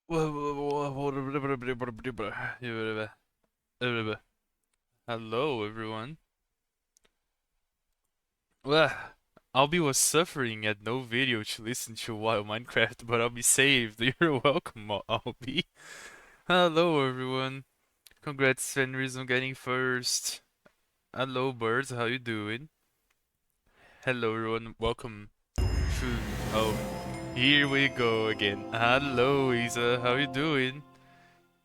Hello, everyone. Well, Albie was suffering at no video to listen to while Minecraft, but I'll be saved. You're welcome, Albie. Hello, everyone. Congrats, Fenris, on getting first. Hello, birds. How you doing? Hello, everyone. Welcome to. Oh, here we go again. Hello, Isa. How you doing?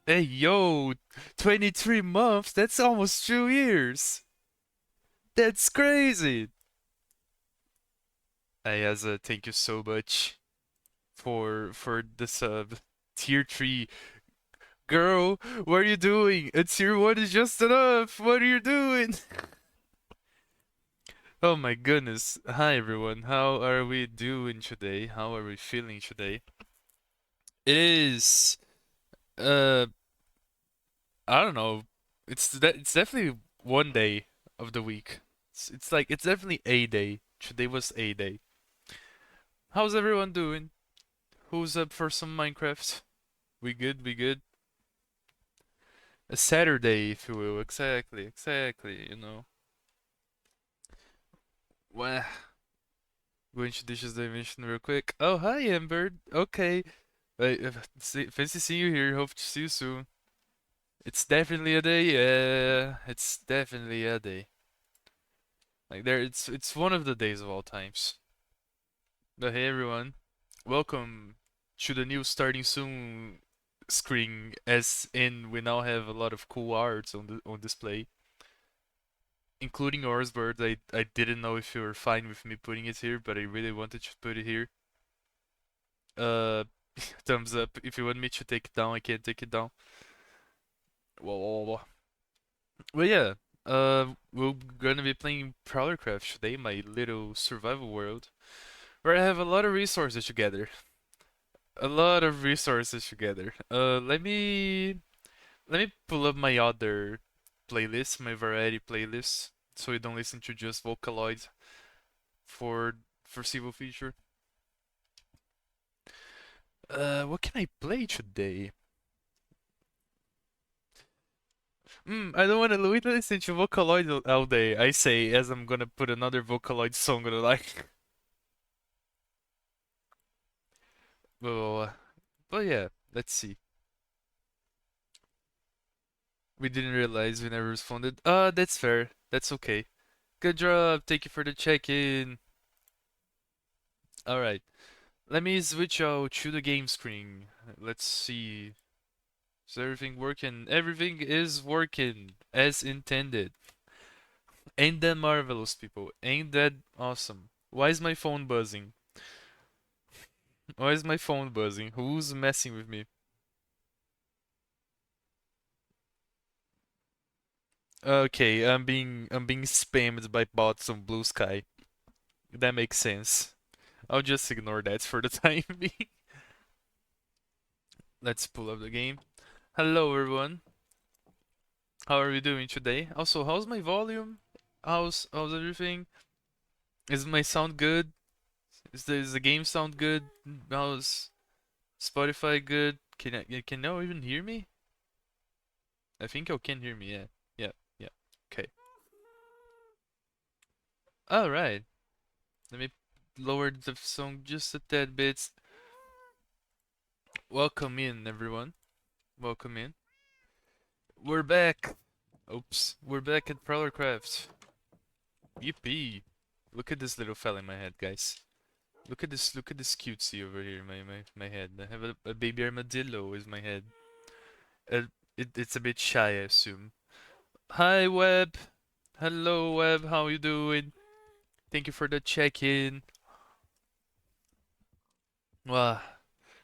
Hey, yo, 23 months. That's almost 2 years. That's crazy. Hey, Asa, thank you so much for the sub. Tier 3. Girl, what are you doing? A tier 1 is just enough. What are you doing? Oh my goodness. Hi everyone. How are we doing today? How are we feeling today? It is uh I don't know. It's definitely one day of the week. It's like it's definitely a day. Today was a day. How's everyone doing? Who's up for some Minecraft? We good? We good? A Saturday, if you will. Exactly, exactly, you know. Well, going to dishes dimension real quick. Oh, hi, Amber. Okay. Fancy seeing you here. Hope to see you soon. It's definitely a day. Yeah, it's definitely a day. Like there, it's one of the days of all times. But hey, everyone. Welcome to the new starting soon screen. As in, we now have a lot of cool arts on display. Including yours, Bird. I didn't know if you were fine with me putting it here, but I really wanted to put it here. Uh, thumbs up. If you want me to take it down, I can take it down. Whoa, whoa, whoa. But yeah, we're gonna be playing Prowlercraft today, my little survival world, where I have a lot of resources together. A lot of resources together. Let me pull up my other playlist, my variety playlist, so you don't listen to just Vocaloid for foreseeable future. What can I play today? I don't want to listen to Vocaloid all day. I say as I'm gonna put another Vocaloid song on the like. Well, but yeah, let's see. We didn't realize we never responded. That's fair. That's okay. Good job. Thank you for the check-in. All right. Let me switch out to the game screen. Let's see. Is everything working? Everything is working as intended. Ain't that marvelous, people? Ain't that awesome? Why is my phone buzzing? Why is my phone buzzing? Who's messing with me? Okay, I'm being spammed by bots on Blue Sky. That makes sense. I'll just ignore that for the time being. Let's pull up the game. Hello everyone. How are we doing today? Also, how's my volume? How's everything? Is my sound good? Is the game sound good? How's Spotify good? Can you even hear me? I think you can hear me. Yeah. Yeah. Yeah. Okay. All right. Let me lower the song just a tad bit. Welcome in, everyone. Welcome in. We're back. Oops. We're back at Prowlercraft. Yippee. Look at this little fella in my head, guys. Look at this cutesy over here in my head. I have a baby armadillo is my head. Uh, it's a bit shy, I assume. Hi, Web. Hello, Web. How you doing? Thank you for the check-in. Wow,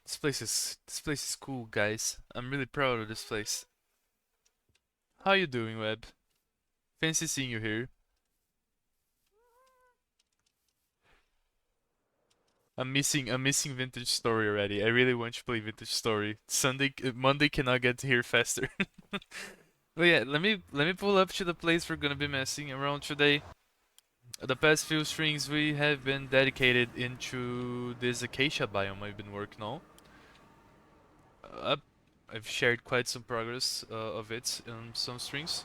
this place is cool, guys. I'm really proud of this place. How you doing, Web? Fancy seeing you here. I'm missing Vintage Story already. I really want to play Vintage Story. Monday cannot get here faster. But yeah, let me pull up to the place we're gonna be messing around today. The past few streams we have been dedicated into this acacia biome I've been working on. I've shared quite some progress of it on some streams.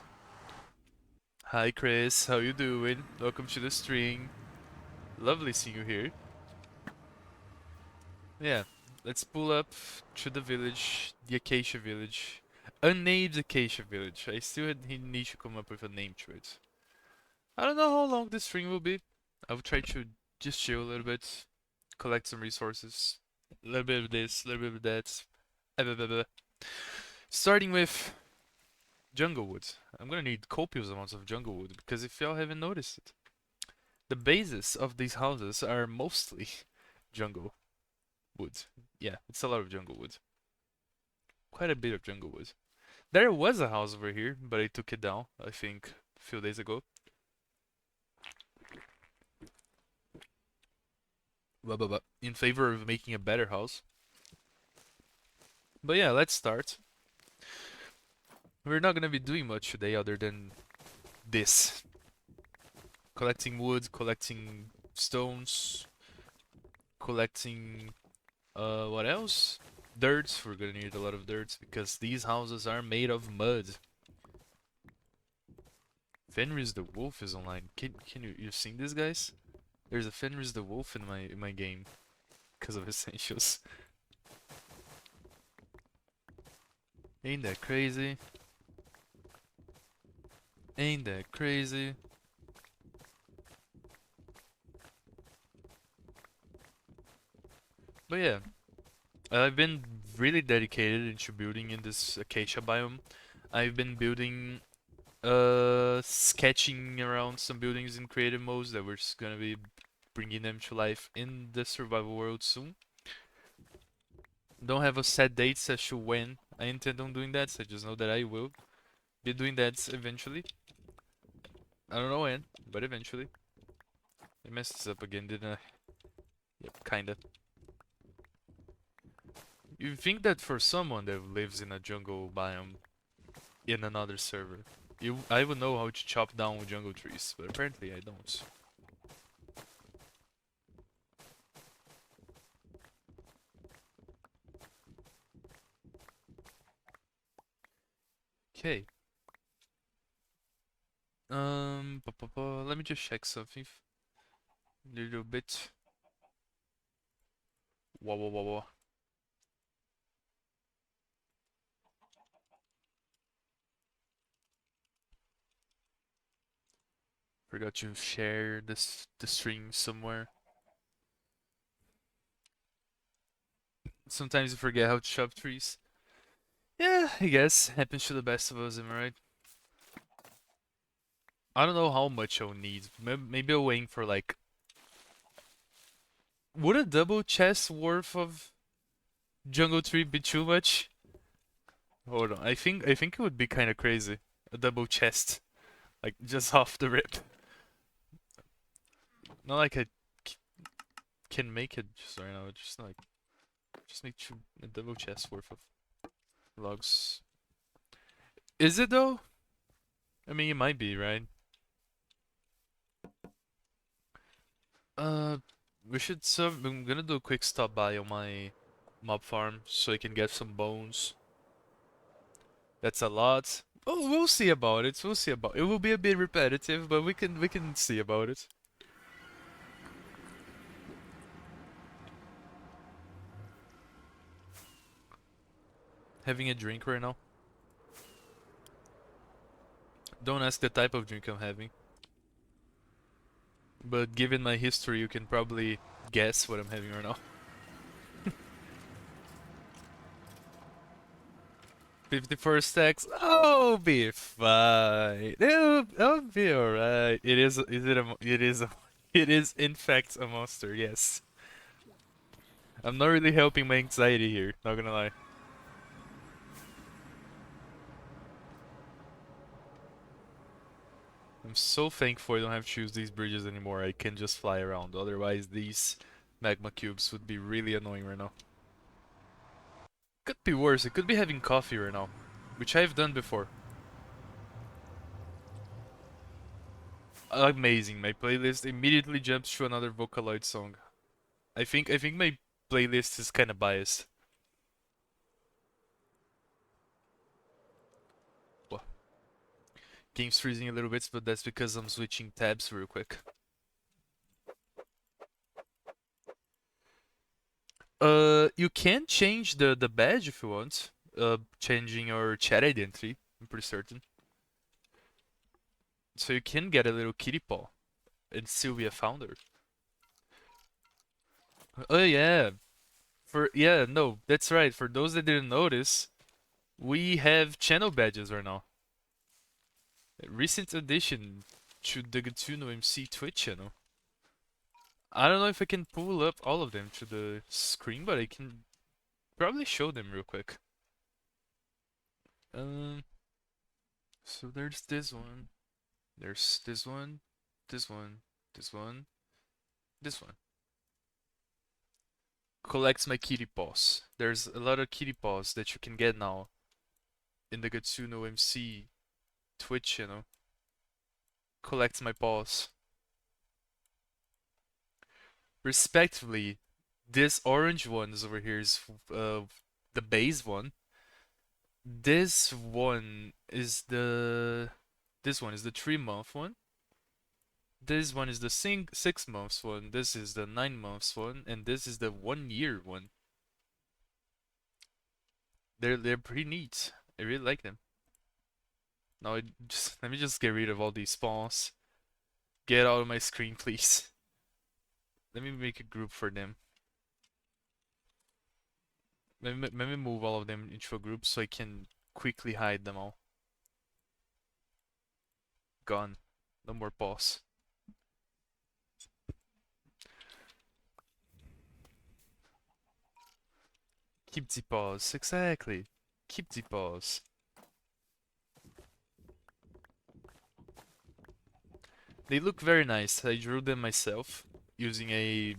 Hi Chris, how you doing? Welcome to the stream. Lovely seeing you here. Yeah, let's pull up to the village, the Acacia village. Unnamed Acacia village. I still need to come up with a name to it. I don't know how long this stream will be. I will try to just chill a little bit, collect some resources. A little bit of this, a little bit of that. Blah, blah, blah. Starting with jungle wood. I'm gonna need copious amounts of jungle wood because if y'all haven't noticed it, the bases of these houses are mostly jungle wood. Yeah, it's a lot of jungle wood. Quite a bit of jungle wood. There was a house over here, but I took it down, I think, a few days ago. In favor of making a better house. But yeah, let's start. We're not gonna be doing much today other than this. Collecting wood, collecting stones, collecting what else? Dirt. We're gonna need a lot of dirt because these houses are made of mud. Fenris the Wolf is online. Can you've seen this, guys? There's a Fenris the Wolf in my game because of essentials. Ain't that crazy? Ain't that crazy? But yeah, I've been really dedicated into building in this acacia biome. I've been building, sketching around some buildings in creative modes that we're just gonna be bringing them to life in the survival world soon. Don't have a set date as to when I intend on doing that, so I just know that I will be doing that eventually. I don't know when, but eventually. I messed this up again, didn't I? Yep, kinda. You think that for someone that lives in a jungle biome in another server, I would know how to chop down jungle trees, but apparently I don't. Okay. Let me just check something. A little bit. Whoa, whoa, whoa, whoa. Forgot to share the stream somewhere. Sometimes you forget how to chop trees. Yeah, I guess. Happens to the best of us, am I right? I don't know how much I'll need. Maybe I'll aim for like... Would a double chest worth of jungle tree be too much? Hold on, I think it would be kind of crazy. A double chest. Like, just off the rip. Not like I can make it just right now, just like... Just need a double chest worth of logs. Is it though? I mean, it might be, right? Uh, we should I'm gonna do a quick stop by on my mob farm so I can get some bones. That's a lot. Oh, we'll see about it. We'll see about it. It will be a bit repetitive, but we can see about it. Having a drink right now. Don't ask the type of drink I'm having. But given my history, you can probably guess what I'm having right now. 54 stacks. Oh, be fine. It'll be alright. It is in fact a monster, yes. I'm not really helping my anxiety here, not gonna lie. I'm so thankful I don't have to choose these bridges anymore. I can just fly around. Otherwise, these magma cubes would be really annoying right now. Could be worse. It could be having coffee right now, which I've done before. Amazing. My playlist immediately jumps to another Vocaloid song. I think my playlist is kind of biased. Game's freezing a little bit, but that's because I'm switching tabs real quick. You can change the badge if you want. Changing your chat identity. I'm pretty certain. So you can get a little kitty paw and still be a founder. Oh yeah, no, that's right. For those that didn't notice, we have channel badges right now. A recent addition to the Gattuno MC Twitch channel. I don't know if I can pull up all of them to the screen, but I can probably show them real quick. Um, so there's this one. There's this one, this one, this one, this one. Collects my kitty paws. There's a lot of kitty paws that you can get now in the Gatsuno MC Twitch channel. Collects my paws. Respectively, this orange one is over here is the base one. This one is the 3-month one. This one is the 6 months one. This is the 9 months one, and this is the 1 year one. They're pretty neat. I really like them. Now let me just get rid of all these spawns. Get out of my screen, please. Let me make a group for them. Let me move all of them into a group so I can quickly hide them all. Gone. No more paws. Keep the paws. Exactly. Keep the paws. They look very nice. I drew them myself using a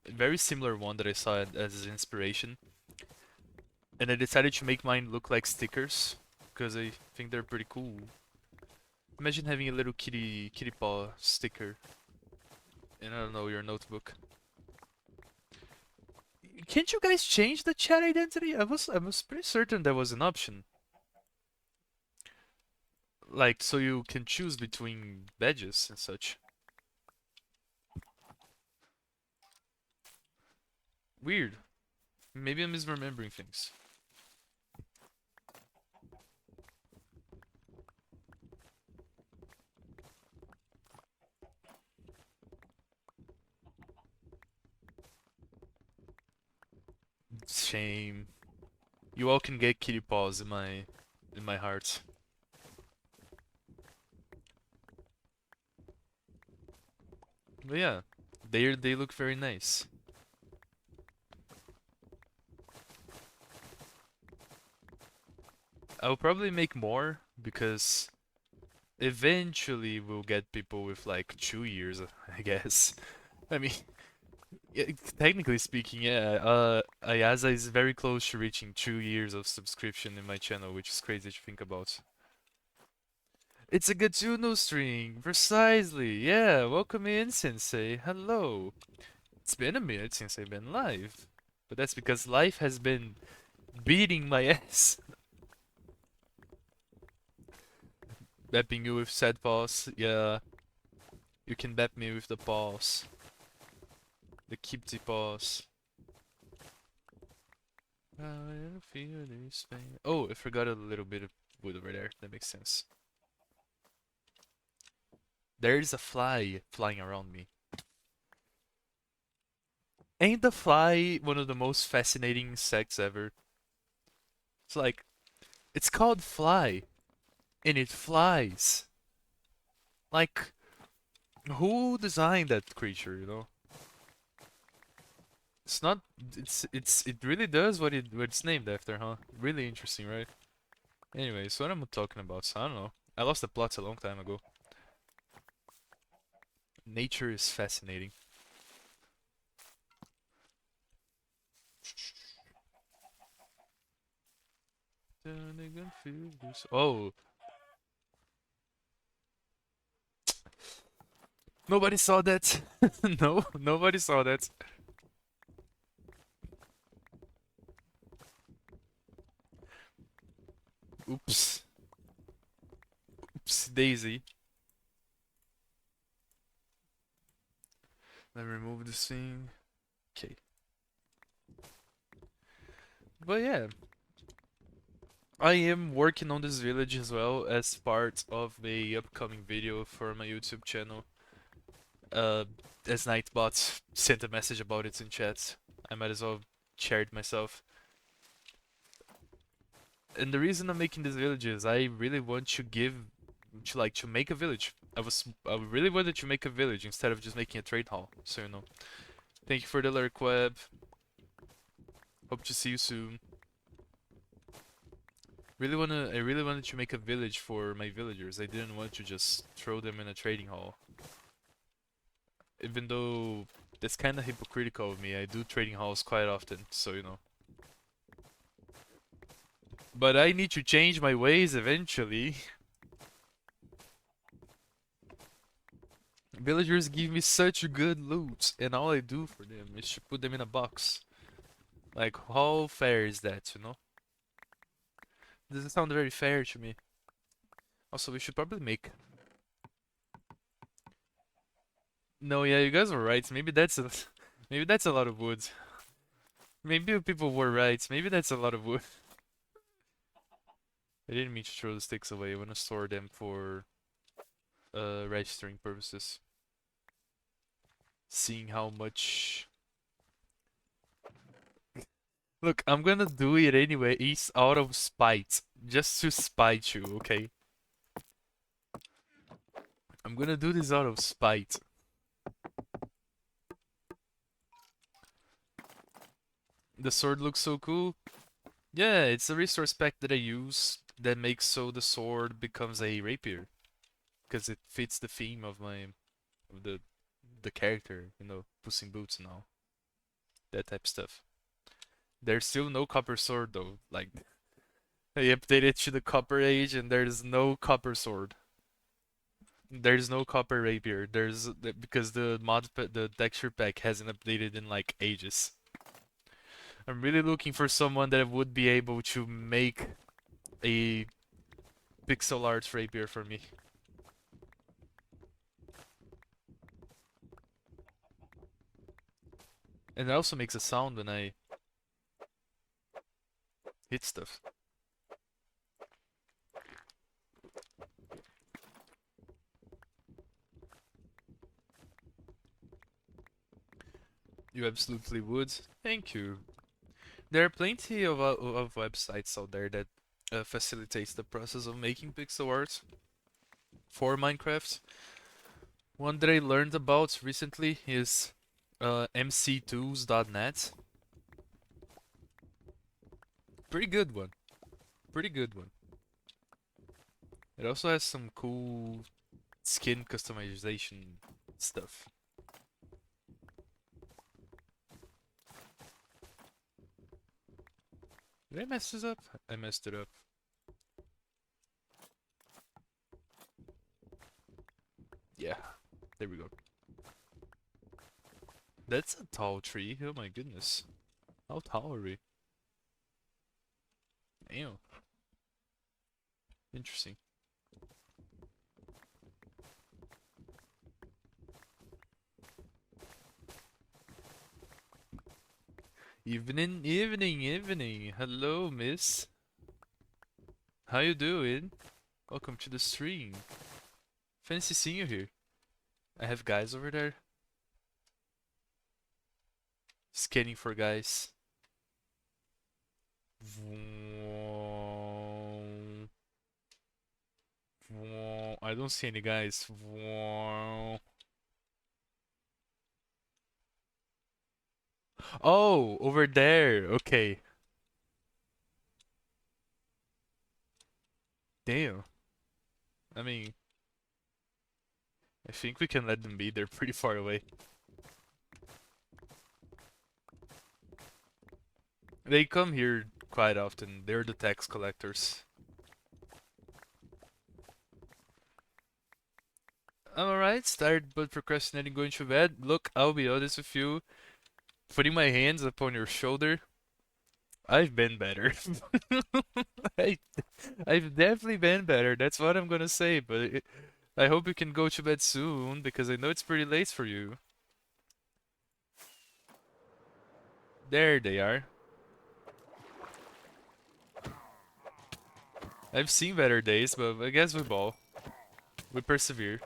very similar one that I saw as inspiration. And I decided to make mine look like stickers because I think they're pretty cool. Imagine having a little kitty paw sticker in, I don't know, your notebook. Can't you guys change the chat identity? I was pretty certain there was an option. Like, so you can choose between badges and such. Weird. Maybe I'm misremembering things. Shame. You all can get kitty paws in my heart. But yeah, they look very nice. I'll probably make more because eventually we'll get people with like 2 years, I guess. I mean, yeah, technically speaking, yeah. Ayasa is very close to reaching 2 years of subscription in my channel, which is crazy to think about. It's a Gatsuno string, precisely. Yeah, welcome in, Sensei. Hello. It's been a minute since I've been live, but that's because life has been beating my ass. Bapping you with sad paws, yeah. You can bap me with the paws. The keepty paws. I feel this pain. Oh, I forgot a little bit of wood over there. That makes sense. There is a fly flying around me. Ain't the fly one of the most fascinating insects ever? It's like, it's called fly, and it flies. Like, who designed that creature, you know? It's not, it really does what it's named after, huh? Really interesting, right? Anyways, what am I talking about? So, I don't know. I lost the plots a long time ago. Nature is fascinating. Oh, nobody saw that. No, nobody saw that. Oops. Oops. Daisy. Let me remove this thing. Okay. But yeah, I am working on this village as well as part of a upcoming video for my YouTube channel. Uh, as Nightbot sent a message about it in chat, I might as well share it myself. And the reason I'm making this village is I really want to to make a village. I really wanted to make a village instead of just making a trade hall. So you know. Thank you for the lurk web. Hope to see you soon. I really wanted to make a village for my villagers. I didn't want to just throw them in a trading hall. Even though that's kind of hypocritical of me, I do trading halls quite often, so you know. But I need to change my ways eventually. Villagers give me such good loot, and all I do for them is to put them in a box. Like, how fair is that, you know? Doesn't sound very fair to me. Also, we should probably make... No, yeah, you guys were right. Maybe that's a... Maybe that's a lot of wood. Maybe people were right. Maybe that's a lot of wood. I didn't mean to throw the sticks away. I want to store them for registering purposes. Seeing how much... Look, I'm gonna do it anyway. It's out of spite. Just to spite you, okay? I'm gonna do this out of spite. The sword looks so cool. Yeah, it's a resource pack that I use that makes so the sword becomes a rapier. Because it fits the theme of of the character, you know, Puss in Boots and all. That type of stuff. There's still no copper sword though. Like they updated to the copper age and there's no copper sword. There's no copper rapier. Because the texture pack hasn't updated in like ages. I'm really looking for someone that would be able to make a pixel art rapier for me. And it also makes a sound when I hit stuff. You absolutely would. Thank you. There are plenty of websites out there that facilitates the process of making pixel art for Minecraft. One that I learned about recently is mctools.net. Pretty good one. Pretty good one. It also has some cool skin customization stuff. Did I mess this up? I messed it up. Yeah, there we go. That's a tall tree. Oh my goodness. How tall are we? Damn. Interesting. Evening, evening, evening. Hello, miss. How you doing? Welcome to the stream. Fancy seeing you here. I have guys over there. Scanning for guys. I don't see any guys. Oh, over there. Okay. Damn. I mean, I think we can let them be. They're pretty far away. They come here quite often. They're the tax collectors. I'm alright, tired but procrastinating going to bed. Look, I'll be honest with you. Putting my hands upon your shoulder, I've been better. I, I've definitely been better. That's what I'm gonna say. But I hope you can go to bed soon because I know it's pretty late for you. There they are. I've seen better days, but I guess we ball. We persevere.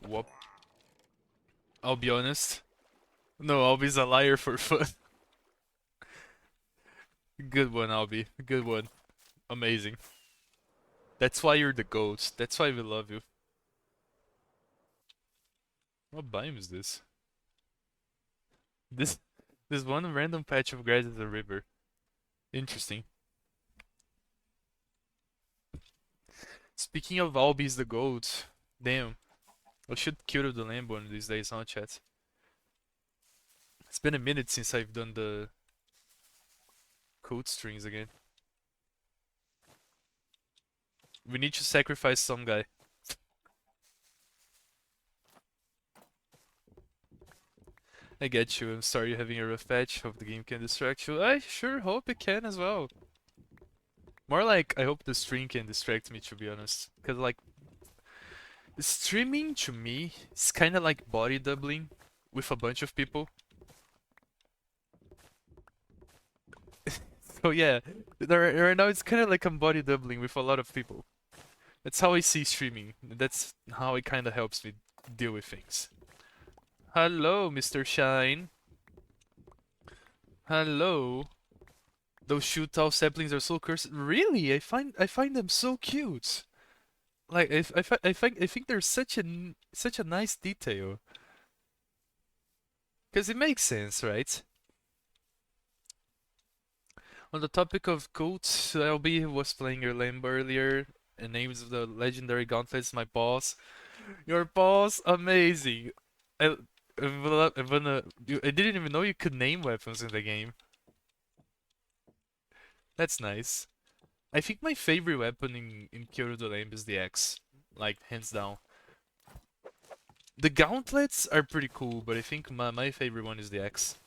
Whoop. I'll be honest. No, Albie's a liar for fun. Good one, Albie. Good one. Amazing. That's why you're the GOAT. That's why we love you. What biome is this? This this one random patch of grass is a river. Interesting. Speaking of Albie's the GOAT, damn. I should kill the lamb one of these days, huh, chat? It's been a minute since I've done the code strings again. We need to sacrifice some guy. I get you. I'm sorry you're having a rough patch. Hope the game can distract you. I sure hope it can as well. More like, I hope the stream can distract me, to be honest. Because, like, streaming to me is kind of like body doubling with a bunch of people. So, yeah, right now it's kind of like I'm body doubling with a lot of people. That's how I see streaming. That's how it kind of helps me deal with things. Hello, Mr. Shine. Hello. Those shoot-off saplings are so cursed. Really? I find them so cute. Like I think they're such a nice detail. Cause it makes sense, right? On the topic of cults, LB was playing your lamb earlier, and names of the legendary gauntlets. My boss, your boss, amazing. I I didn't even know you could name weapons in the game. That's nice. I think my favorite weapon in Kyoto the Lamb is the axe. Like, hands down. The gauntlets are pretty cool, but I think my favorite one is the axe.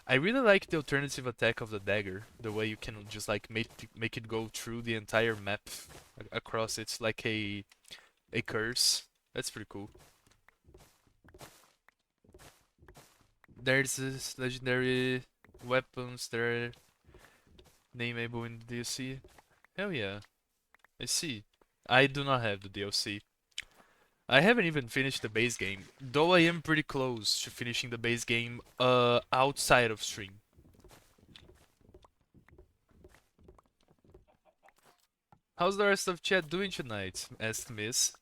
I really like the alternative attack of the dagger. The way you can just like make it go through the entire map across. It's like a curse. That's pretty cool. There's this legendary weapons that are nameable in the DLC. Hell yeah. I see. I do not have the DLC. I haven't even finished the base game, though I am pretty close to finishing the base game outside of stream. How's the rest of chat doing tonight? Asked Miss.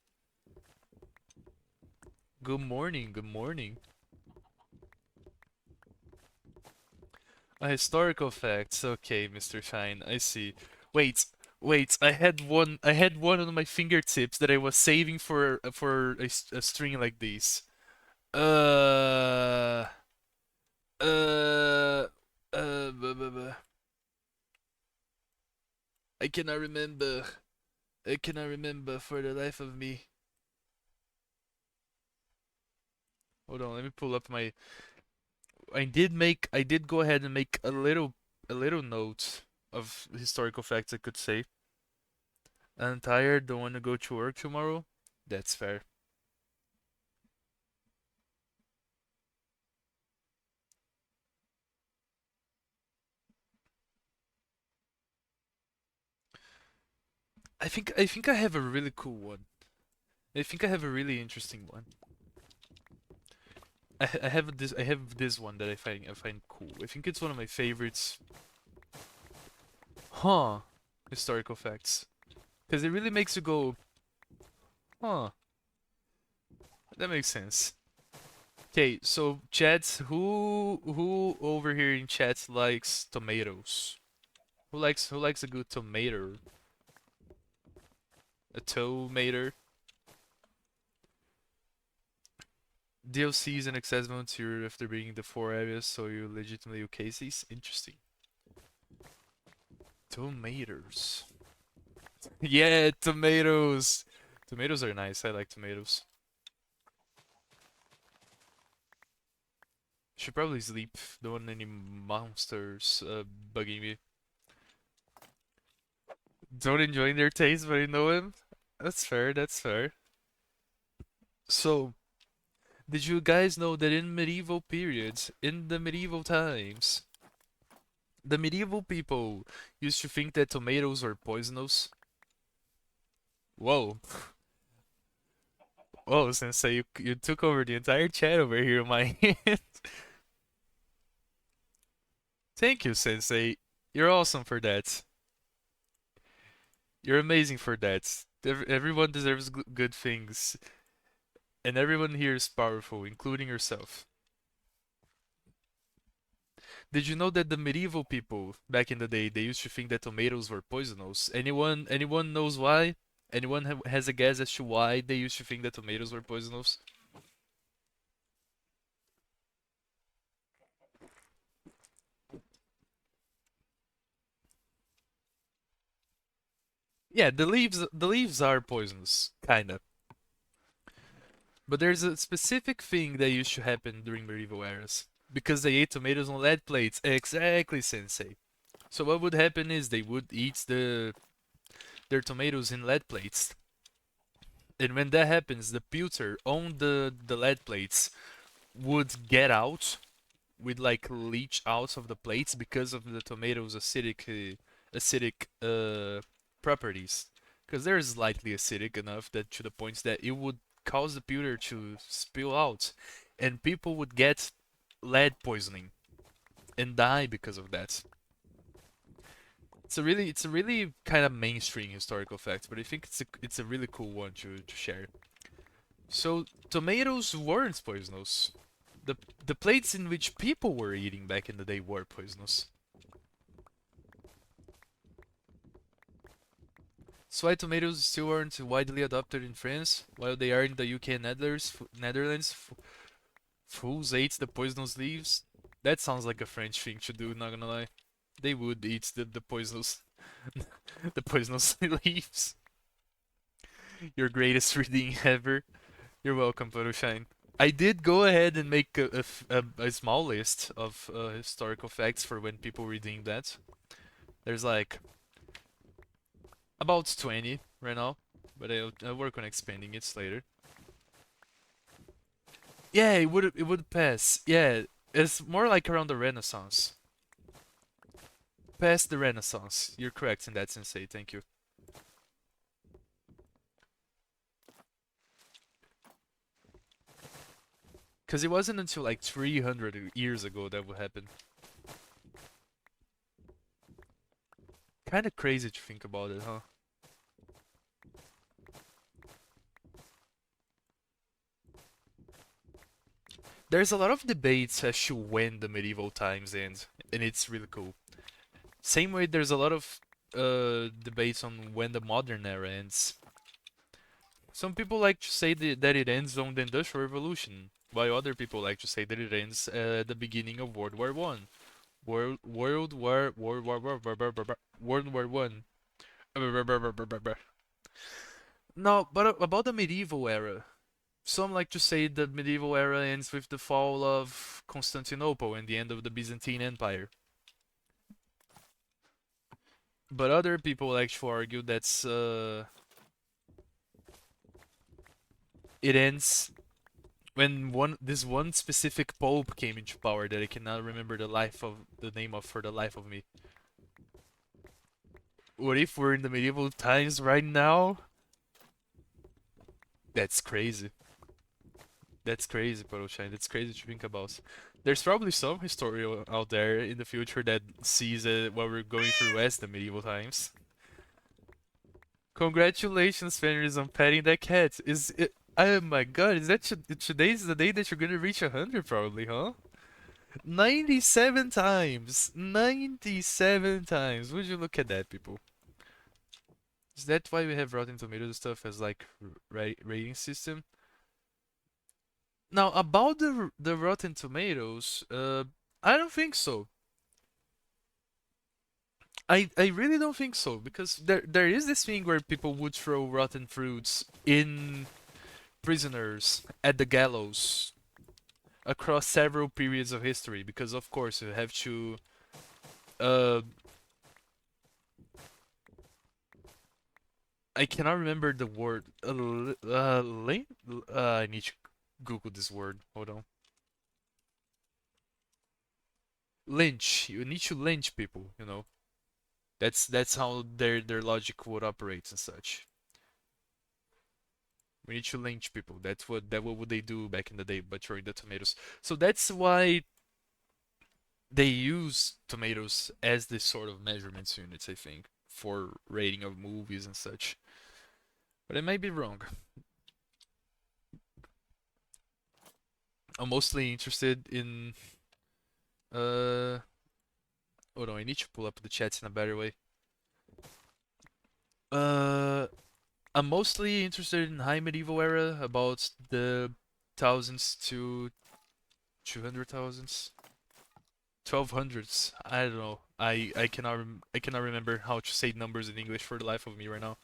Good morning, good morning. Historical facts. Okay, Mr. Shine, I see. Wait, wait, I had one on my fingertips that I was saving for a string like this. Uh uh I cannot remember. I cannot remember for the life of me. Hold on, let me pull up my. I did go ahead and make a little note of historical facts I could say. I'm tired, don't want to go to work tomorrow. That's fair. I think I have a really cool one. I think I have a really interesting one. I have this one that I find cool. I think it's one of my favorites. Huh. Historical facts. Because it really makes you go, huh. That makes sense. Okay, so chats, who over here in chats likes tomatoes? Who likes a good tomato? A tomato? DLC is an accessible tier after bringing the 4 areas, so you legitimately okay these? Interesting. Tomatoes. Yeah, tomatoes. Tomatoes are nice. I like tomatoes. Should probably sleep. Don't want any monsters bugging me. Don't enjoy their taste, but I know him. That's fair, that's fair. So, did you guys know that in medieval periods, in the medieval times, the medieval people used to think that tomatoes were poisonous? Whoa. Whoa, Sensei, you took over the entire chat over here in my hand. Thank you, Sensei. You're awesome for that. You're amazing for that. Everyone deserves good things, and everyone here is powerful, including yourself. Did you know that the medieval people back in the day they used to think that tomatoes were poisonous? Anyone knows why? Anyone has a guess as to why they used to think that tomatoes were poisonous? Yeah, the leaves are poisonous, kinda. But there's a specific thing that used to happen during medieval eras because they ate tomatoes on lead plates. Exactly, Sensei. So what would happen is they would eat their tomatoes in lead plates. And when that happens, the pewter on the lead plates would get out, would like leach out of the plates because of the tomatoes' acidic properties. Because they're slightly acidic enough that to the point that it would cause the pewter to spill out, and people would get lead poisoning and die because of that. It's a really kind of mainstream historical fact, but I think it's a really cool one to share. So tomatoes weren't poisonous. The plates in which people were eating back in the day were poisonous. So why tomatoes still aren't widely adopted in France, while they are in the UK and Netherlands. Fools ate the poisonous leaves. That sounds like a French thing to do. Not gonna lie, they would eat the poisonous the poisonous leaves. Your greatest reading ever. You're welcome, Photoshine. I did go ahead and make a small list of historical facts for when people redeem that. There's like about 20 right now, but I'll work on expanding it later. Yeah, it would pass. Yeah, it's more like around the Renaissance. Past the Renaissance. You're correct in that, Sensei. Thank you. Because it wasn't until like 300 years ago that would happen. Kind of crazy to think about it, huh? There's a lot of debates as to when the medieval times end, and it's really cool. Same way, there's a lot of debates on when the modern era ends. Some people like to say that it ends on the Industrial Revolution, while other people like to say that it ends at the beginning of World War One. World War One. No, but about the medieval era. Some like to say the medieval era ends with the fall of Constantinople and the end of the Byzantine Empire. But other people like to argue that it ends when this one specific pope came into power that I cannot remember the name of for the life of me. What if we're in the medieval times right now? That's crazy. That's crazy, Poroshine. That's crazy to think about. There's probably some historian out there in the future that sees what we're going through as the medieval times. Congratulations, Fenris, on petting that cat. Is it? Oh my god, is that today's the day that you're gonna reach 100 probably, huh? 97 times! 97 times! Would you look at that, people? Is that why we have Rotten Tomatoes stuff as like rating system? Now about the Rotten Tomatoes, I don't think so. I really don't think so because there is this thing where people would throw rotten fruits in prisoners at the gallows. across several periods of history because of course you have to uh I cannot remember the word I need to google this word. Hold on. Lynch. You need to lynch people, you know. That's how their logic would operate and such. We need to lynch people. What would they do back in the day by throwing the tomatoes. So that's why they use tomatoes as this sort of measurements units, I think, for rating of movies and such. But I might be wrong. I'm mostly interested in uh hold on, I need to pull up the chats in a better way. Uh I'm mostly interested in high medieval era, about the thousands to 200,000s. 1200s. I don't know. I cannot remember how to say numbers in English for the life of me right now.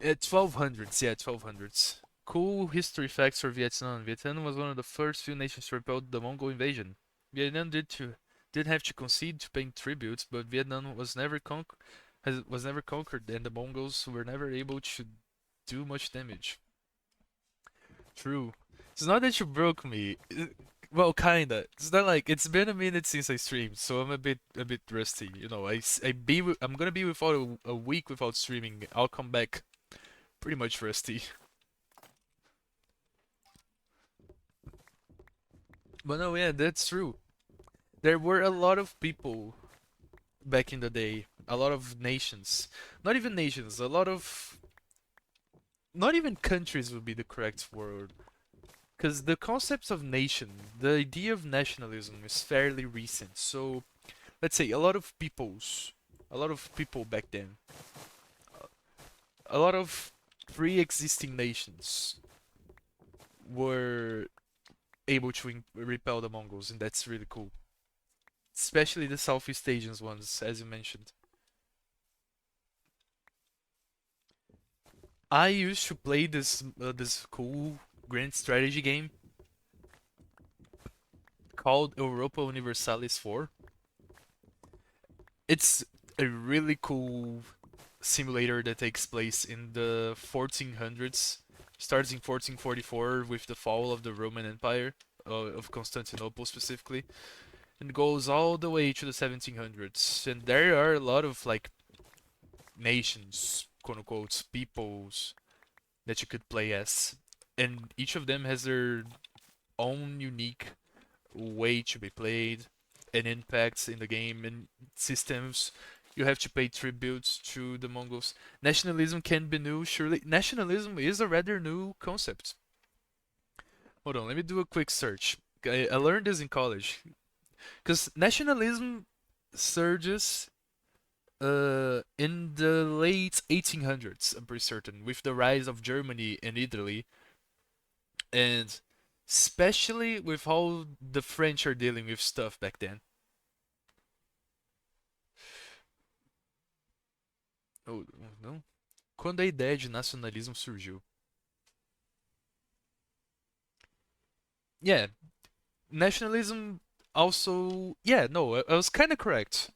1200s, yeah, 1200s. Cool history facts for Vietnam. Vietnam was one of the first few nations to repel the Mongol invasion. Vietnam did have to concede to paying tributes, but Vietnam was never conquered, and the Mongols were never able to do much damage. True. It's not that you broke me. Well, kinda. It's not like it's been a minute since I streamed, so I'm a bit rusty. You know, I'm gonna be without a week without streaming. I'll come back pretty much rusty. But no, yeah, that's true. There were a lot of people back in the day, a lot of nations. Not even nations, a lot of not even countries would be the correct word. Because the concept of nation, the idea of nationalism is fairly recent. So, let's say a lot of people back then, a lot of pre-existing nations were able to repel the Mongols, and that's really cool. Especially the Southeast Asian ones, as you mentioned. I used to play this cool grand strategy game called Europa Universalis 4. It's a really cool simulator that takes place in the 1400s. Starts in 1444 with the fall of the Roman Empire, of Constantinople specifically, and goes all the way to the 1700s. And there are a lot of like nations, quote unquote, peoples that you could play as, and each of them has their own unique way to be played and impacts in the game and systems. You have to pay tributes to the Mongols. Nationalism can be new, surely. Nationalism is a rather new concept. Hold on, let me do a quick search. I learned this in college. Because nationalism surges in the late 1800s, I'm pretty certain, with the rise of Germany and Italy, and especially with how the French are dealing with stuff back then. Oh, não? Quando a ideia de nacionalismo surgiu? Yeah, nationalism also. Yeah, no, I was kind of correct.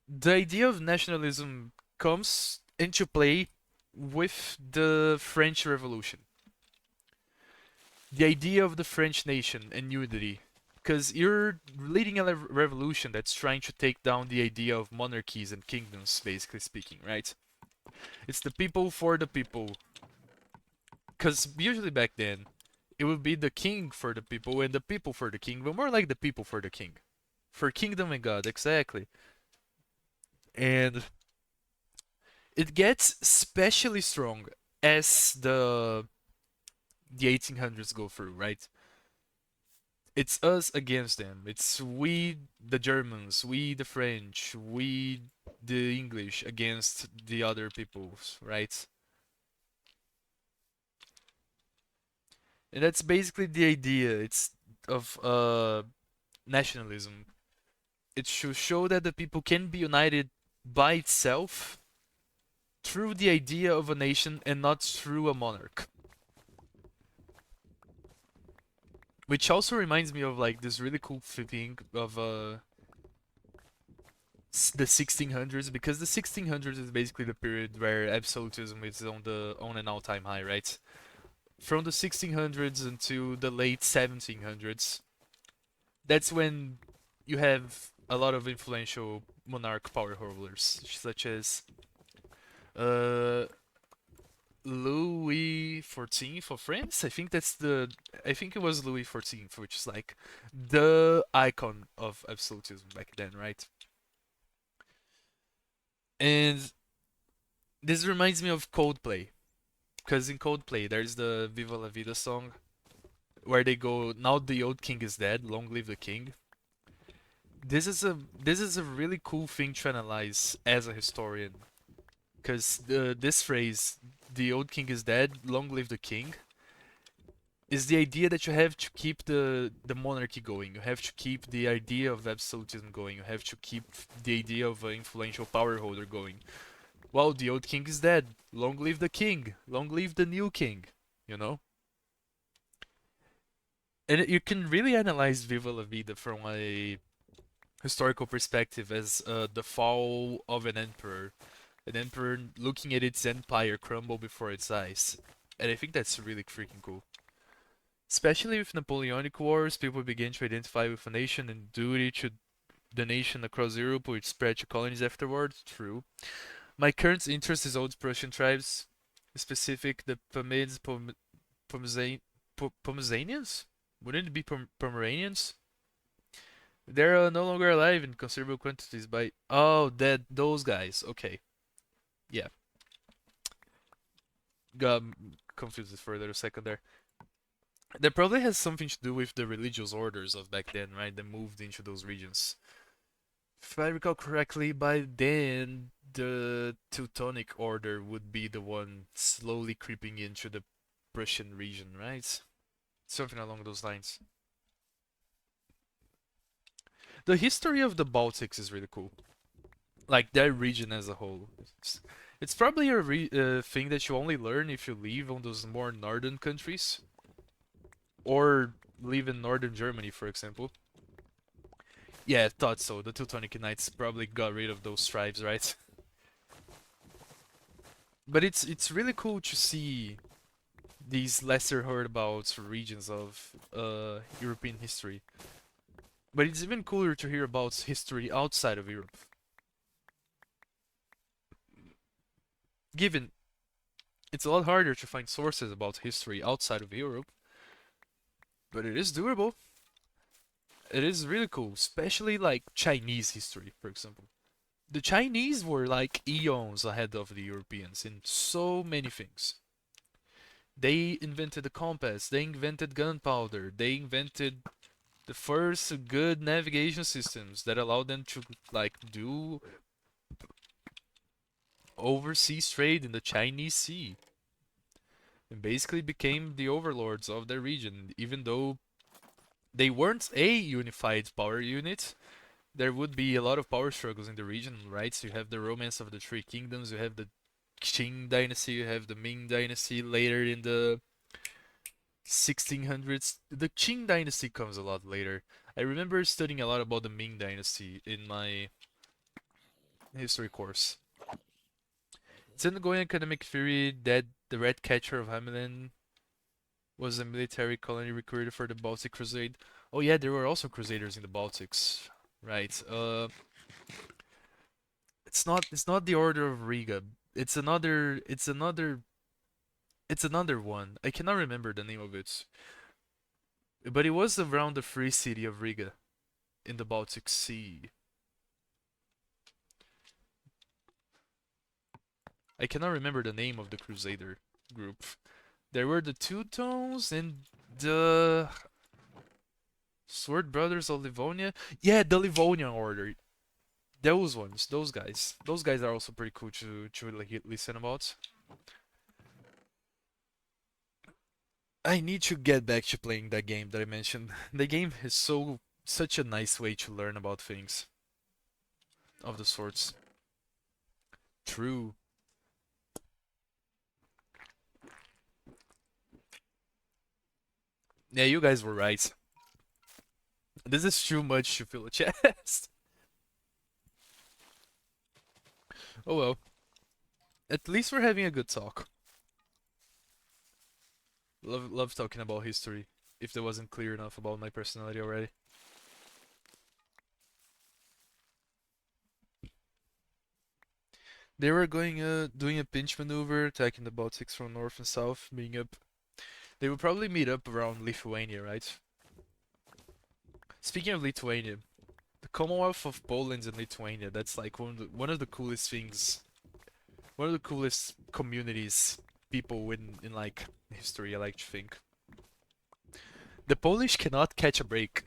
The idea of nationalism comes into play with the French Revolution. The idea of the French nation and unity. Because you're leading a revolution that's trying to take down the idea of monarchies and kingdoms, basically speaking, right? It's the people for the people. Because usually back then, it would be the king for the people and the people for the king, but more like the people for the king. For kingdom and God, exactly. And it gets especially strong as the 1800s go through, right? It's us against them. It's we the Germans, we the French, we the English against the other peoples, right? And that's basically the idea. It's of nationalism. It should show that the people can be united by itself through the idea of a nation and not through a monarch. which also reminds me of like this really cool thing of the 1600s, because the 1600s is basically the period where absolutism is on an all-time high, right? From the 1600s until the late 1700s, that's when you have a lot of influential monarch power holders, such as uh, Louis XIV of France. I think it was Louis XIV, which is like the icon of absolutism back then, right? And this reminds me of Coldplay, because in Coldplay there's the Viva La Vida song where they go, "Now the old king is dead, long live the king." This is a really cool thing to analyze as a historian, because this phrase, "the old king is dead, long live the king," is the idea that you have to keep the monarchy going. You have to keep the idea of absolutism going. You have to keep the idea of an influential power holder going. Well, the old king is dead. Long live the king. Long live the new king. You know? And you can really analyze Viva La Vida from a historical perspective as the fall of an emperor looking at its empire crumble before its eyes. And I think that's really freaking cool. Especially with Napoleonic Wars, people began to identify with a nation and duty to the nation across Europe, which spread to colonies afterwards. True. My current interest is old Prussian tribes, specific the Pomezanians? Pomezanians? Wouldn't it be Pomeranians? They're no longer alive in considerable quantities by. Oh, those guys. Okay. Yeah. Got confused for a little second there. That probably has something to do with the religious orders of back then, right? That moved into those regions. If I recall correctly, by then the Teutonic Order would be the one slowly creeping into the Prussian region, right? Something along those lines. The history of the Baltics is really cool. Like that region as a whole. It's probably a thing that you only learn if you live on those more northern countries, or live in northern Germany, for example. Yeah, I thought so. The Teutonic Knights probably got rid of those tribes, right? But it's really cool to see these lesser heard about regions of European history. But it's even cooler to hear about history outside of Europe. Given it's a lot harder to find sources about history outside of Europe, but it is doable. It is really cool, especially like Chinese history, for example. The Chinese were like eons ahead of the Europeans in so many things. They invented the compass, they invented gunpowder, they invented the first good navigation systems that allowed them to like do overseas trade in the Chinese Sea, and basically became the overlords of their region. Even though they weren't a unified power unit, there would be a lot of power struggles in the region, right? So you have the romance of the Three Kingdoms, you have the Qing dynasty, you have the Ming dynasty later in the 1600s. The Qing dynasty comes a lot later. I remember studying a lot about the Ming dynasty in my history course. It's an ongoing academic theory that the Red Catcher of Hamelin was a military colony recruited for the Baltic Crusade. Oh yeah, there were also crusaders in the Baltics, right? It's not the Order of Riga. It's another one. I cannot remember the name of it, but it was around the free city of Riga in the Baltic Sea. I cannot remember the name of the Crusader group. There were the Teutons and the Sword Brothers of Livonia. Yeah, the Livonian Order. Those ones, those guys. Those guys are also pretty cool to like listen about. I need to get back to playing that game that I mentioned. The game is such a nice way to learn about things of the sorts. True. Yeah, you guys were right. This is too much to fill a chest. Oh well. At least we're having a good talk. Love talking about history. If that wasn't clear enough about my personality already. They were going doing a pinch maneuver, attacking the Baltics from north and south, being up. They would probably meet up around Lithuania, right? Speaking of Lithuania, the Commonwealth of Poland and Lithuania, that's like one of the coolest things, one of the coolest communities people in like history, I like to think. The Polish cannot catch a break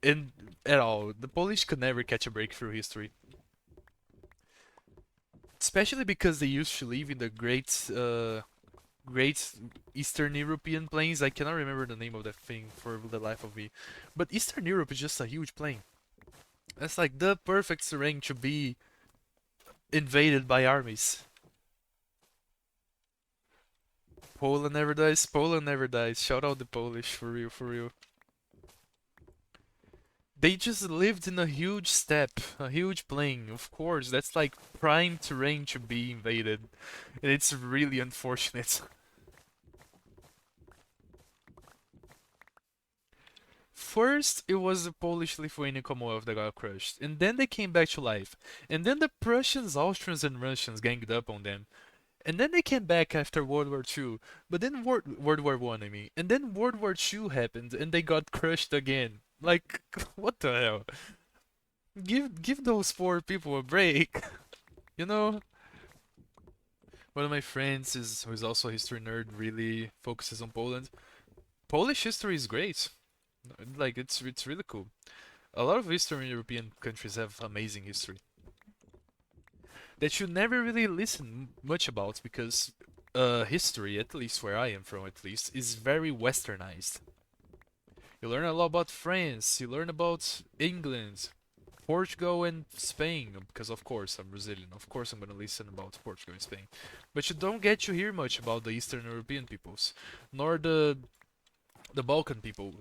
in at all. The Polish could never catch a break through history. Especially because they used to live in the great Eastern European plains. I cannot remember the name of that thing for the life of me. But Eastern Europe is just a huge plain. That's like the perfect terrain to be invaded by armies. Poland never dies. Poland never dies. Shout out the Polish for real, for real. They just lived in a huge steppe, a huge plain. Of course, that's like prime terrain to be invaded, and it's really unfortunate. First, it was the Polish-Lithuanian Commonwealth that got crushed, and then they came back to life. And then the Prussians, Austrians, and Russians ganged up on them. And then they came back after World War II, but then World War One, I mean. And then World War II happened, and they got crushed again. Like, what the hell? Give those poor people a break. You know? One of my friends who's also a history nerd really focuses on Poland. Polish history is great. Like it's really cool. A lot of Eastern European countries have amazing history that you never really listen much about because history, at least where I am from, at least, is very westernized. You learn a lot about France, you learn about England, Portugal, and Spain, because of course I'm Brazilian. Of course I'm gonna listen about Portugal and Spain, but you don't get to hear much about the Eastern European peoples, nor the Balkan people.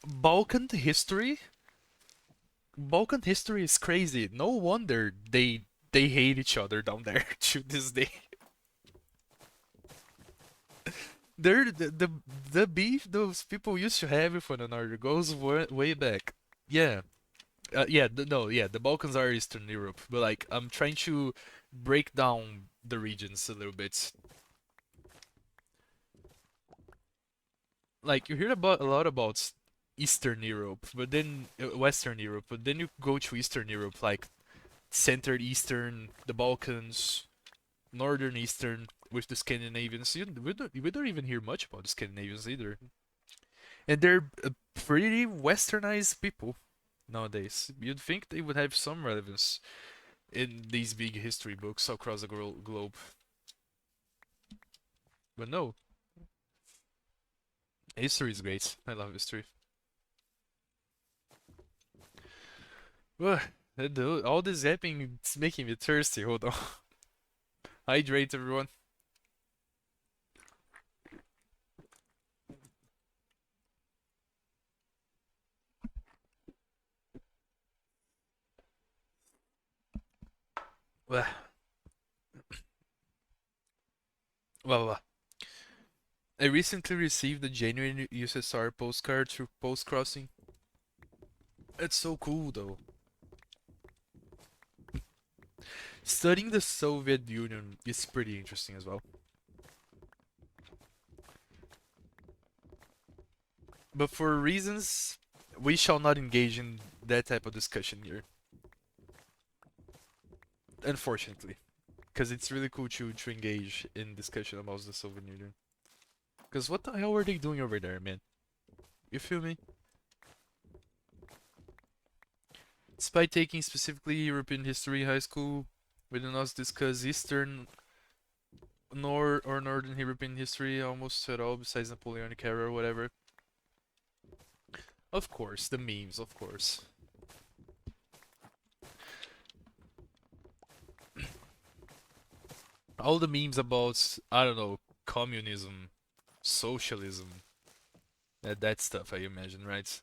Balkan history Balkan history is crazy. No wonder they hate each other down there to this day. They're the beef those people used to have with one another goes way back. Yeah. Yeah, no, yeah, the Balkans are Eastern Europe, but like I'm trying to break down the regions a little bit. Like you hear about a lot about Eastern Europe, but then Western Europe, but then you go to Eastern Europe, like Central Eastern, the Balkans, Northern Eastern with the Scandinavians. We don't even hear much about the Scandinavians either. And they're pretty westernized people nowadays. You'd think they would have some relevance in these big history books across the globe. But no, history is great. I love history. Ugh, all this happening is making me thirsty. Hold on. Hydrate, everyone. Well, well. I recently received a genuine USSR postcard through post crossing. It's so cool though. Studying the Soviet Union is pretty interesting as well. But for reasons we shall not engage in that type of discussion here. Unfortunately. Because it's really cool to engage in discussion about the Soviet Union. Because what the hell were they doing over there, man? You feel me? Despite taking specifically European history in high school, we do not discuss Eastern nor or Northern European history almost at all besides Napoleonic era or whatever. Of course, the memes, of course. All the memes about, I don't know, communism, socialism, That stuff, I imagine, right?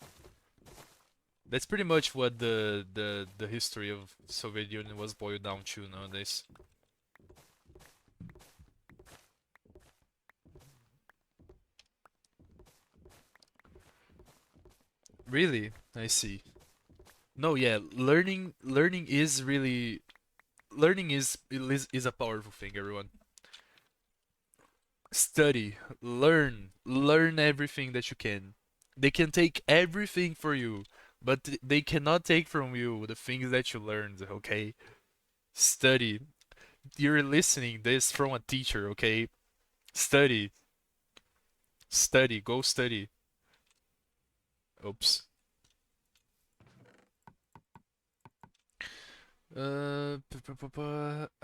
That's pretty much what the history of Soviet Union was boiled down to nowadays. Really? I see. No, yeah, learning is really learning is a powerful thing, everyone. Study, learn everything that you can. They can take everything for you, but they cannot take from you the things that you learned, okay? Study. You're listening this from a teacher, okay? Study, study, go study. Oops. I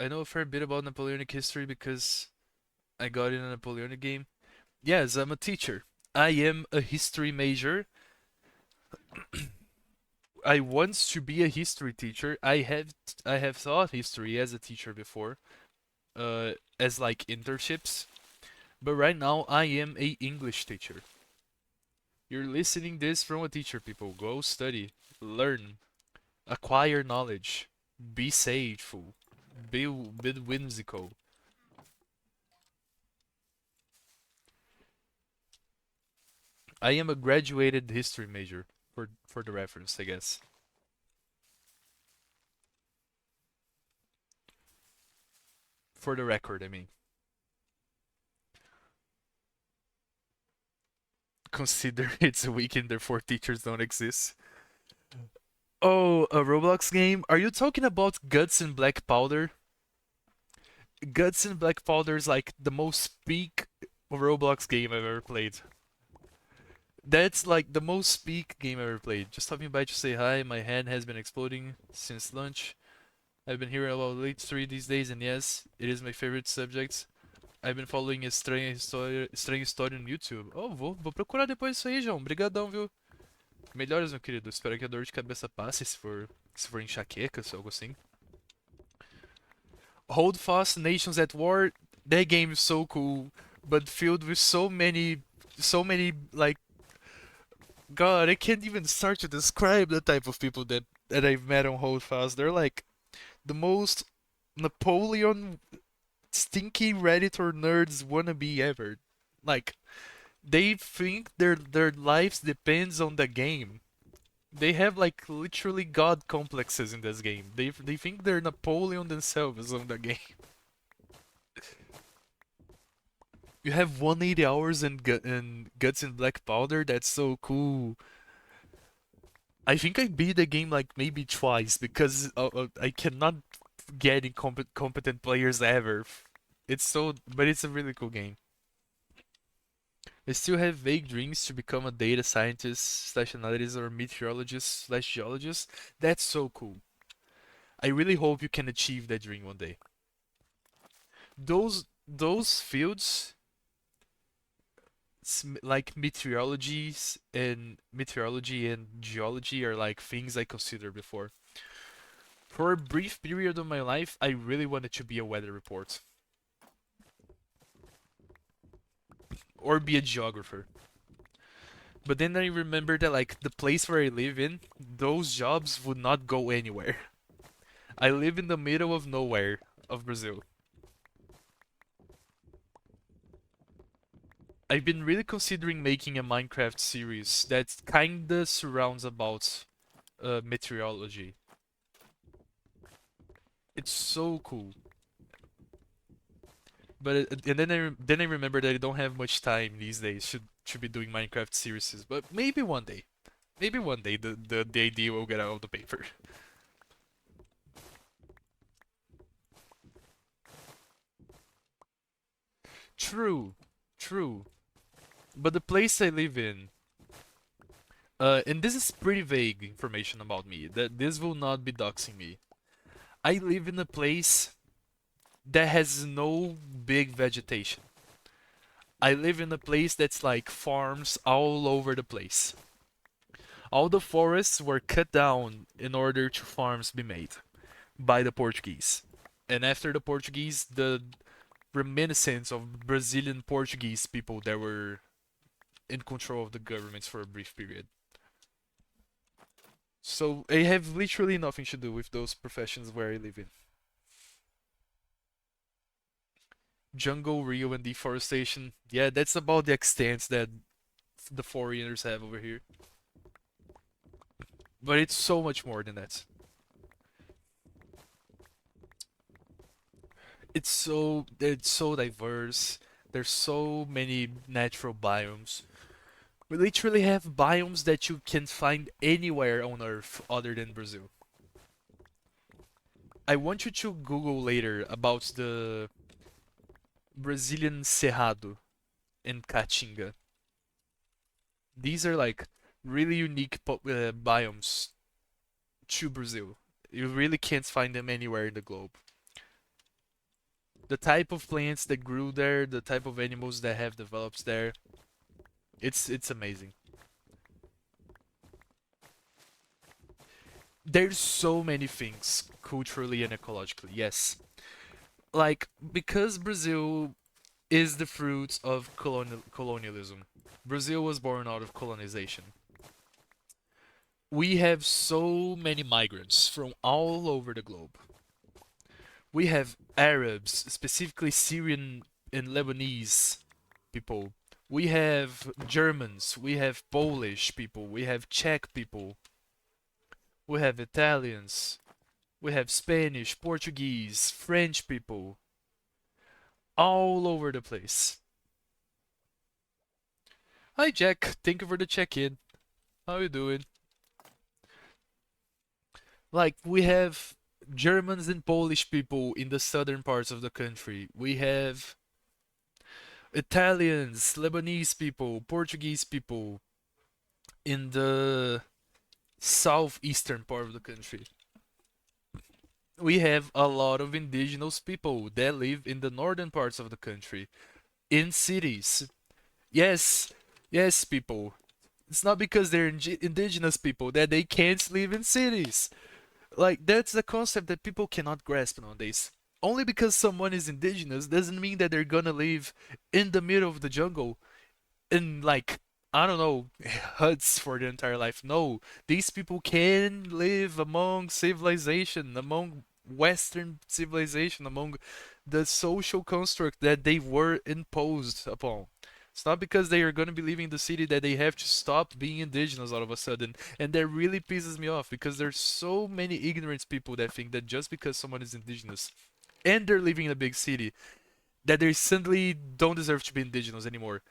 know a fair bit about Napoleonic history because I got in a Napoleonic game. Yes, I'm a teacher. I am a history major. I want to be a history teacher. I have taught history as a teacher before, as like internships. But right now I am a English teacher. You're listening this from a teacher, people. Go study, learn, acquire knowledge, be sageful, be whimsical. I am a graduated history major for the reference, I guess. For the record, I mean. Consider it's a weekend, therefore teachers don't exist. Oh, a Roblox game? Are you talking about Guts and Black Powder? Guts and Black Powder is like the most peak Roblox game I've ever played. That's like the most peak game I've ever played. Just stopping by to say hi. My hand has been exploding since lunch. I've been hearing about late 3 these days, and yes, it is my favorite subject. I've been following Estranha História no YouTube. Oh, vou procurar depois isso aí, João. Obrigadão, viu? Melhoras, meu querido. Espero que a dor de cabeça passe, se for enxaqueca, se algo assim. Hold Fast Nations at War. That game is so cool, but filled with so many like God. I can't even start to describe the type of people that I've met on Hold Fast. They're like the most Napoleon stinky Redditor nerds wannabe ever. Like they think their lives depends on the game. They have like literally god complexes in this game. They think they're Napoleon themselves on the game. You have 180 hours and guts and black powder. That's so cool. I think I beat the game like maybe twice because I cannot get competent players ever. But it's a really cool game. I still have vague dreams to become a data scientist slash analyst or meteorologist slash geologist. That's so cool. I really hope you can achieve that dream one day. Those fields, like meteorology and geology are like things I considered before. For a brief period of my life, I really wanted to be a weather report or be a geographer. But then I remembered that like the place where I live in, those jobs would not go anywhere. I live in the middle of nowhere of Brazil. I've been really considering making a Minecraft series that kinda surrounds about meteorology. It's so cool. But and then I remember that I don't have much time these days should be doing Minecraft series. But maybe one day the idea will get out of the paper. True, true. But the place I live in, and this is pretty vague information about me. That this will not be doxing me. I live in a place that has no big vegetation. I live in a place that's like farms all over the place. All the forests were cut down in order to farms be made by the Portuguese. And after the Portuguese, the reminiscence of Brazilian Portuguese people that were in control of the governments for a brief period. So I have literally nothing to do with those professions where I live in. Jungle, Rio, and deforestation. Yeah, that's about the extent that the foreigners have over here. But it's so much more than that. It's so diverse. There's so many natural biomes. We literally have biomes that you can find anywhere on Earth other than Brazil. I want you to Google later about the Brazilian Cerrado and Caatinga. These are like really unique biomes to Brazil. You really can't find them anywhere in the globe. The type of plants that grew there, the type of animals that have developed there, it's amazing. There's so many things culturally and ecologically. Yes. Like because Brazil is the fruit of colonialism. Brazil was born out of colonization. We have so many migrants from all over the globe. We have Arabs, specifically Syrian and Lebanese people. We have Germans, we have Polish people, we have Czech people, we have Italians, we have Spanish, Portuguese, French people, all over the place. Hi Jack, thank you for the check-in. How you doing? Like we have Germans and Polish people in the southern parts of the country. We have Italians, Lebanese people, Portuguese people in the southeastern part of the country. We have a lot of indigenous people that live in the northern parts of the country, in cities. Yes, yes, people. It's not because they're indigenous people that they can't live in cities. Like, that's the concept that people cannot grasp nowadays. Only because someone is indigenous doesn't mean that they're gonna live in the middle of the jungle in like I don't know huts for their entire life. No, these people can live among civilization, among Western civilization, among the social construct that they were imposed upon. It's not because they are going to be leaving the city that they have to stop being indigenous all of a sudden. And that really pisses me off because there's so many ignorant people that think that just because someone is indigenous and they're living in a big city, that they suddenly don't deserve to be indigenous anymore.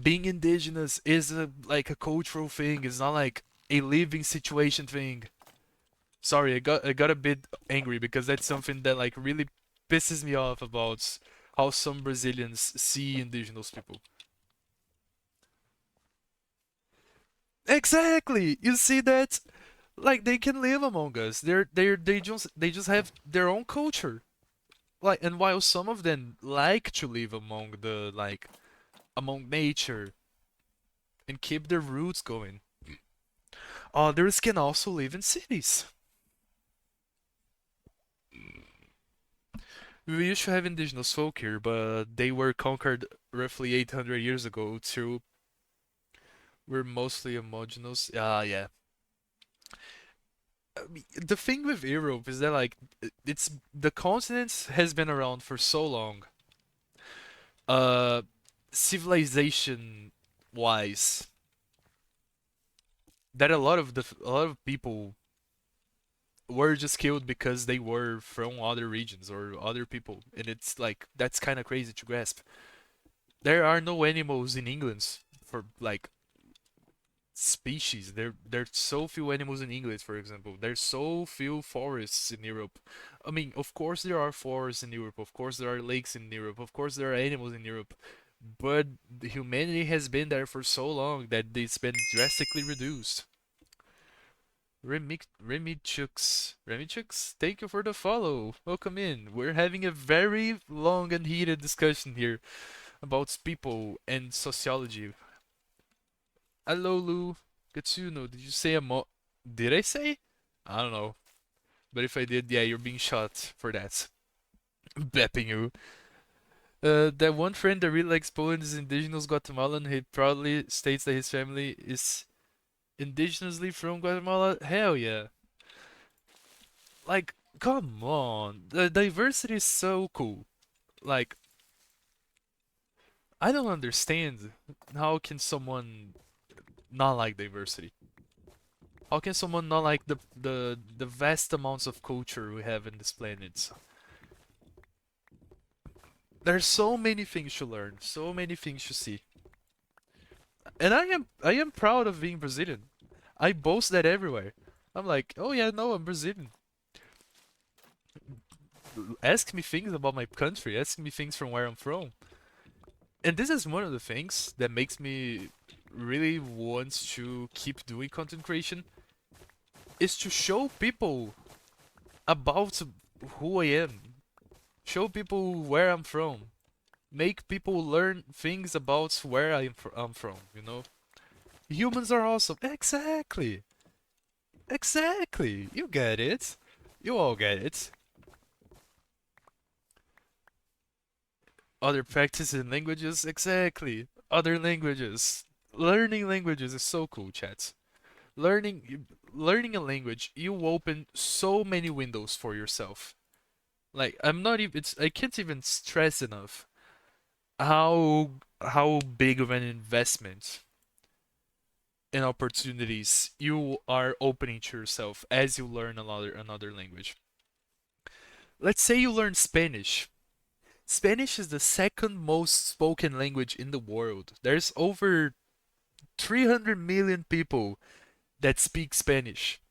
Being indigenous is like a cultural thing. It's not like a living situation thing. Sorry, I got a bit angry because that's something that like really pisses me off about how some Brazilians see indigenous people. Exactly. You see that like they can live among us. They just have their own culture. Like and while some of them like to live among the like among nature and keep their roots going, others can also live in cities. We used to have indigenous folk here, but they were conquered roughly 800 years ago, so we're mostly homogeneous. Yeah. I mean, the thing with Europe is that like it's the continent has been around for so long. Uh, civilization wise, that a lot of people were just killed because they were from other regions or other people, and it's like that's kind of crazy to grasp. There are no animals in England for like species. There's so few animals in England, for example. There's so few forests in Europe. I mean, of course there are forests in Europe. Of course there are lakes in Europe. Of course there are animals in Europe. But the humanity has been there for so long that it's been drastically reduced. Remichux, thank you for the follow. Welcome in. We're having a very long and heated discussion here about people and sociology. Hello, Lou. Katsuno, did you say a mo? Did I say? I don't know. But if I did, yeah, you're being shot for that. Bepping you. That one friend that really likes Poland is indigenous Guatemalan. He proudly states that his family is indigenously from Guatemala. Hell yeah. Like, come on. The diversity is so cool. Like, I don't understand how can someone not like diversity? How can someone not like the vast amounts of culture we have in this planet? There's so many things to learn, so many things to see. And I am proud of being Brazilian. I boast that everywhere. I'm like, oh yeah, no, I'm Brazilian. Ask me things about my country. Ask me things from where I'm from. And this is one of the things that makes me really want to keep doing content creation is to show people about who I am. Show people where I'm from. Make people learn things about where I'm from, you know? Humans are awesome. Exactly. Exactly. You get it. You all get it. Other practices in languages, exactly. Other languages. Learning languages is so cool, chat. Learning a language, you open so many windows for yourself. Like I'm not even I can't even stress enough how big of an investment and opportunities you are opening to yourself as you learn another language. Let's say you learn Spanish. Spanish is the second most spoken language in the world. There's over 300 million people that speak Spanish.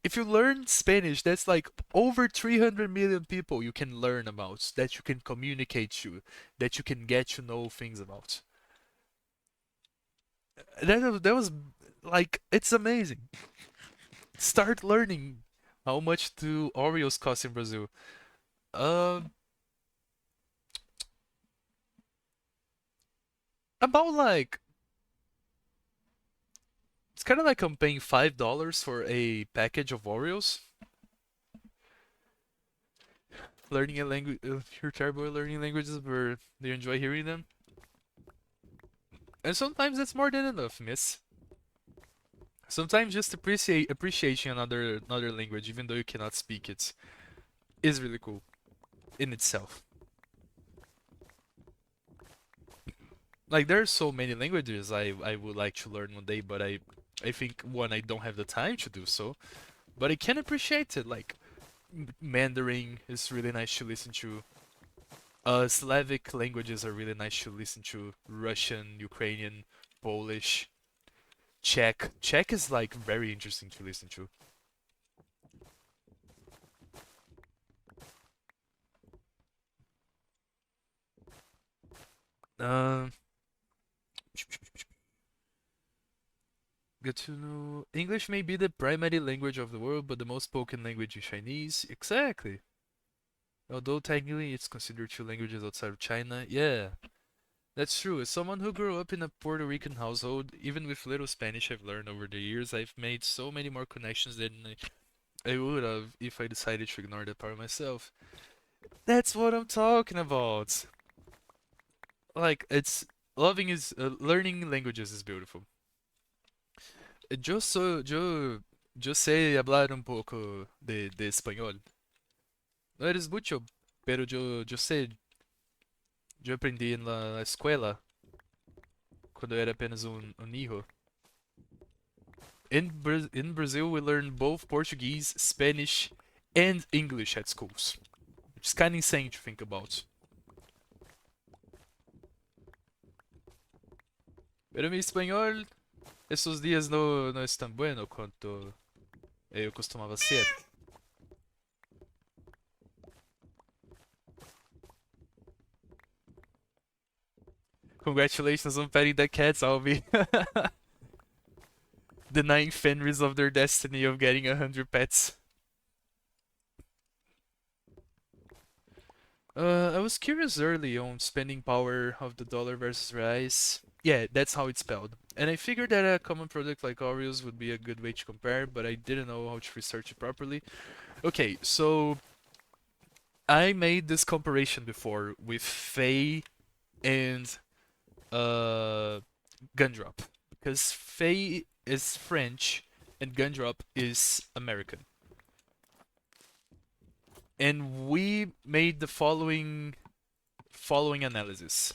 If you learn Spanish, that's like over 300 million people you can learn about, that you can communicate to, that you can get to know things about. That was like it's amazing. Start learning. How much do Oreos cost in Brazil? Um, about like it's kind of like I'm paying $5 for a package of Oreos. Learning a language, you're terrible at learning languages, but do you enjoy hearing them? And sometimes that's more than enough, miss. Sometimes just appreciating another language, even though you cannot speak it, is really cool in itself. Like there are so many languages I would like to learn one day, but I think one I don't have the time to do so. But I can appreciate it. Like Mandarin is really nice to listen to. Slavic languages are really nice to listen to. Russian, Ukrainian, Polish, Czech. Czech is like very interesting to listen to. Um, Good to know. English may be the primary language of the world, but the most spoken language is Chinese. Exactly. Although technically it's considered two languages outside of China. Yeah, that's true. As someone who grew up in a Puerto Rican household, even with little Spanish I've learned over the years, I've made so many more connections than I would have if I decided to ignore that part of myself. That's what I'm talking about. Like, it's learning languages is beautiful. Yo sé hablar un poco de español. No eres mucho, pero yo sé, yo aprendí en la escuela cuando era apenas un hijo. In Brazil, we learn both Portuguese, Spanish, and English at schools. Which is kind of insane to think about. Pero mi español, estos días no es tan bueno cuanto yo costumaba ser. Congratulations on petting the cats, Albi. Denying Fenris of their destiny of getting 100 pets. I was curious early on spending power of the dollar versus reais. Yeah, that's how it's spelled. And I figured that a common product like Oreos would be a good way to compare, but I didn't know how to research it properly. Okay, so I made this comparison before with Faye and uh Gundrop because Faye is French and Gundrop is American. And we made the following analysis.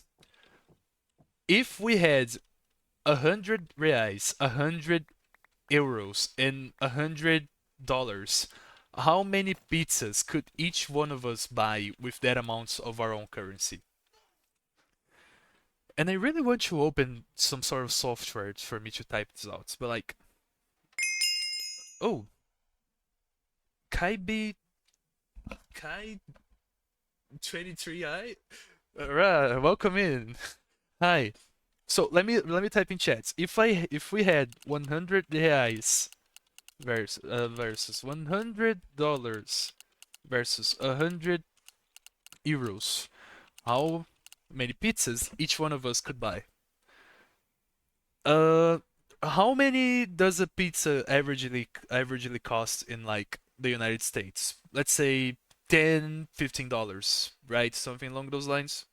If we had 100 reais, 100 euros, and $100, how many pizzas could each one of us buy with that amount of our own currency? And I really want to open some sort of software for me to type this out. But like, oh, Kai Kai 23i, right, welcome in. Hi. So let me type in chats. If we had 100 reais versus $100 versus 100 euros, how many pizzas each one of us could buy? Uh, how many does a pizza averagely cost in like the United States? Let's say 10, $15, right? Something along those lines,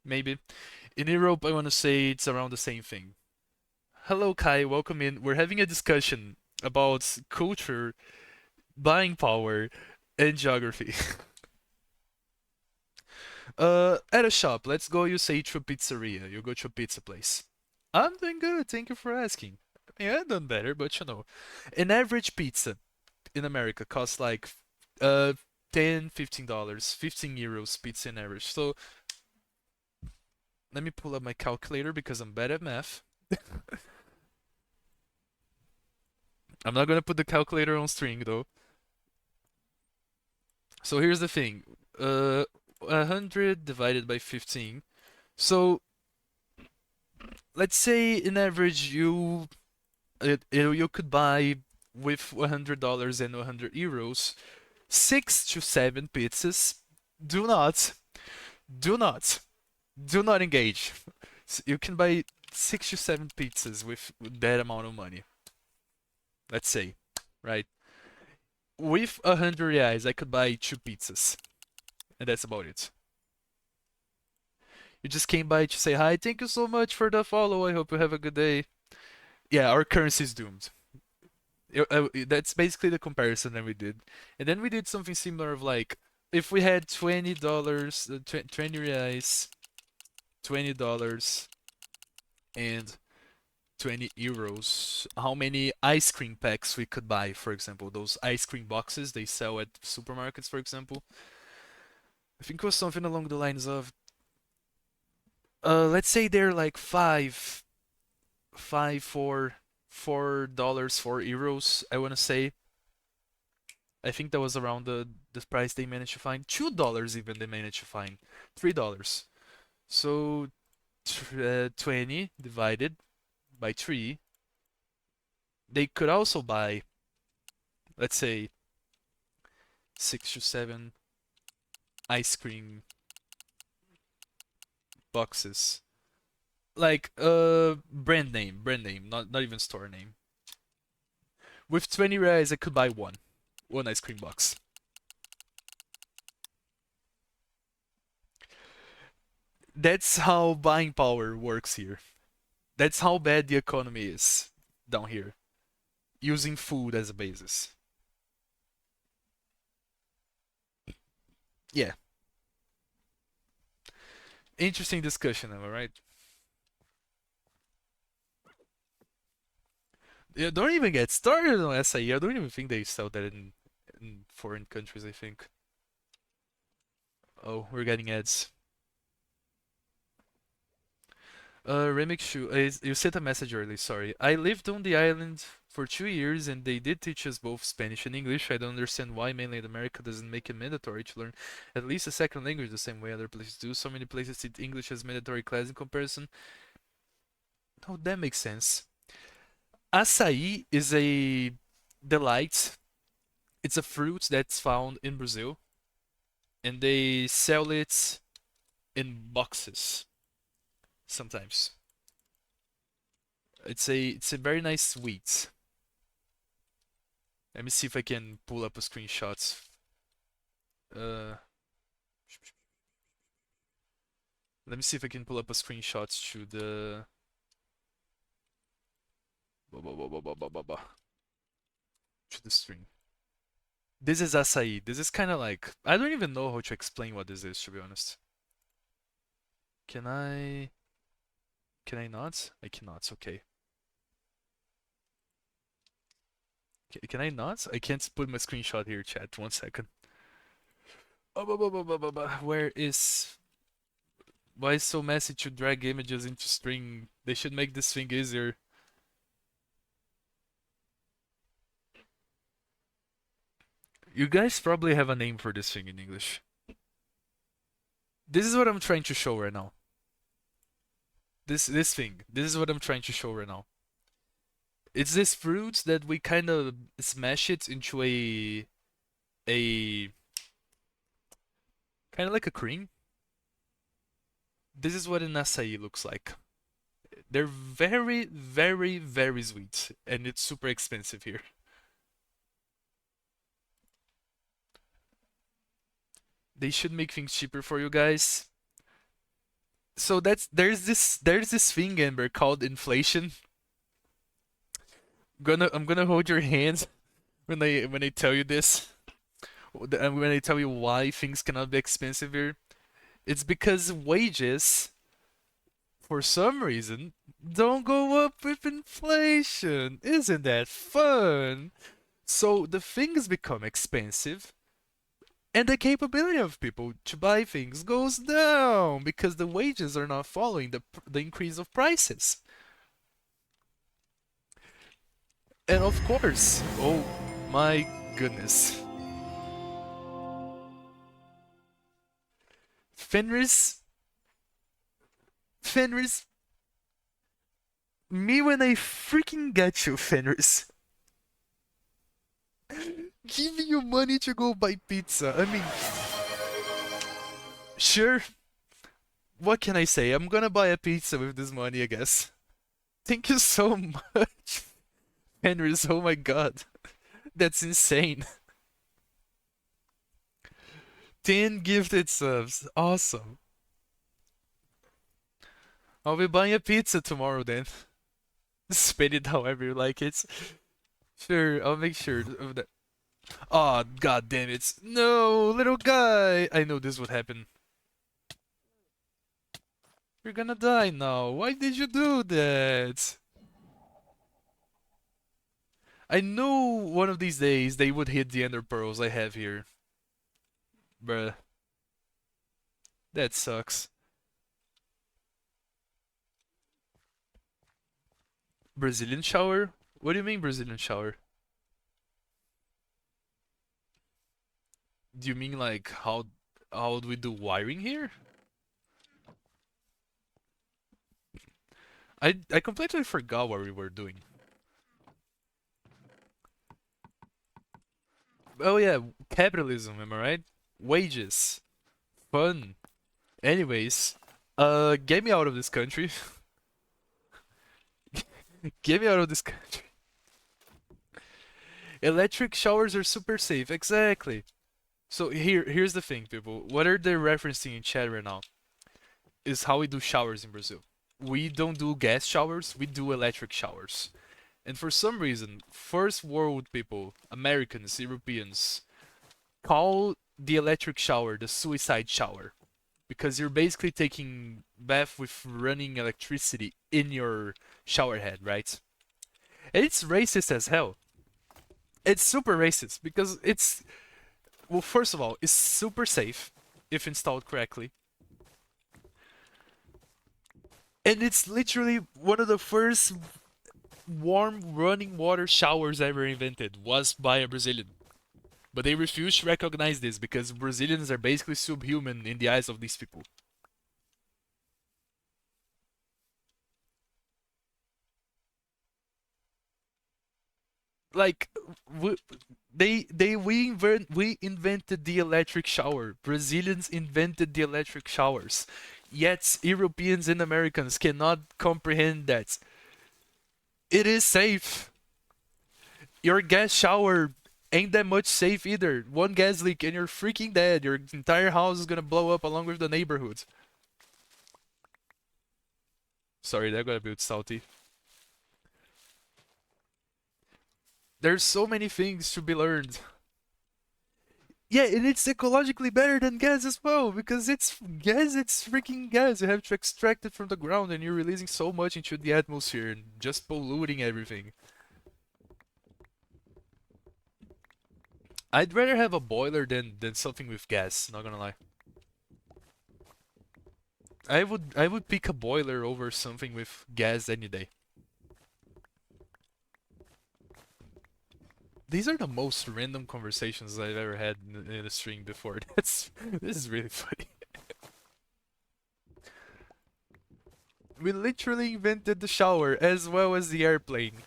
maybe. In Europe, I want to say it's around the same thing. Hello, Kai. Welcome in. We're having a discussion about culture, buying power, and geography. At a shop, let's go. You say to a pizzeria. You go to a pizza place. I'm doing good. Thank you for asking. Yeah, I've done better, but an average pizza in America costs like uh 10, $15, 15 euros pizza in average. So let me pull up my calculator because I'm bad at math. I'm not gonna put the calculator on string though. So here's the thing. 100 divided by 15. So let's say in average you could buy with $100 and 100 euros 6 to 7 pizzas. Do not, do not, do not engage. You can buy 6 to 7 pizzas with that amount of money. Let's say, right? With 100 reais, I could buy 2 pizzas, and that's about it. You just came by to say hi. Thank you so much for the follow. I hope you have a good day. Yeah, our currency is doomed. That's basically the comparison that we did, and then we did something similar of like if we had $20, 20 reais, $20 and 20 euros, how many ice cream packs we could buy, for example, those ice cream boxes they sell at supermarkets, for example. I think it was something along the lines of, let's say they're like five for $4, €4. I wanna say. I think that was around the price they managed to find. $2 even they managed to find. $3. So 20 divided by 3, they could also buy, let's say, 6 to 7 ice cream boxes. Like brand name, not even store name. With 20 reais, I could buy one ice cream box. That's how buying power works here. That's how bad the economy is down here, using food as a basis. Yeah, interesting discussion, am I right? Yeah, don't even get started on SAE. I don't even think they sell that in foreign countries, I think. Oh, we're getting ads. Remix Shu, you sent a message early, sorry. I lived on the island for 2 years and they did teach us both Spanish and English. I don't understand why mainland America doesn't make it mandatory to learn at least a second language the same way other places do. So many places treat English as mandatory class in comparison. No, that makes sense. Açaí is a delight. It's a fruit that's found in Brazil and they sell it in boxes sometimes. It's a very nice sweet. Let me see if I can pull up a screenshot. Uh, let me see if I can pull up a screenshot to the to the stream. This is acai. This is kind of like I don't even know how to explain what this is, to be honest. Can I? Can I not? I cannot. Okay. Can I not? I can't put my screenshot here, chat. 1 second. Where is? Why is so messy to drag images into string? They should make this thing easier. You guys probably have a name for this thing in English. This is what I'm trying to show right now. This thing. This is what I'm trying to show right now. It's this fruit that we kind of smash it into a kind of like a cream. This is what an acai looks like. They're very, very, very sweet, and it's super expensive here. They should make things cheaper for you guys. So there's this thing, Amber, called inflation. I'm gonna hold your hands when I tell you this. When I tell you why things cannot be expensive here. It's because wages, for some reason, don't go up with inflation. Isn't that fun? So the things become expensive, and the capability of people to buy things goes down because the wages are not following the increase of prices. And of course, oh my goodness, Fenris, Fenris, me when I freaking get you, Fenris. Giving you money to go buy pizza. I mean, sure, what can I say? I'm gonna buy a pizza with this money, I guess. Thank you so much, Fenris. Oh my god, that's insane. 10 gifted subs. Awesome. I'll be buying a pizza tomorrow then. Spend it however you like it. Sure, I'll make sure of that. Oh, god damn it. No, little guy. I know this would happen. You're gonna die now. Why did you do that? I know one of these days they would hit the ender pearls I have here. Bruh, that sucks. Brazilian shower? What do you mean Brazilian shower? Do you mean like how do we do wiring here? I completely forgot what we were doing. Oh yeah, capitalism, am I right? Wages, fun. Anyways, get me out of this country. Get me out of this country. Electric showers are super safe, exactly. So here's the thing, people. What are they referencing in chat right now is how we do showers in Brazil. We don't do gas showers, we do electric showers. And for some reason, first world people, Americans, Europeans, call the electric shower the suicide shower because you're basically taking bath with running electricity in your shower head, right? And it's racist as hell. It's super racist because it's well, first of all, it's super safe if installed correctly. And it's literally one of the first warm running water showers ever invented was by a Brazilian. But they refuse to recognize this because Brazilians are basically subhuman in the eyes of these people. Like we, we invented the electric shower. Brazilians invented the electric showers. Yet Europeans and Americans cannot comprehend that. It is safe. Your gas shower ain't that much safe either. One gas leak and you're freaking dead. Your entire house is gonna blow up along with the neighborhood. Sorry, that got a bit salty. There's so many things to be learned. Yeah, and it's ecologically better than gas as well, because it's gas, it's freaking gas. You have to extract it from the ground and you're releasing so much into the atmosphere and just polluting everything. I'd rather have a boiler than something with gas, not gonna lie. I would pick a boiler over something with gas any day. These are the most random conversations I've ever had in a stream before. This is really funny. We literally invented the shower as well as the airplane.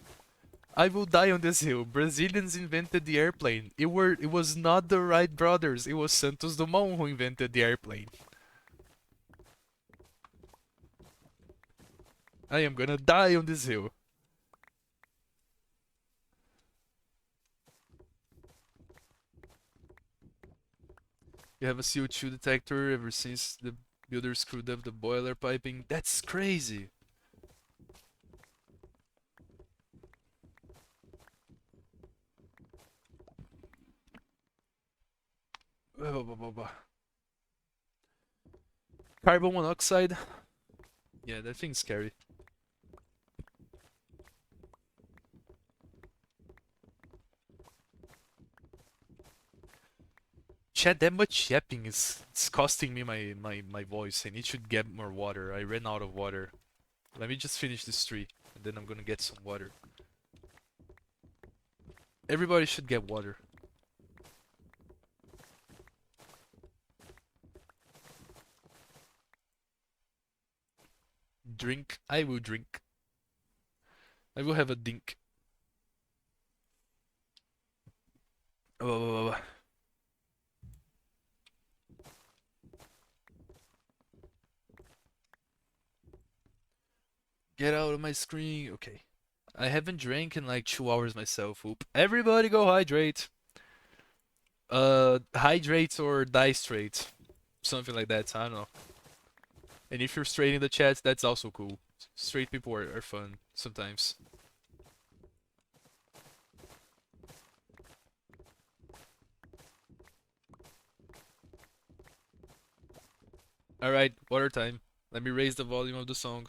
I will die on this hill. Brazilians invented the airplane. It was not the Wright brothers. It was Santos Dumont who invented the airplane. I am gonna die on this hill. You have a CO2 detector ever since the builder screwed up the boiler piping. That's crazy. Carbon monoxide. Yeah, that thing's scary. Chat, that much yapping is it's costing me my voice. I need to get more water. I ran out of water. Let me just finish this tree, and then I'm gonna get some water. Everybody should get water. Drink. I will drink. I will have a dink. Oh, get out of my screen. Okay. I haven't drank in like 2 hours myself. Oop. Everybody go hydrate. Hydrate or die straight. Something like that. I don't know. And if you're straight in the chat, that's also cool. Straight people are fun sometimes. Alright, water time. Let me raise the volume of the song.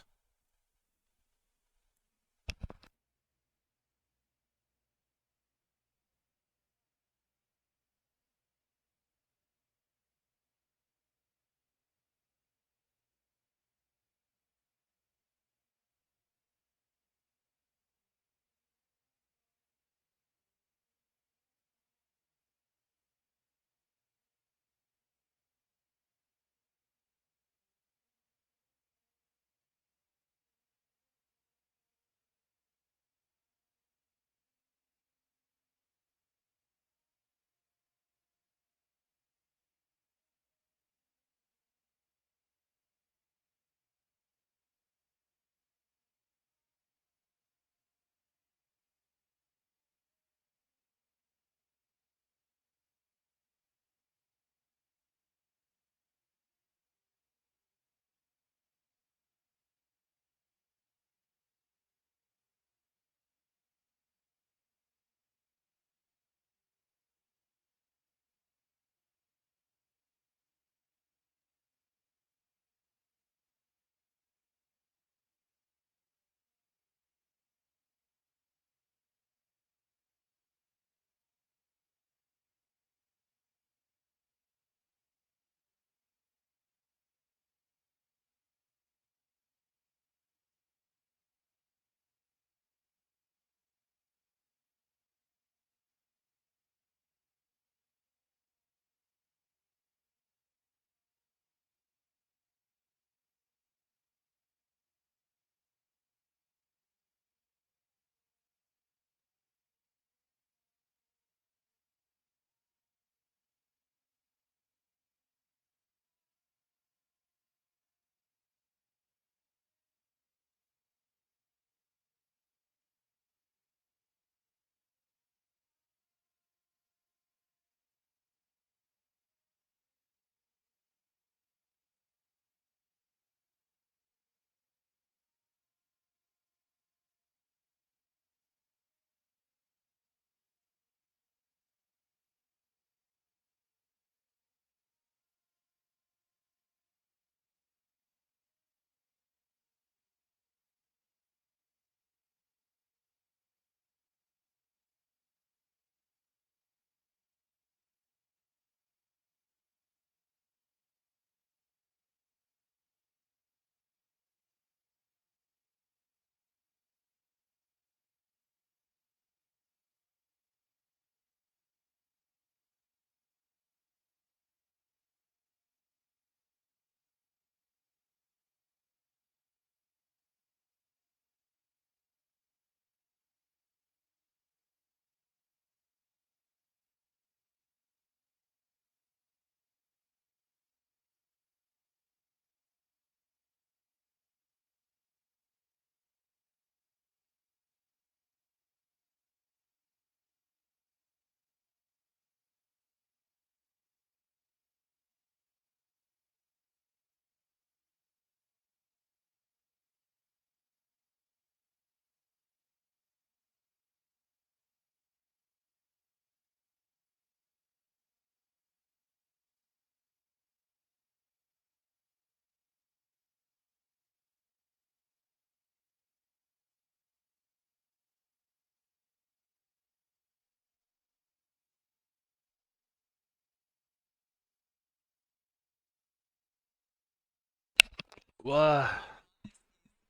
Wah,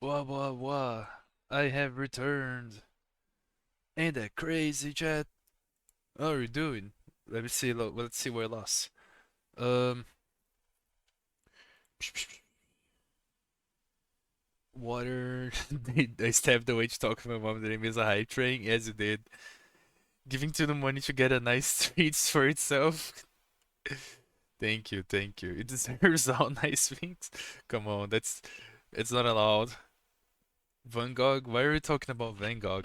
wah, wah, wah. I have returned. Ain't that crazy, chat? How are you doing? Let me see. Let's see where I lost. Um, water. I stabbed the witch talking to my mom. The name is a hype train. Yes, you did. Giving to the money to get a nice treats for itself. Thank you, thank you. It deserves all nice things. Come on, it's not allowed. Van Gogh? Why are we talking about Van Gogh?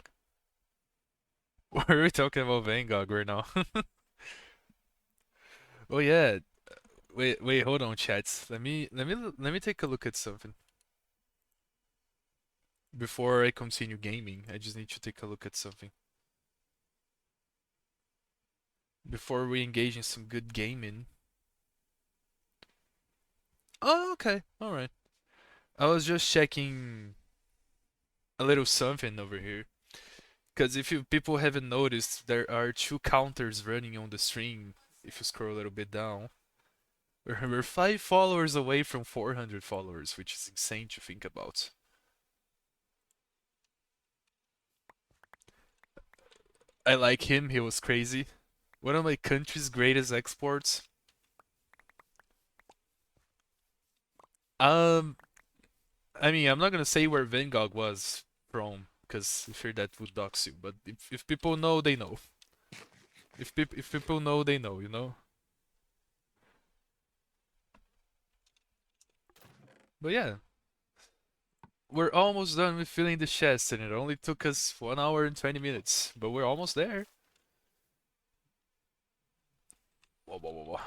Why are we talking about Van Gogh right now? Oh yeah. Wait, hold on, chats. Let me take a look at something before I continue gaming. I just need to take a look at something before we engage in some good gaming. Oh, okay, all right. I was just checking a little something over here. Because if you people haven't noticed, there are two counters running on the stream. If you scroll a little bit down, we're 5 followers away from 400 followers, which is insane to think about. I like him. He was crazy. One of my country's greatest exports. Um, I mean, I'm not gonna say where Van Gogh was from, because I'm sure that would dox you. But if people know, they know. If people know, they know. You know. But yeah, we're almost done with filling the chest, and it only took us 1 hour and 20 minutes, but we're almost there. Whoa, whoa, whoa, whoa.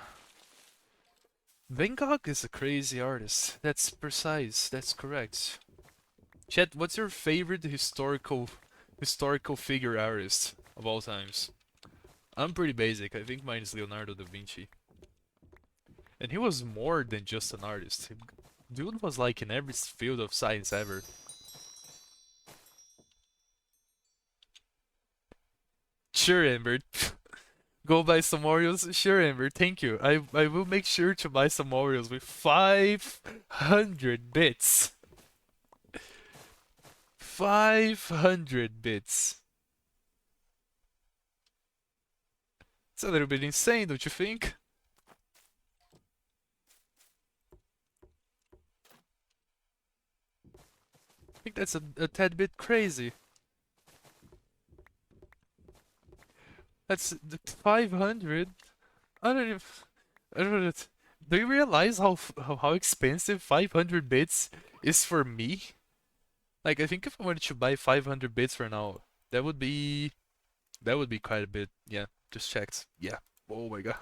Van Gogh is a crazy artist. That's precise. That's correct. Chet, what's your favorite historical figure artist of all times? I'm pretty basic. I think mine is Leonardo da Vinci. And he was more than just an artist. Dude was like in every field of science ever. Sure, Amber. Go buy some Oreos? Sure, Amber, thank you. I will make sure to buy some Oreos with 500 bits. 500 bits. It's a little bit insane, don't you think? I think that's a tad bit crazy. That's 500. I don't even. I don't know. Do you realize how expensive 500 bits is for me? Like, I think if I wanted to buy 500 bits for now, that would be that would be quite a bit. Yeah, just checked. Yeah. Oh my god.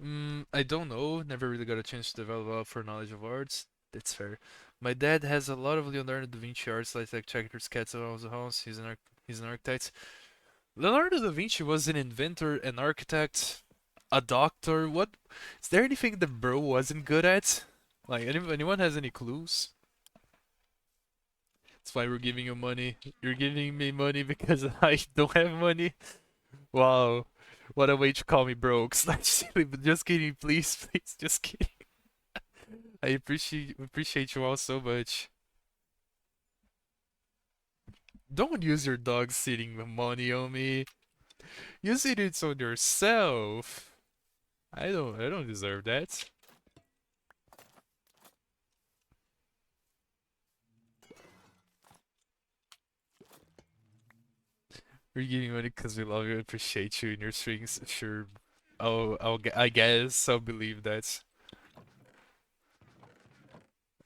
I don't know. Never really got a chance to develop up for knowledge of arts. That's fair. My dad has a lot of Leonardo da Vinci arts, like checkers, cats around the house. He's an architect. Leonardo da Vinci was an inventor, an architect, a doctor. What? Is there anything the bro wasn't good at? Like, anyone has any clues? That's why we're giving you money. You're giving me money because I don't have money. Wow. What a way to call me broke. Just kidding, please, please, just kidding. I appreciate you all so much. Don't use your dog sitting money on me. Use it on yourself. I don't deserve that. We're giving money because we love you, appreciate you, and your strings. Sure. I guess I'll believe that.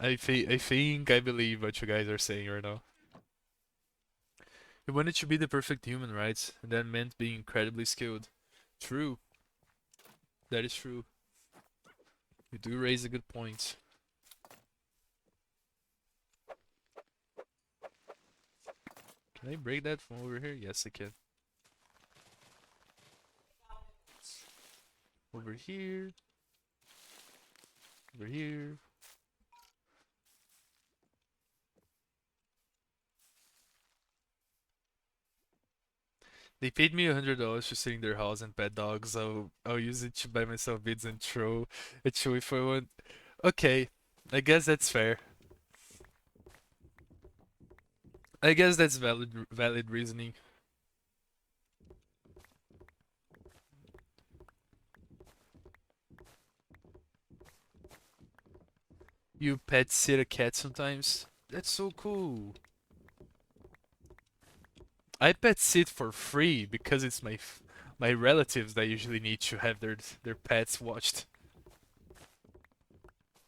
I believe what you guys are saying right now. You wanted to be the perfect human, right? And that meant being incredibly skilled. True. That is true. You do raise a good point. Can I break that from over here? Yes, I can. Over here. Over here. They paid me $100 to sit in their house and pet dogs. I'll use it to buy myself vids and throw a show if I want. Okay, I guess that's fair. I guess that's valid reasoning. You pet sit a cat sometimes? That's so cool. I pet sit for free because it's my relatives that usually need to have their pets watched.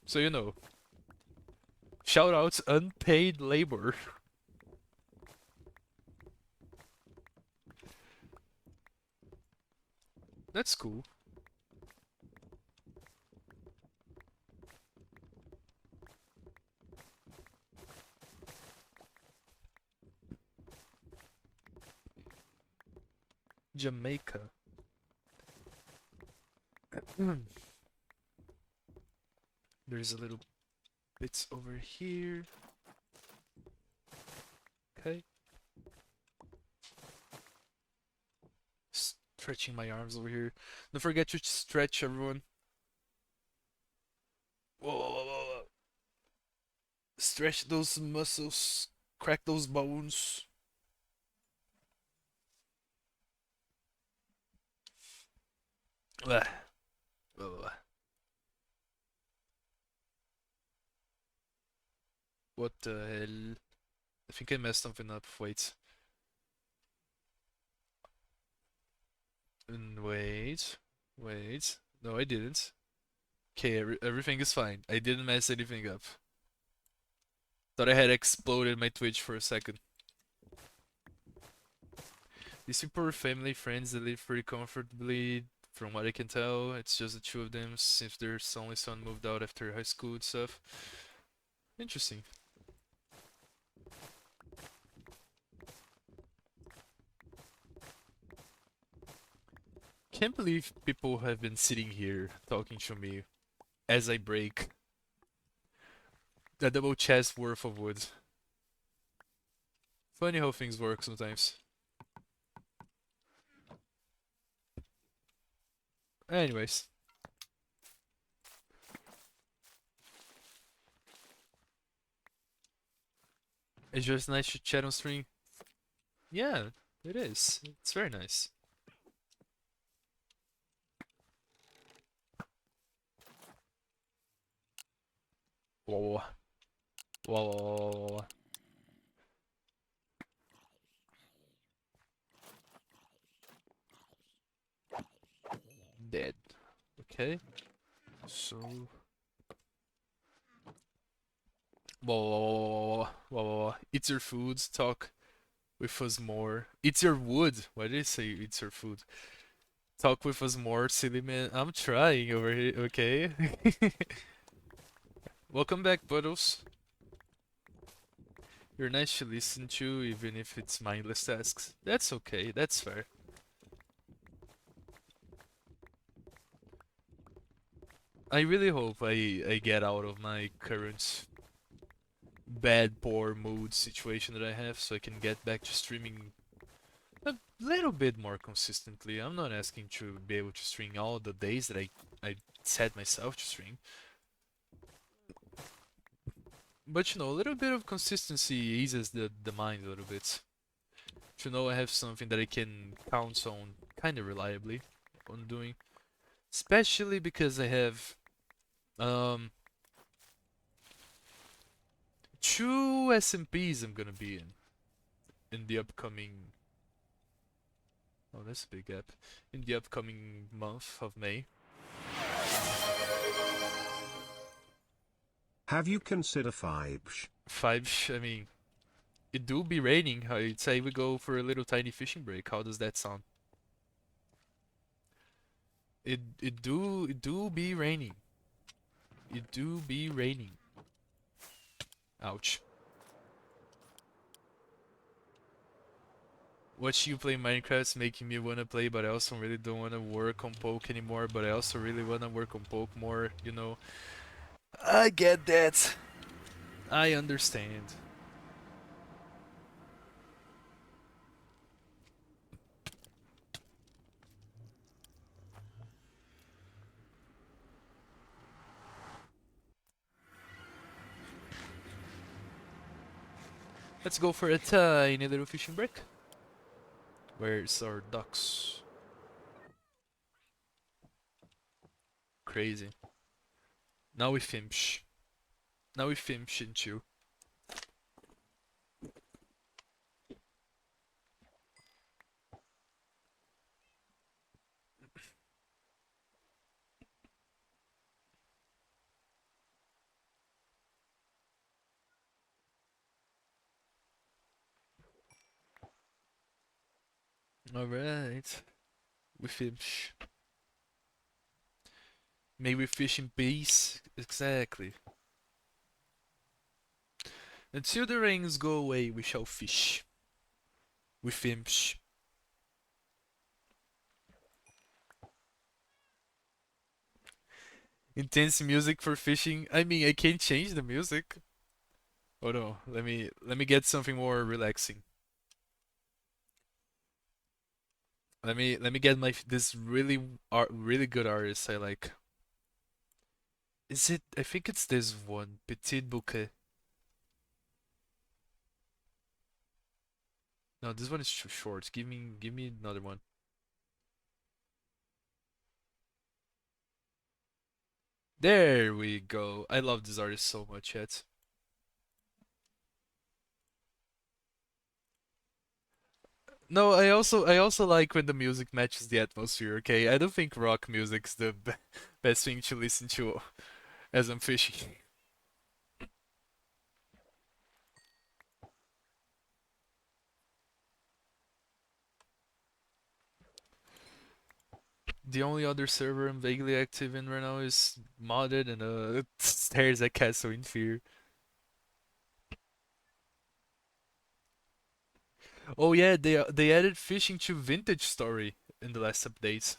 So you know, shout outs unpaid labor. That's cool. Jamaica. There's a little bits over here. Okay. Stretching my arms over here. Don't forget to stretch, everyone. Whoa, whoa, whoa, whoa. Stretch those muscles. Crack those bones. Blah. Blah, blah, blah. What the hell? I think I messed something up. Wait. Wait. Wait. No, I didn't. Okay, everything is fine. I didn't mess anything up. Thought I had exploded my Twitch for a second. These people are family, friends that live pretty comfortably, from what I can tell. It's just the two of them since their only son moved out after high school and stuff. Interesting. Can't believe people have been sitting here talking to me as I break a double chest worth of wood. Funny how things work sometimes. Anyways, it's just nice to chat on stream. Yeah, it is. It's very nice. Whoa, whoa, whoa, whoa, whoa. Dead. Okay. So. Whoa, whoa, whoa, whoa, whoa, whoa. Eat your food. Talk with us more. Eat your wood. Why did I say eat your food? Talk with us more, silly man. I'm trying over here. Okay. Welcome back, Puddles. You're nice to listen to, even if it's mindless tasks. That's okay. That's fair. I really hope I get out of my current bad, poor mood situation that I have so I can get back to streaming a little bit more consistently. I'm not asking to be able to stream all the days that I set myself to stream. But you know, a little bit of consistency eases the mind a little bit. To know I have something that I can count on kind of reliably on doing. Especially because I have um two SMPs I'm gonna be in the upcoming. Oh, that's a big gap. In the upcoming month of May. Have you considered five? Five, I mean, it do be raining. I'd say we go for a little tiny fishing break. How does that sound? It do be raining. It do be raining. Ouch. Watching you play Minecraft's making me wanna play, but I also really don't wanna work on poke anymore. But I also really wanna work on poke more. You know. I get that. I understand. Let's go for a tiny little fishing break. Where's our ducks? Crazy. Now we finish. Now we finish into. Alright. We finish. May we fish in peace. Exactly. Until the rains go away, we shall fish. We finish. Intense music for fishing. I mean, I can't change the music. Oh no, let me get something more relaxing. Let me get my this really really good artist I like. Is it? I think it's this one, Petit Bouquet. No, this one is too short. Give me another one. There we go. I love this artist so much, yet. No, I also like when the music matches the atmosphere. Okay, I don't think rock music's the best thing to listen to as I'm fishing. The only other server I'm vaguely active in right now is modded and stares at Castle in Fear. Oh yeah, they added fishing to Vintage Story in the last updates.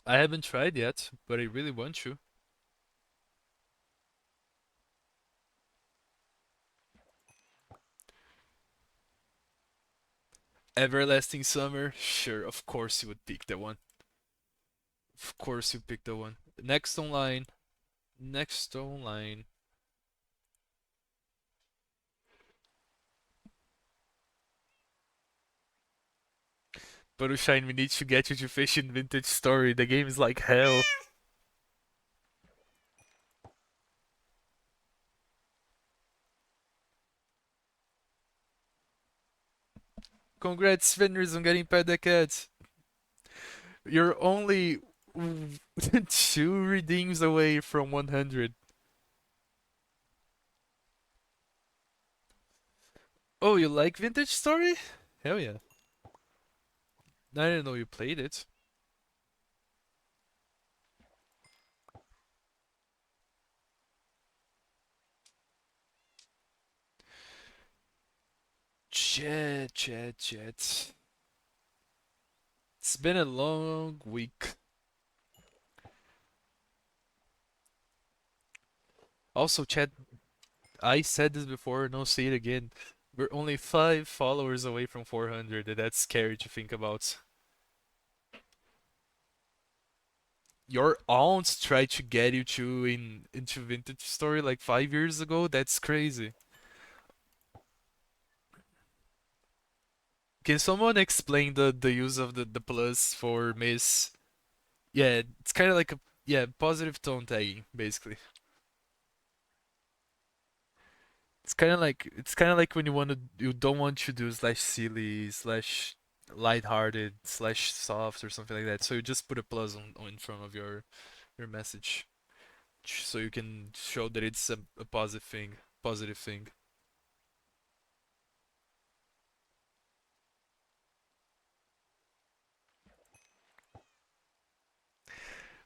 I haven't tried yet, but I really want to. Everlasting Summer, sure, of course you would pick that one. Of course you pick that one. Next online, next online. But Shine, we need to get you to fish in Vintage Story. The game is like hell. Congrats, spinners, on getting Pet the Cat. You're only two redeems away from 100. Oh, you like Vintage Story? Hell yeah. I didn't know you played it. Chat. It's been a long week. Also, chat, I said this before, no, say it again. We're only 5 followers away from 400, and that's scary to think about. Your aunt tried to get you to into Vintage Story like 5 years ago. That's crazy. Can someone explain the use of the plus for miss? Yeah, it's kind of like a yeah positive tone tagging basically. It's kind of like when you don't want to do slash silly slash lighthearted slash soft or something like that. So you just put a plus on in front of your message, so you can show that it's a positive thing. Positive thing.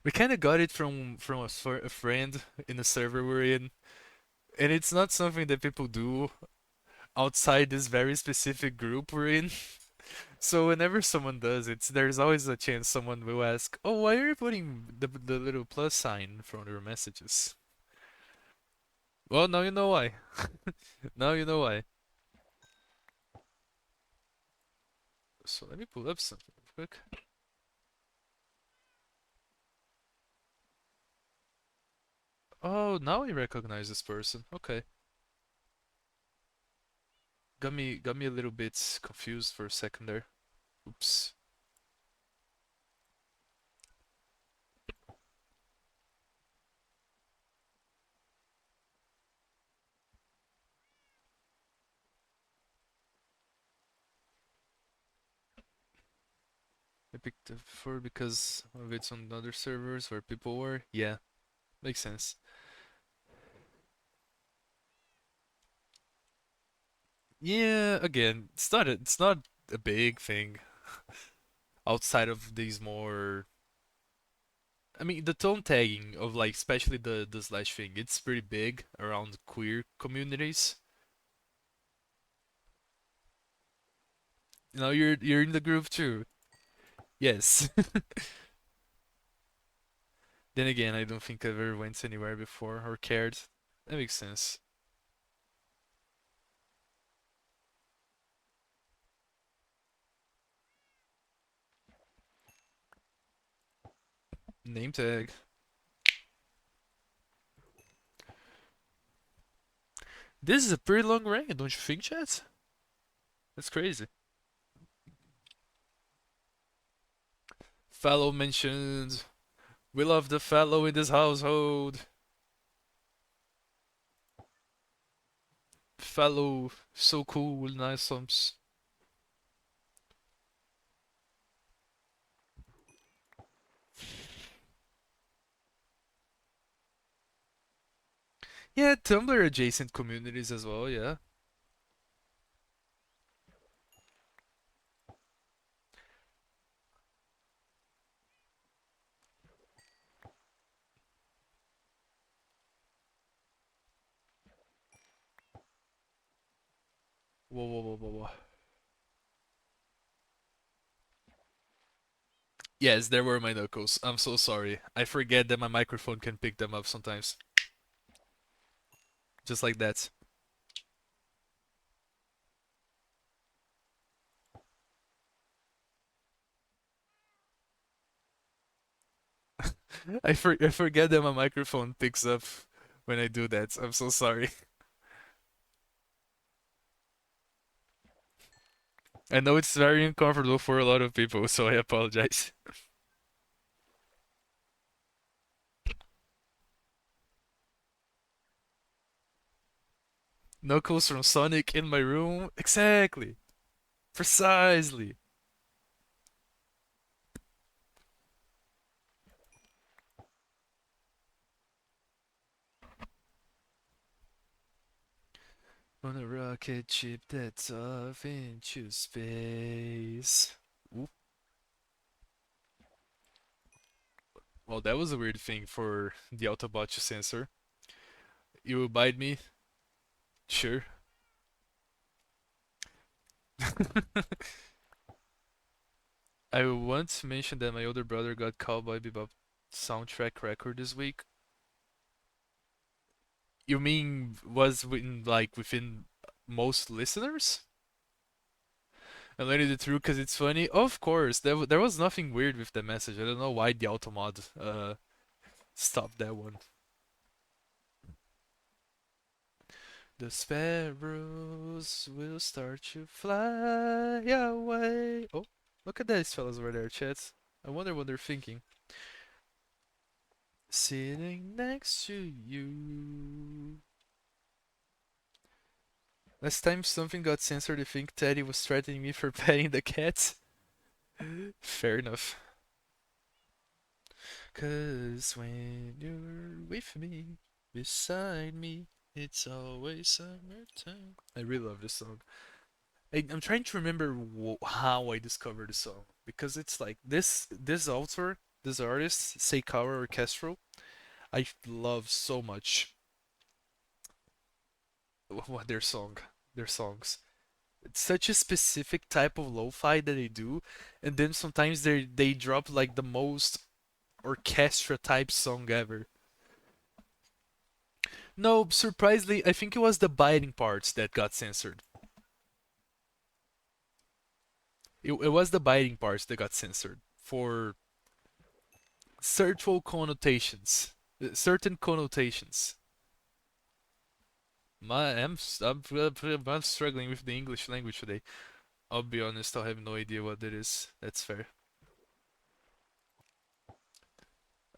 We kind of got it from a friend in a server we're in, and it's not something that people do outside this very specific group we're in. So whenever someone does it, there's always a chance someone will ask, "Oh, why are you putting the little plus sign in front of your messages?" Well, now you know why. Now you know why. So let me pull up something real quick. Oh, now I recognize this person. Okay. got me a little bit confused for a second there. Oops. I picked the 4 because of it's on other servers where people were. Yeah, makes sense. Yeah, again, it's not a big thing outside of these more. I mean, the tone tagging of like especially the slash thing, it's pretty big around queer communities. You know, you're in the groove too. Yes. Then again, I don't think I ever went anywhere before or cared. That makes sense. Name tag. This is a pretty long rank, don't you think, chat? That's crazy. Fallow mentioned. We love the fallow in this household. Fallow, so cool, nice sums. Yeah, Tumblr adjacent communities as well, yeah. Whoa, whoa, whoa, whoa, whoa. Yes, there were my knuckles. I'm so sorry. I forget that my microphone can pick them up sometimes. Just like that. I forget that my microphone picks up when I do that. I'm so sorry. I know it's very uncomfortable for a lot of people, so I apologize. Knuckles from Sonic in my room? Exactly. Precisely. On a rocket ship that's off into space. Oop. Well, that was a weird thing for the Autobot to censor. You will bite me? Sure. I want to mention that my older brother got Cowboy Bebop soundtrack record this week. You mean was within most listeners? And letting it through because it's funny? Of course, there was nothing weird with the message. I don't know why the Automod stopped that one. The sparrows will start to fly away. Oh, look at these fellas over there, chat. I wonder what they're thinking. Sitting next to you. Last time something got censored, I think Teddy was threatening me for petting the cat. Fair enough. Cause when you're with me, beside me, it's always summertime. I really love this song. I'm trying to remember how I discovered the song because it's like this author, this artist, Seikawa Orchestral. I love so much what their songs. It's such a specific type of lo-fi that they do, and then sometimes they drop like the most orchestra type song ever. No, surprisingly, I think it was the biting parts that got censored. It was the biting parts that got censored for certain connotations. Certain connotations. I'm struggling with the English language today. I'll be honest, I have no idea what that is. That's fair.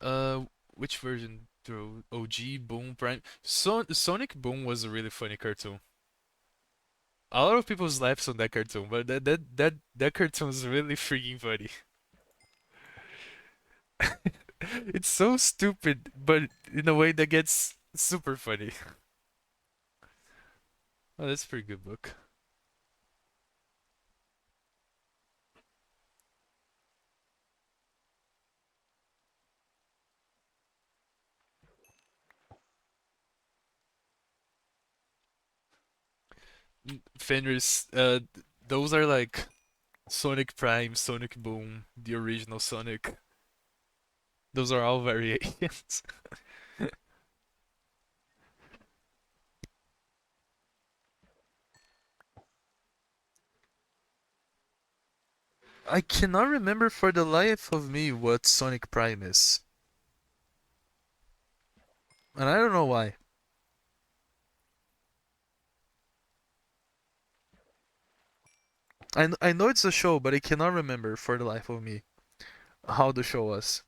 Uh, which version? Through OG, Boom, Prime. Sonic Boom was a really funny cartoon. A lot of people laughs on that cartoon, but that cartoon is really freaking funny. It's so stupid, but in a way that gets super funny. Oh, that's a pretty good book. Fenris, those are like Sonic Prime, Sonic Boom, the original Sonic. Those are all variations. I cannot remember for the life of me what Sonic Prime is. And I don't know why. I know it's a show, but I cannot remember for the life of me how the show was.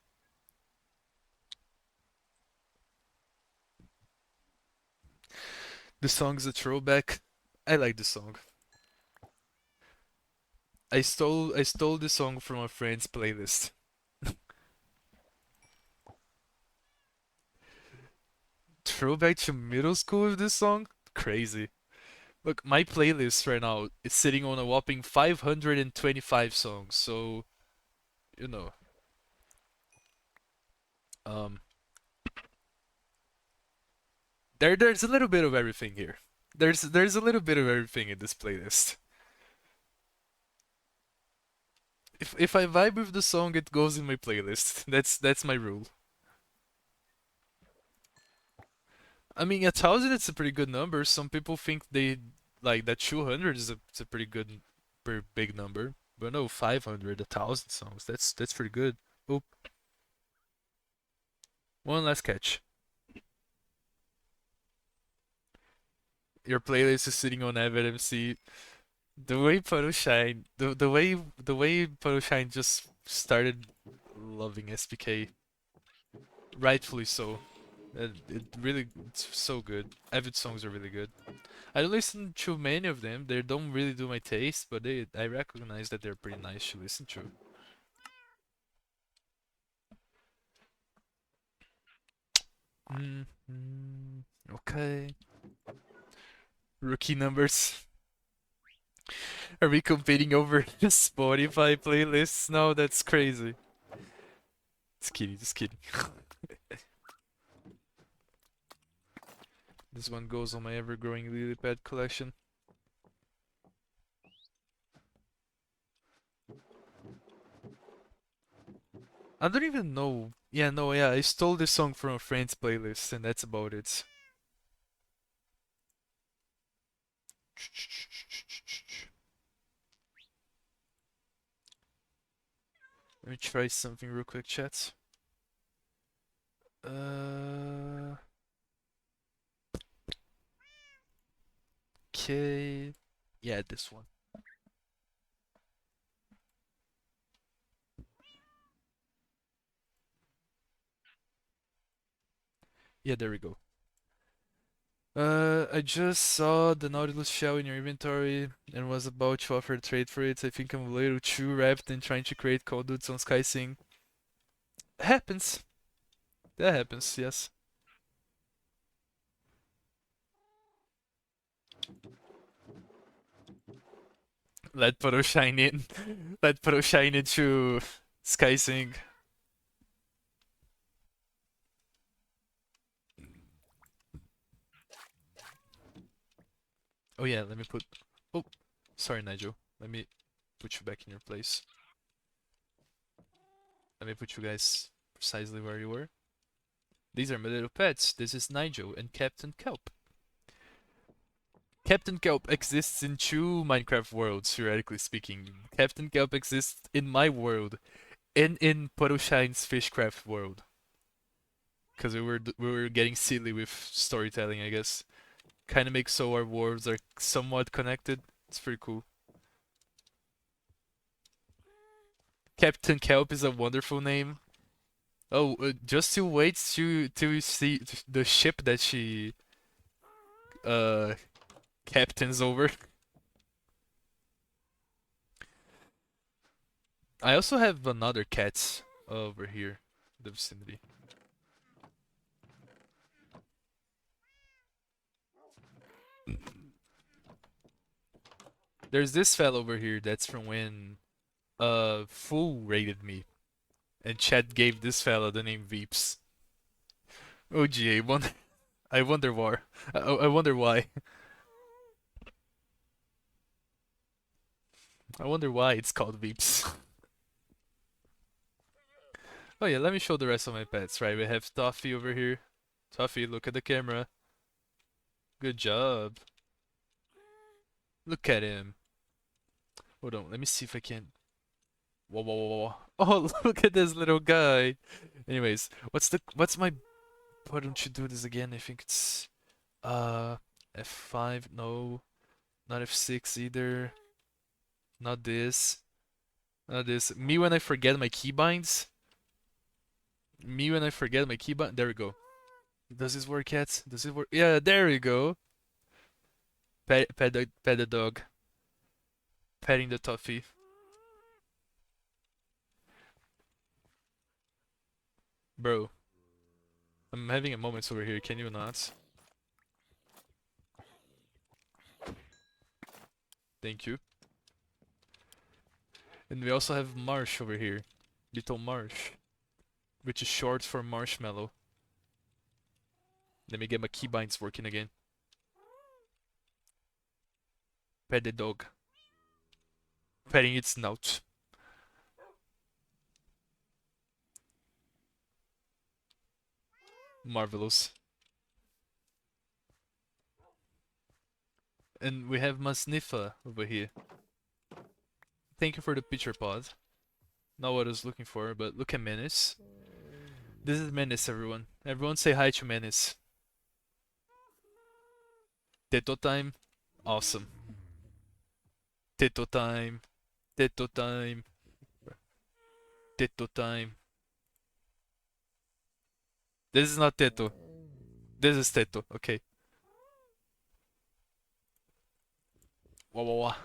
The song's a throwback. I like the song. I stole the song from a friend's playlist. Throwback to middle school with this song? Crazy. Look, my playlist right now is sitting on a whopping 525 songs, so you know, um, there's a little bit of everything here. There's a little bit of everything in this playlist. If I vibe with the song, it goes in my playlist. That's my rule. I mean, 1,000 it's a pretty good number. Some people think they like that 200 is a pretty good, pretty big number. But no, 500, 1,000 songs. That's pretty good. Oh, one last catch. Your playlist is sitting on Avid MC. The way Puddle Shine, the way Puddle Shine just started loving SPK, rightfully so. It really, it's so good. Avid songs are really good. I don't listen to many of them. They don't really do my taste, but I recognize that they're pretty nice to listen to. Okay. Rookie numbers. Are we competing over the Spotify playlists? No, that's crazy. Just kidding, just kidding. This one goes on my ever-growing lily pad collection. I don't even know. Yeah, no, yeah, I stole this song from a friend's playlist, and that's about it. Let me try something real quick, chat. Uh, okay. Yeah, this one. Yeah, there we go. I just saw the Nautilus shell in your inventory and was about to offer a trade for it. I think I'm a little too wrapped in trying to create cold dudes on SkySing. Happens. That happens, yes. Let Poro shine in. Let Poro shine into SkySing. Oh yeah, let me put... Oh, sorry Nigel. Let me put you back in your place. Let me put you guys precisely where you were. These are my little pets. This is Nigel and Captain Kelp. Captain Kelp exists in two Minecraft worlds, theoretically speaking. Captain Kelp exists in my world and in Poroshine's Fishcraft world. Because we were getting silly with storytelling, I guess. Kind of makes so our worlds are somewhat connected. It's pretty cool. Captain Kelp is a wonderful name. Oh, just to wait to you see the ship that she uh captains over. I also have another cat over here in the vicinity. There's this fellow over here that's from when Fool raided me, and Chad gave this fella the name Veeps. Oh gee, I wonder why. I wonder why. I wonder why it's called Veeps. Oh yeah, let me show the rest of my pets. Right, we have Toffee over here. Toffee, look at the camera. Good job. Look at him. Hold on, let me see if I can. Whoa, whoa, whoa, whoa. Oh, look at this little guy. Anyways, what's my? Why don't you do this again? I think it's uh F5. No, not F6 either. Not this. Not this. Me when I forget my keybinds. Me when I forget my keybind. There we go. Does this work yet? Does it work? Yeah, there we go. Pet the dog. Petting the toffee. Bro, I'm having a moment over here. Can you not? Thank you. And we also have Marsh over here. Little Marsh. Which is short for marshmallow. Let me get my keybinds working again. Pet the dog. Petting its snout. Marvelous. And we have Masnifa over here. Thank you for the picture pod. Not what I was looking for, but look at Menace. This is Menace, everyone. Everyone say hi to Menace. Teto time. Awesome. Teto time. Teto time. Teto time. This is not Teto. This is Teto. Okay. Wah wah wah.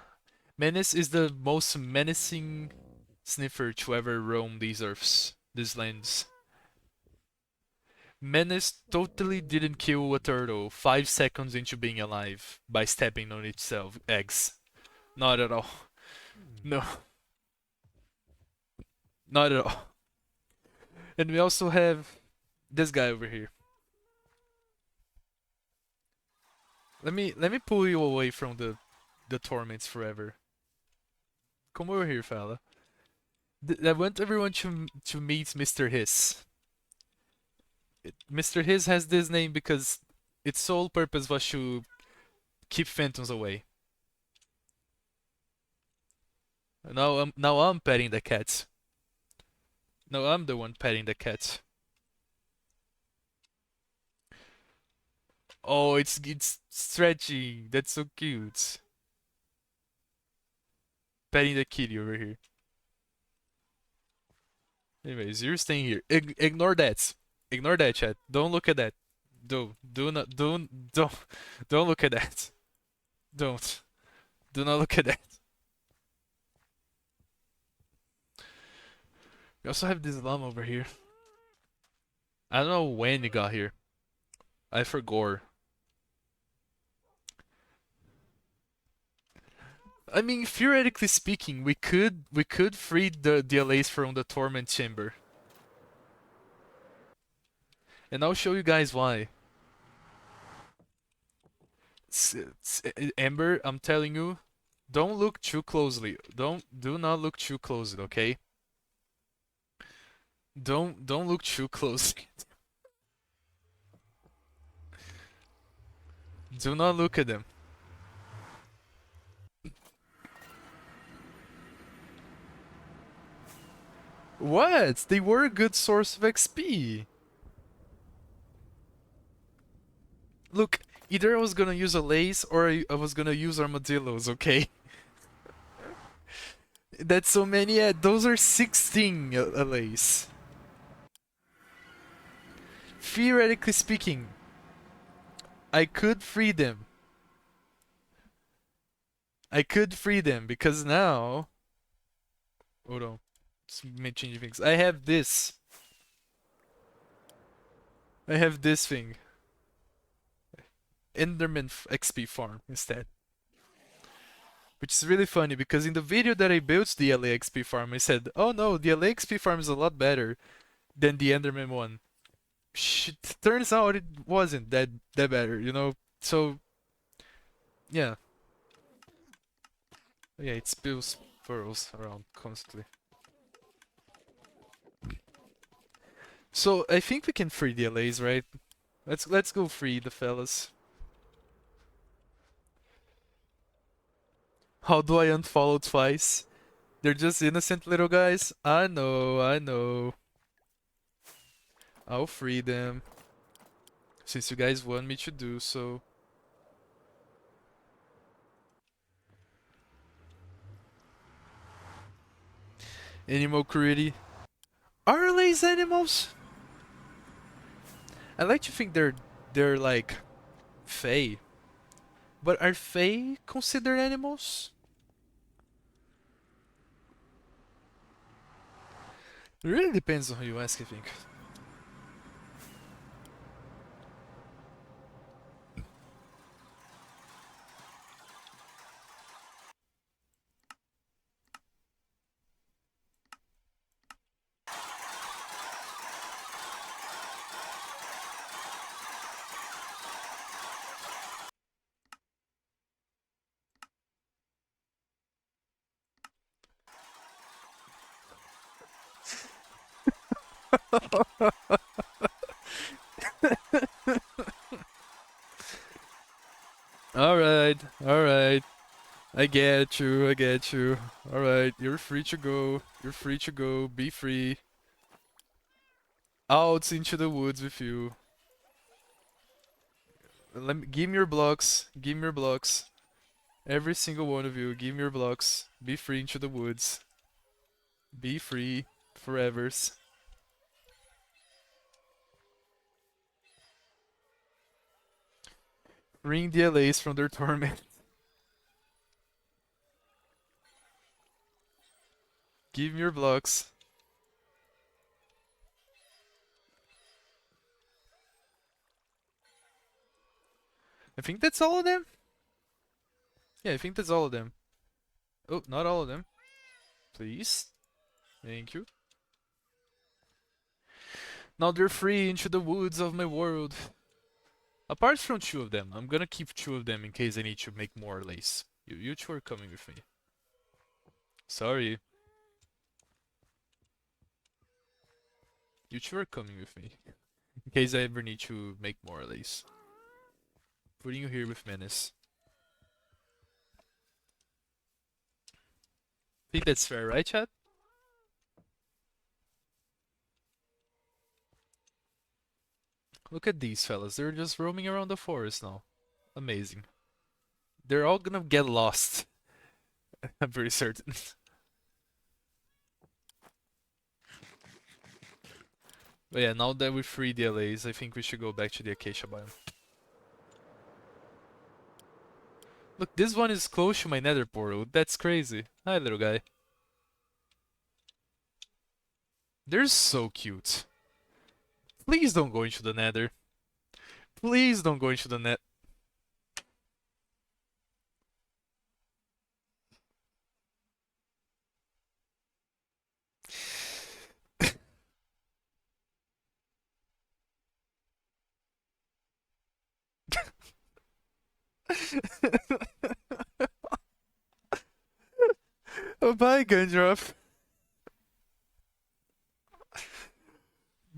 Menace is the most menacing sniffer to ever roam these earths, these lands. Menace totally didn't kill a turtle 5 seconds into being alive by stepping on its eggs. Not at all. No, not at all. And we also have this guy over here. Let me pull you away from the torments forever. Come over here, fella. I want everyone to meet Mr. Hiss. Mr. Hiss has this name because its sole purpose was to keep phantoms away. Now I'm petting the cat. No, I'm the one petting the cat. Oh, it's stretching. That's so cute. Petting the kitty over here. Anyways, you're staying here. Ignore that. Ignore that, chat. Don't look at that. Do not don't look at that. Don't. Do not look at that. We also have this llama over here. I don't know when he got here. I forgot. I mean, theoretically speaking, we could free the Alace from the torment chamber. And I'll show you guys why. Amber, I'm telling you, don't look too closely. Do not look too closely, okay? Don't look too closely. Do not look at them. What? They were a good source of XP. Look, Either I was gonna use a lace or I was gonna use armadillos, okay? That's so many. Yeah, those are 16 a lace. Theoretically speaking, I could free them. I could free them because now. Hold on. Changing things. I have this. I have this thing. Enderman XP farm instead. Which is really funny because in the video that I built the LAXP farm, I said, oh no, the LAXP farm is a lot better than the Enderman one. Turns out it wasn't that better, you know? So, yeah. Yeah, it spills pearls around constantly. So, I think we can free the LAs, right? Let's go free the fellas. How do I unfollow twice? They're just innocent little guys. I know, I know. I'll free them. Since you guys want me to do so. Animal cruelty. Are lays animals? I like to think they're like Fae. But are Fae considered animals? It really depends on who you ask, I think. Alright, alright. I get you, I get you. Alright, you're free to go. You're free to go. Be free. Out into the woods with you. Give me your blocks. Give me your blocks. Every single one of you, give me your blocks. Be free into the woods. Be free. Forevers. Bring the LAs from their torment. Give me your blocks. I think that's all of them. Yeah, I think that's all of them. Oh, not all of them. Please. Thank you. Now they're free into the woods of my world. Apart from two of them, I'm gonna keep two of them in case I need to make more lace. You two are coming with me. Sorry. You two are coming with me. In case I ever need to make more lace. Putting you here with Menace. Think that's fair, right, chat? Look at these fellas. They're just roaming around the forest now. Amazing. They're all gonna get lost. I'm pretty certain. But yeah, now that we free the LAs, I think we should go back to the Acacia biome. Look, this one is close to my nether portal. That's crazy. Hi, little guy. They're so cute. Please don't go into the nether. Please don't go into the net. Oh, bye, Gundrop.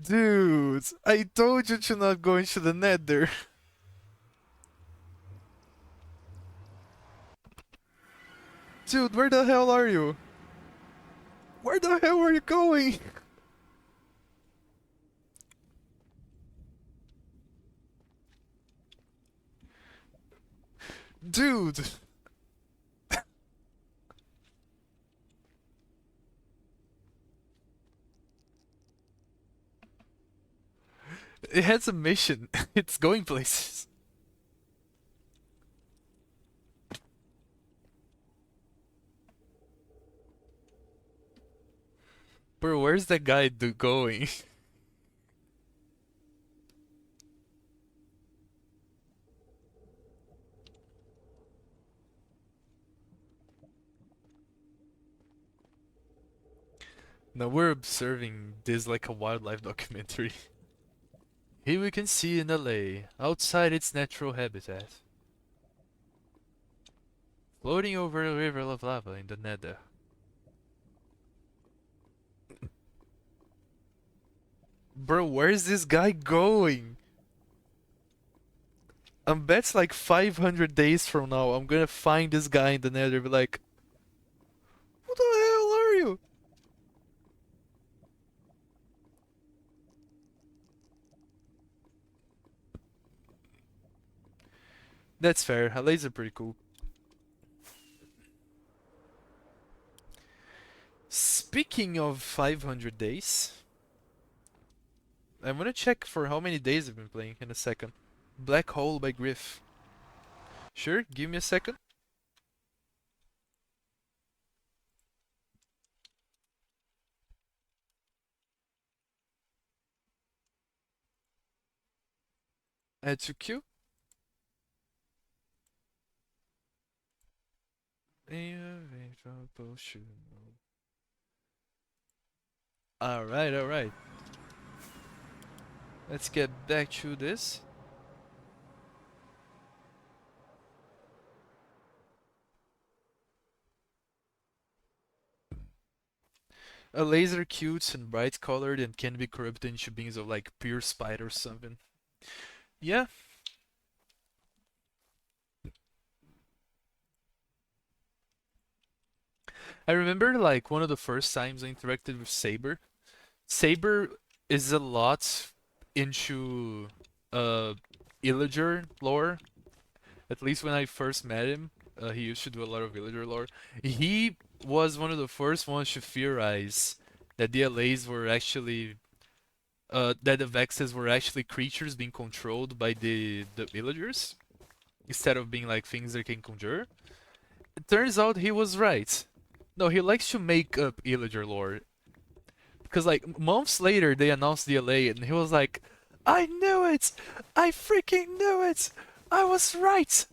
Dude, I told you to not go into the nether. Dude, where the hell are you? Where the hell are you going? Dude! It has a mission. It's going places. Bro, where's that guy going? Now we're observing this like a wildlife documentary. Here we can see an LA, outside its natural habitat, floating over a river of lava in the nether. Bro, where's this guy going? Bet's like 500 days from now, I'm gonna find this guy in the nether and be like, who the hell are you? That's fair, LA's are pretty cool. Speaking of 500 days, I'm gonna check for how many days I've been playing in a second. Black Hole by Griff. Sure, give me a second. Add to queue. Alright, alright. Let's get back to this. A laser cute and bright colored and can be corrupted into beings of like pure spite or something. Yeah, I remember like one of the first times I interacted with Saber. Saber is a lot into Illager lore. At least when I first met him, he used to do a lot of Illager lore. He was one of the first ones to theorize that the LAs were actually that the Vexes were actually creatures being controlled by the villagers instead of being like things they can conjure. It turns out he was right. No, he likes to make up Illager lore because like months later they announced the LA and he was like, "I knew it! I freaking knew it! I was right!"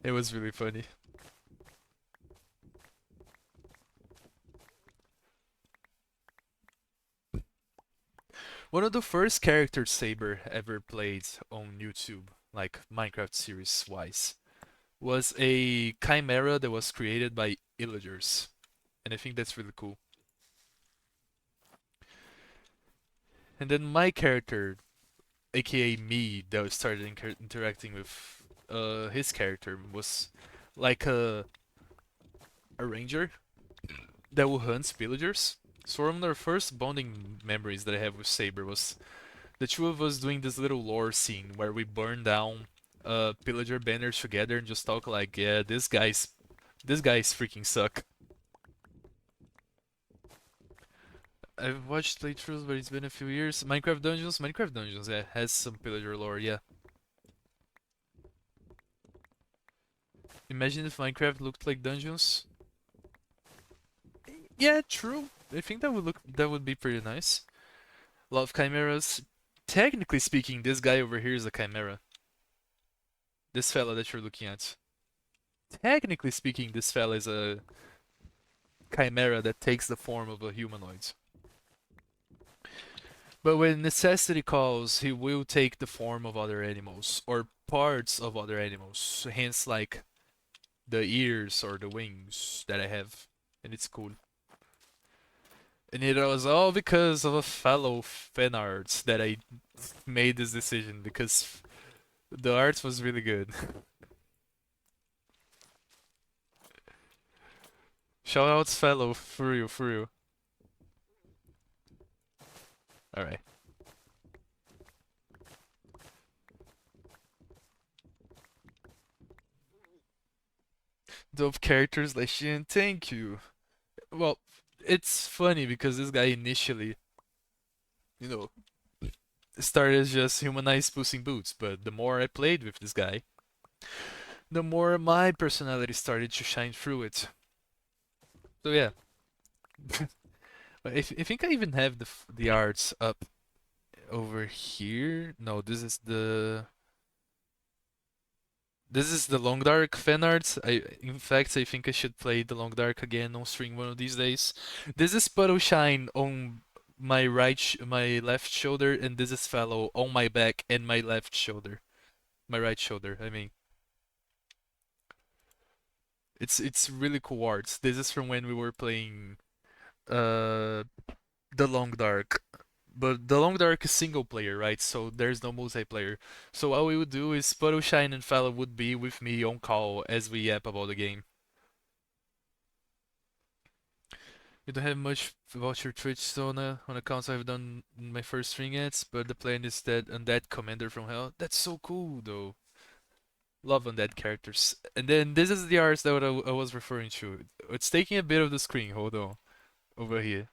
It was really funny. One of the first characters Saber ever played on YouTube, like Minecraft series wise, was a chimera that was created by illagers. And I think that's really cool. And then my character, aka me, that started interacting with his character, was like a ranger that will hunt villagers. So one of the first bonding memories that I have with Saber was the two of us doing this little lore scene where we burn down pillager banners together and just talk like, yeah, this guy's freaking suck. I've watched playthroughs, but it's been a few years. Minecraft Dungeons, yeah, has some pillager lore, yeah. Imagine if Minecraft looked like Dungeons. Yeah, true. I think that would be pretty nice. A lot of chimeras. Technically speaking, this guy over here is a chimera. This fella that you're looking at. Technically speaking, this fella is a chimera that takes the form of a humanoid. But when necessity calls, he will take the form of other animals or parts of other animals. Hence, like the ears or the wings that I have, and it's cool. And it was all because of a fellow fan art that I made this decision because the art was really good. Shout outs fellow, for you, for you. Alright. Dope characters, Leshian, thank you. Well, it's funny because this guy initially, you know, started as just humanized Puss in Boots, but the more I played with this guy, the more my personality started to shine through it. So yeah, I think I even have the arts up over here. No, this is the Long Dark fan art. In fact, I think I should play the Long Dark again on stream one of these days. This is Puddle Shine on my left shoulder, and this is Fellow on my back and my left shoulder, my right shoulder. I mean, it's really cool arts. This is from when we were playing uh the Long Dark. But the Long Dark is single player, right? So there's no multiplayer. So what we would do is Puddle Shine and Fella would be with me on call as we yap about the game. You don't have much about your Twitch on accounts I've done my first string ads, but the plan is that Undead Commander from Hell. That's so cool though. Love Undead characters. And then this is the arts that I was referring to. It's taking a bit of the screen, hold on. Over here.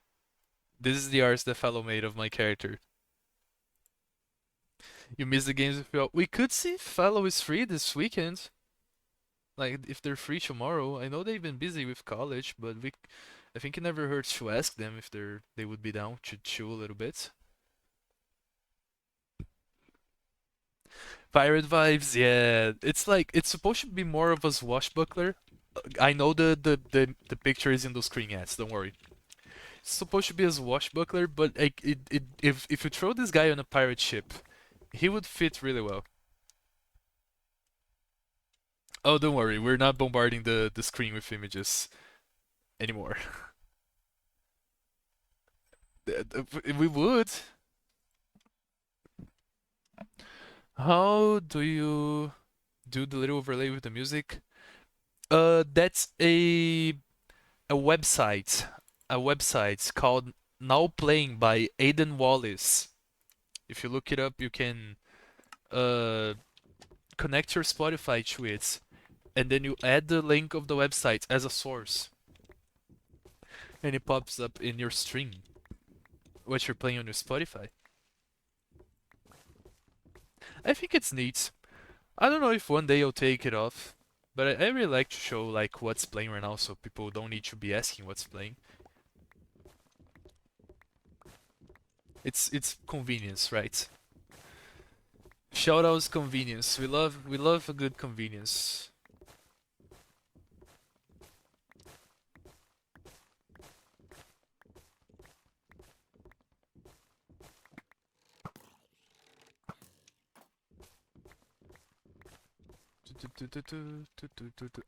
This is the arts that Fellow made of my character. You miss the games with Fellow. We could see if Fellow is free this weekend. Like if they're free tomorrow. I know they've been busy with college, but I think it never hurts to ask them if they would be down to chill a little bit. Pirate vibes, yeah. It's like it's supposed to be more of a swashbuckler. I know the picture is in those screen ads, don't worry. It's supposed to be a swashbuckler, but like if you throw this guy on a pirate ship, he would fit really well. Oh, don't worry, we're not bombarding the screen with images anymore. We would. How do you do the little overlay with the music? That's a website, a website called Now Playing by Aidan Wallace. If you look it up, you can uh connect your Spotify to it, and then you add the link of the website as a source, and it pops up in your stream what you're playing on your Spotify. I think it's neat. I don't know if one day I'll take it off, but I really like to show like what's playing right now, so people don't need to be asking what's playing. It's convenience, right? Shoutouts convenience. We love a good convenience.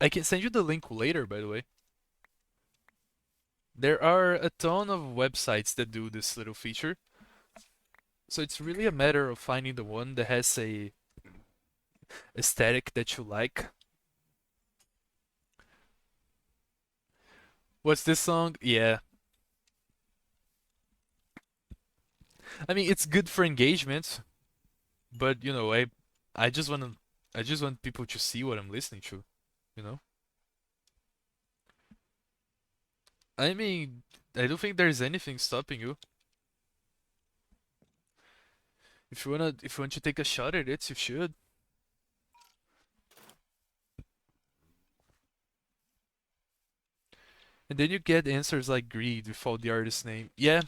I can send you the link later, by the way. There are a ton of websites that do this little feature. So it's really a matter of finding the one that has a aesthetic that you like. What's this song? Yeah. I mean, it's good for engagement, but I just want to I just want people to see what I'm listening to, you know? I mean, I don't think there's anything stopping you. If you want to take a shot at it, you should. And then you get answers like greed without the artist name. Yeah,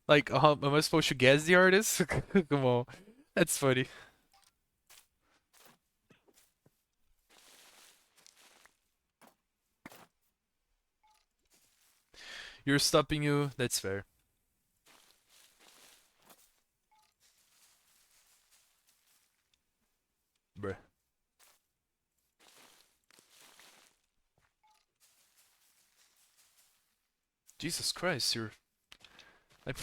like am I supposed to guess the artist? Come on, that's funny. You're stopping you. That's fair, bruh. Jesus Christ, I,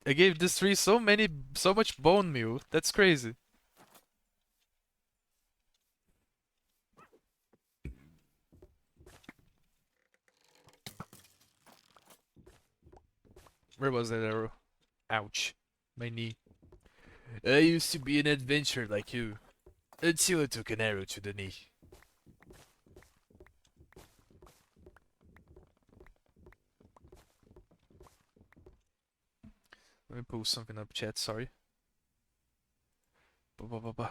I gave this tree so much bone meal. That's crazy. Where was that arrow? Ouch, my knee. I used to be an adventurer like you until I took an arrow to the knee. Let me pull something up, chat. Sorry. Ba, ba, ba, ba.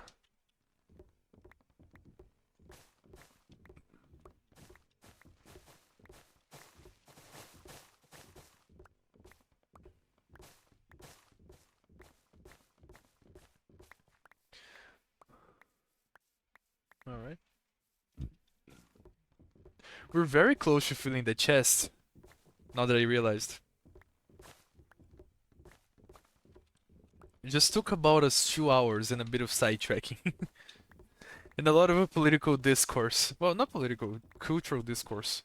All right. We're very close to filling the chest. Now that I realized. It just took about us 2 hours and a bit of sidetracking. And a lot of a political discourse. Well, not political, cultural discourse.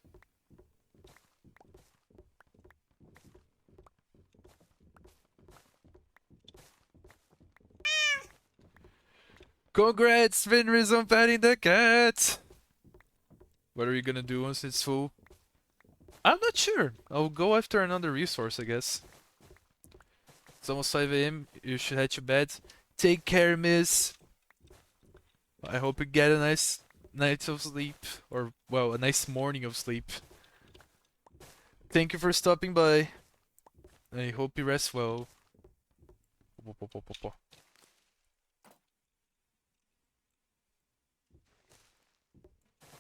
Congrats, Fenris, on patting the cat! What are you gonna do once it's full? I'm not sure. I'll go after another resource, I guess. It's almost 5 a.m. You should head to bed. Take care, miss. I hope you get a nice night of sleep. Or, well, a nice morning of sleep. Thank you for stopping by. I hope you rest well.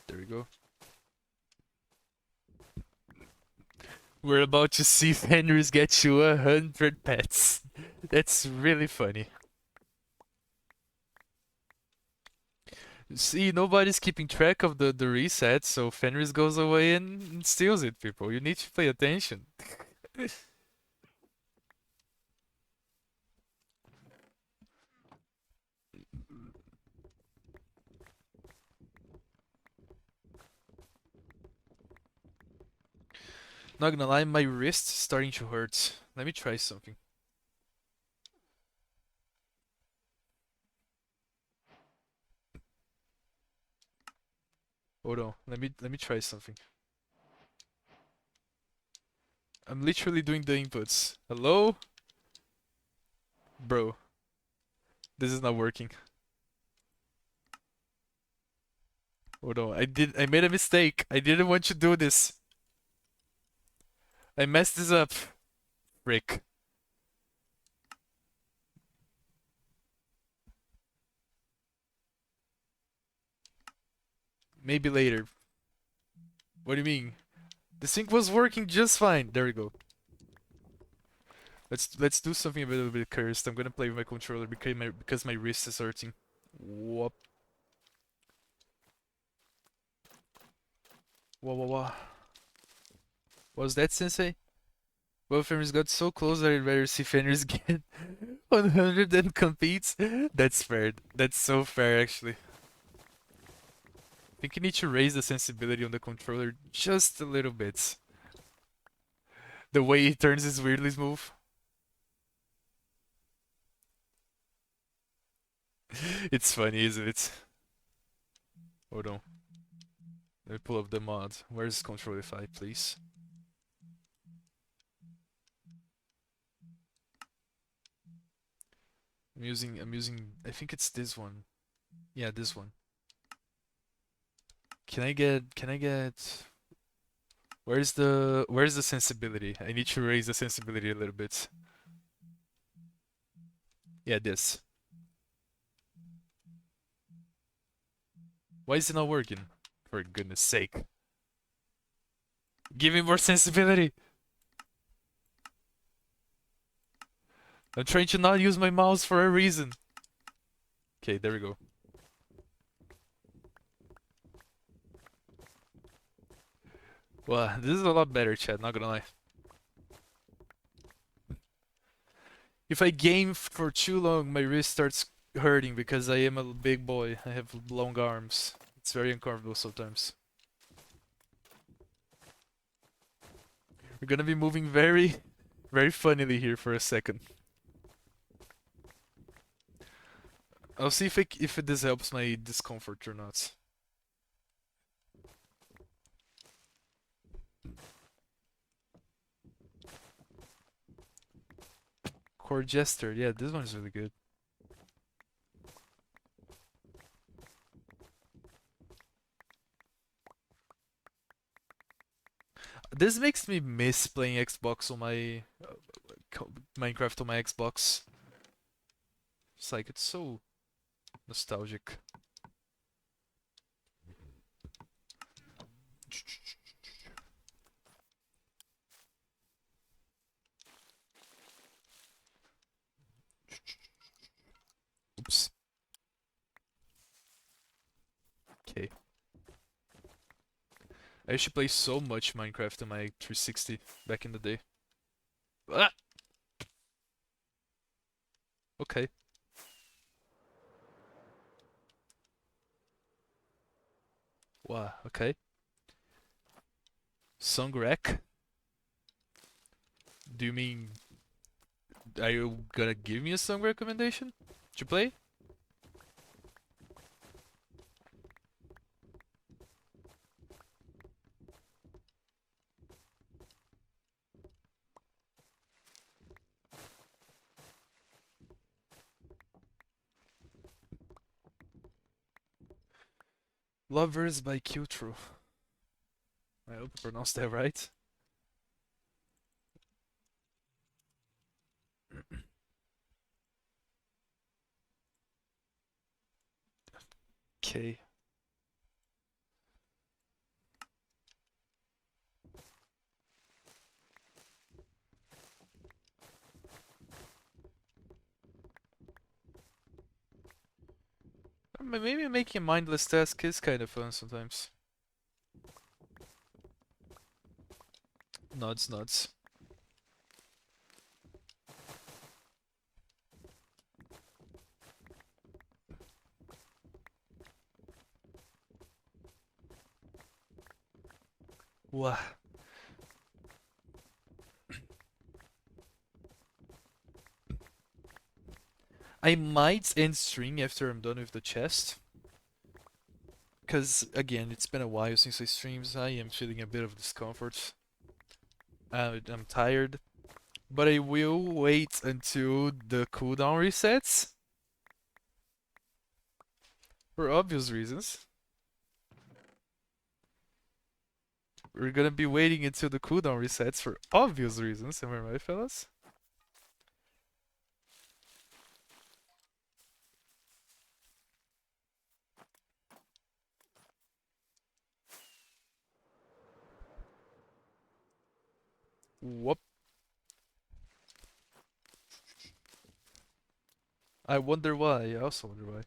There we go. We're about to see Fenris get you 100 pets. That's really funny. See, nobody's keeping track of the reset, so Fenris goes away and steals it, people. You need to pay attention. Not gonna lie, my wrist's starting to hurt. Let me try something. Hold on, let me try something. I'm literally doing the inputs. Hello? Bro, this is not working. Hold on, I made a mistake. I didn't want to do this. I messed this up. Frick. Maybe later. What do you mean? The sync was working just fine. There we go. Let's do something a little bit cursed. I'm gonna play with my controller because my wrist is hurting. Whoop. Whoa, whoa, whoa. What was that, Sensei? Well, Fenris got so close that I'd rather see Fenris get 100 than competes. That's fair. That's so fair, actually. I think you need to raise the sensibility on the controller just a little bit. The way he turns is weirdly smooth. It's funny, isn't it? Hold on. Let me pull up the mod. Where's Controlify, please? I'm using, I think it's this one. Yeah, this one. Can I get, where's the sensibility? I need to raise the sensibility a little bit. Yeah, this. Why is it not working? For goodness sake. Give me more sensibility! I'm trying to not use my mouse for a reason. Okay, there we go. Well, this is a lot better, chat, not gonna lie. If I game for too long, my wrist starts hurting because I am a big boy. I have long arms. It's very uncomfortable sometimes. We're gonna be moving very, very funnily here for a second. I'll see if this helps my discomfort or not. Core Jester, yeah, this one is really good. This makes me miss playing Xbox on my Minecraft on my Xbox. It's like it's so nostalgic. Oops. Okay. I used to play so much Minecraft on my 360 back in the day. Ah! Okay. Wow, okay. Song rec? Do you mean are you gonna give me a song recommendation to play? Lovers by Qtro. I hope I pronounced that right. Okay. Maybe making a mindless task is kind of fun sometimes. Nods, nods. Wow. I might end stream after I'm done with the chest. Because, again, it's been a while since I streamed. I am feeling a bit of discomfort. I'm tired. But I will wait until the cooldown resets. For obvious reasons. We're gonna be waiting until the cooldown resets for obvious reasons. Am I right, fellas? Whoop. I wonder why. I also wonder why.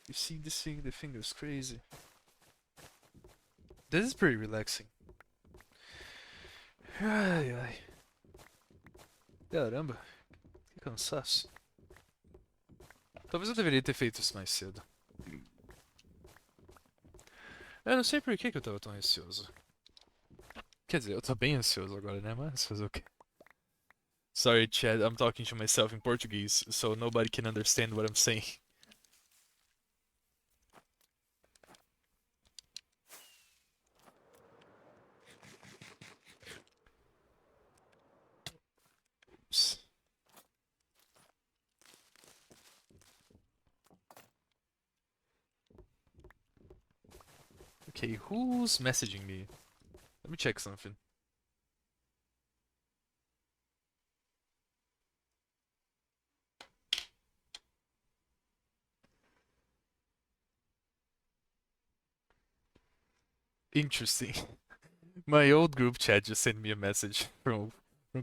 You see this thing? The thing is crazy. This is pretty relaxing. Ai, ai. Caramba, que cansaço. Talvez eu deveria ter feito isso mais cedo. Eu não sei por que eu tava tão ansioso. Quer dizer, eu tô bem ansioso agora, né? Mas fazer o quê? Sorry, Chad, I'm talking to myself in Portuguese, so nobody can understand what I'm saying. Oops. Okay, who's messaging me? Let me check something. Interesting. My old group chat just sent me a message from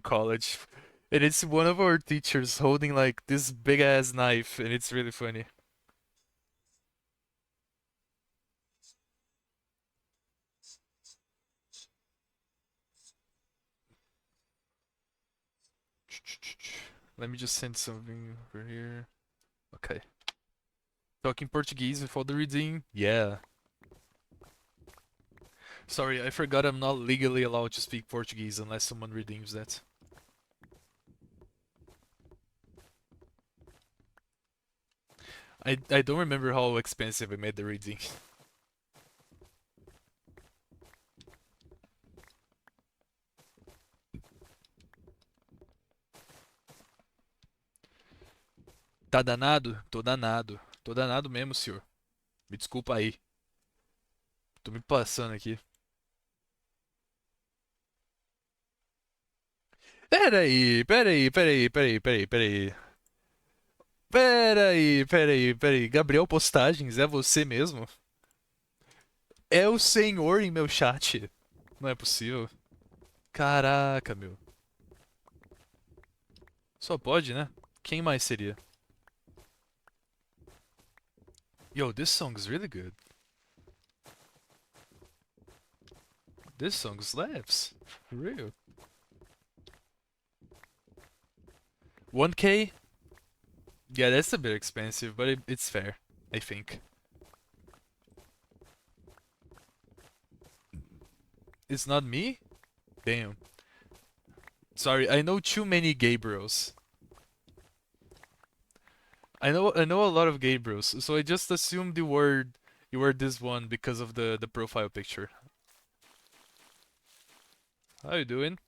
college. And it's one of our teachers holding like this big ass knife, and it's really funny. Let me just send something over here. Okay. Talking Portuguese with all the reading? Yeah. Sorry, I forgot I'm not legally allowed to speak Portuguese unless someone redeems that. I don't remember how expensive I made the reading. Tá danado? Tô danado. Tô danado mesmo, senhor. Me desculpa aí. Tô me passando aqui. Pera aí. Pera aí. Gabriel Postagens, é você mesmo? É o senhor em meu chat. Não é possível. Caraca, meu. Só pode, né? Quem mais seria? Yo, this song's really good. This song slaps. For real. 1K? Yeah, that's a bit expensive, but it's fair, I think. It's not me? Damn. Sorry, I know too many Gabriels. I know a lot of Gabriels, so I just assumed you were this one because of the profile picture. How you doing?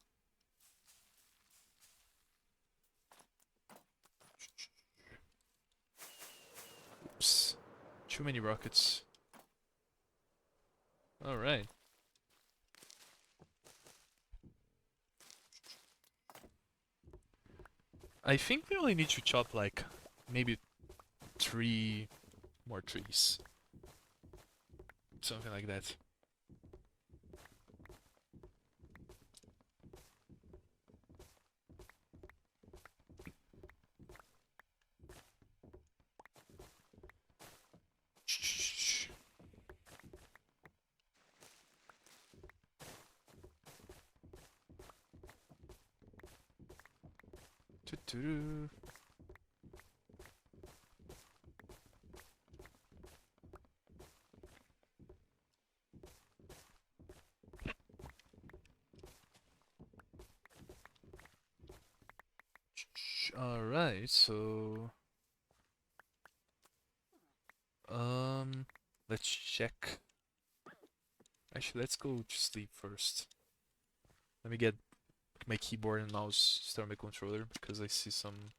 Oops. Too many rockets. Alright. I think we only need to chop like maybe 3 more trees. Something like that. Doo-doo. Alright, so um let's check. Actually, let's go to sleep first. Let me get my keyboard and mouse, start my controller because I see some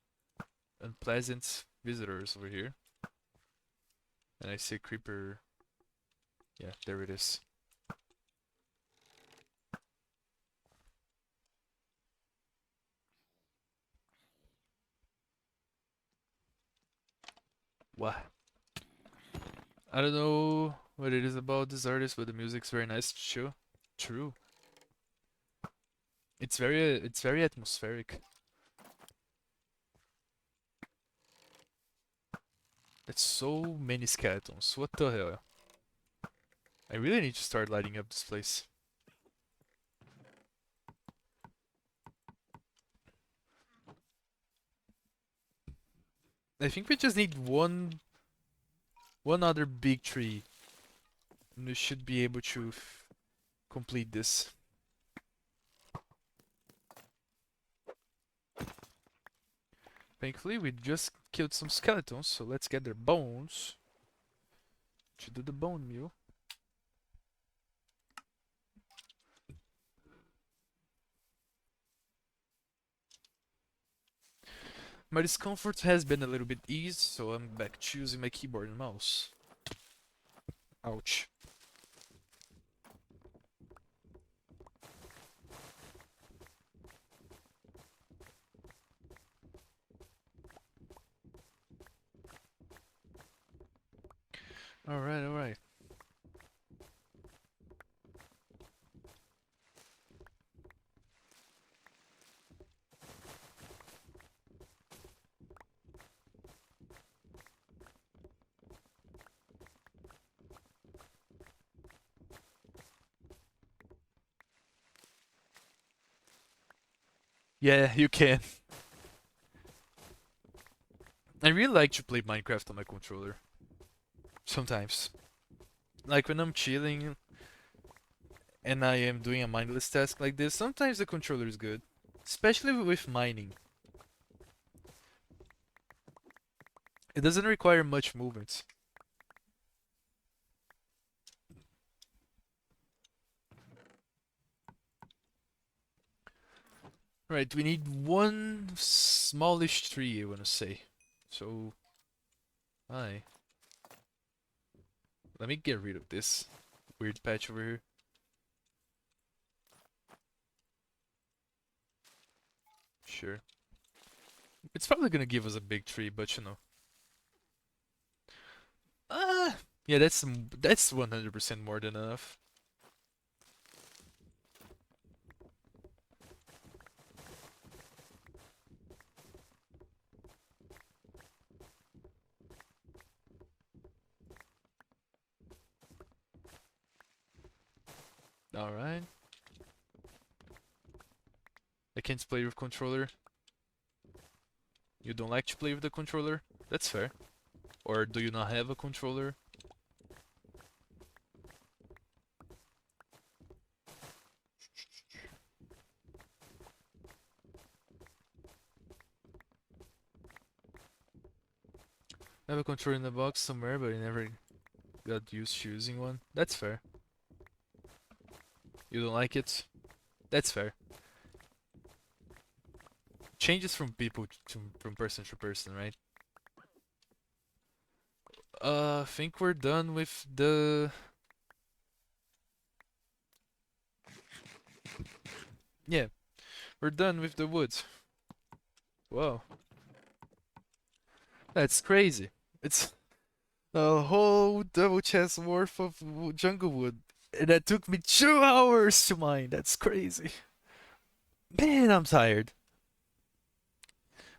unpleasant visitors over here. And I see a creeper. Yeah, there it is. What? I don't know what it is about this artist, but the music's very nice. True. True. It's very atmospheric. That's so many skeletons. What the hell? I really need to start lighting up this place. I think we just need one other big tree, and we should be able to complete this. Thankfully, we just killed some skeletons, so let's get their bones to do the bone meal. My discomfort has been a little bit eased, so I'm back to using my keyboard and mouse. Ouch. Alright. Yeah, you can. I really like to play Minecraft on my controller. Sometimes. Like when I'm chilling and I am doing a mindless task like this, sometimes the controller is good. Especially with mining. It doesn't require much movement. Right, we need one smallish tree, I wanna say. So, hi. Let me get rid of this weird patch over here. Sure. It's probably gonna give us a big tree, but you know. Ah, yeah, that's 100% more than enough. All right. I can't play with controller. You don't like to play with the controller? That's fair. Or do you not have a controller? I have a controller in the box somewhere, but I never got used to using one. That's fair. You don't like it? That's fair. Changes from people to from person to person, right? I think we're done with the. Yeah, we're done with the woods. Whoa, that's crazy. It's a whole double chest worth of jungle wood. And that took me 2 hours to mine. That's crazy. Man, I'm tired.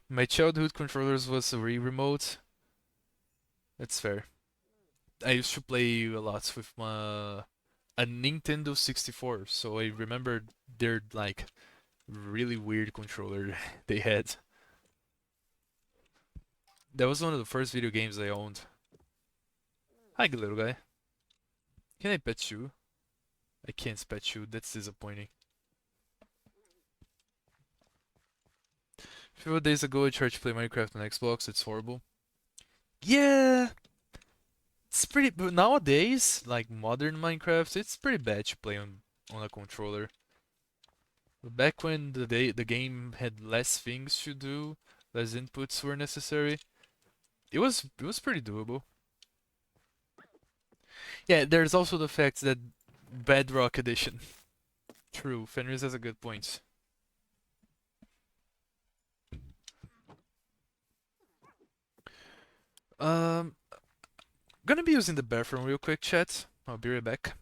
My childhood controllers was a Wii remote. That's fair. I used to play a lot with my a Nintendo 64, so I remember their like really weird controller they had. That was one of the first video games I owned. Hi, good little guy. Can I pet you? I can't pet you. That's disappointing. A few days ago, I tried to play Minecraft on Xbox. It's horrible. Yeah, it's pretty. But nowadays, like modern Minecraft, it's pretty bad to play on a controller. But back when the game had less things to do, less inputs were necessary, it was pretty doable. Yeah, there's also the fact that Bedrock Edition. True, Fenris has a good point. Um, Gonna be using the bathroom real quick, chat. I'll be right back.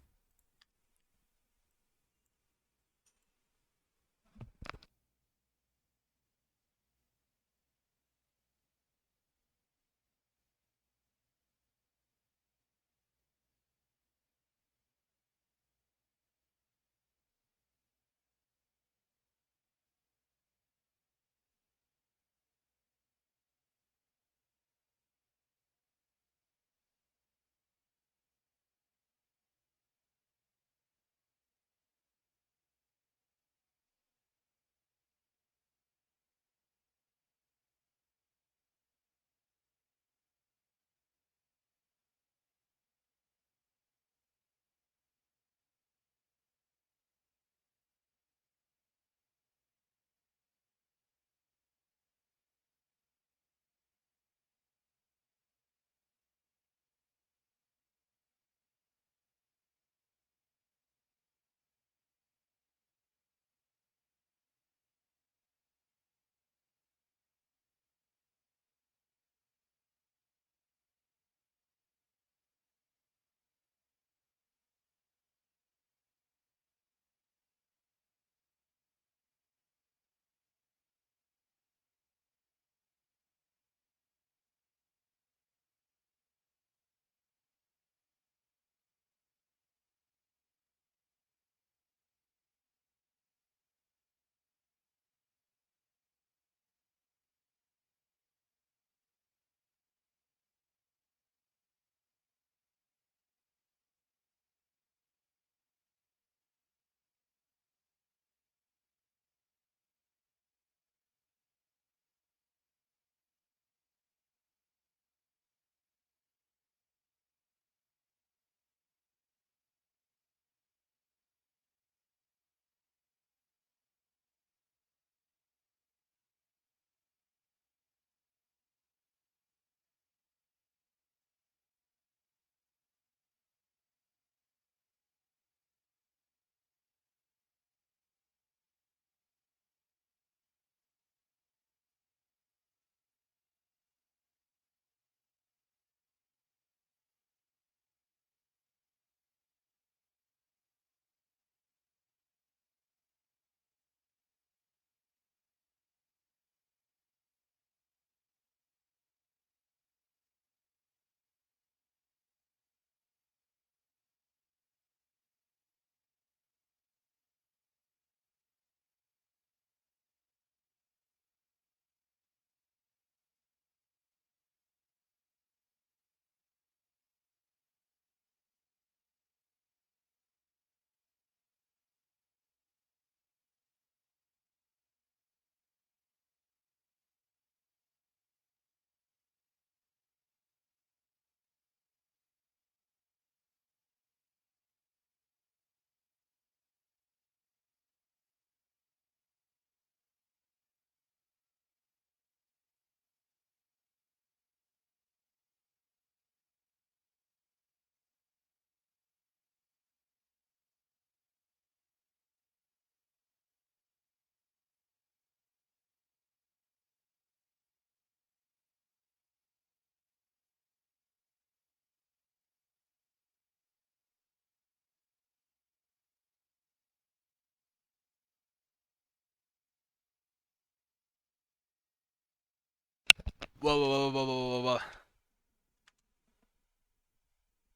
Whoa, whoa, whoa, whoa, whoa, whoa, whoa.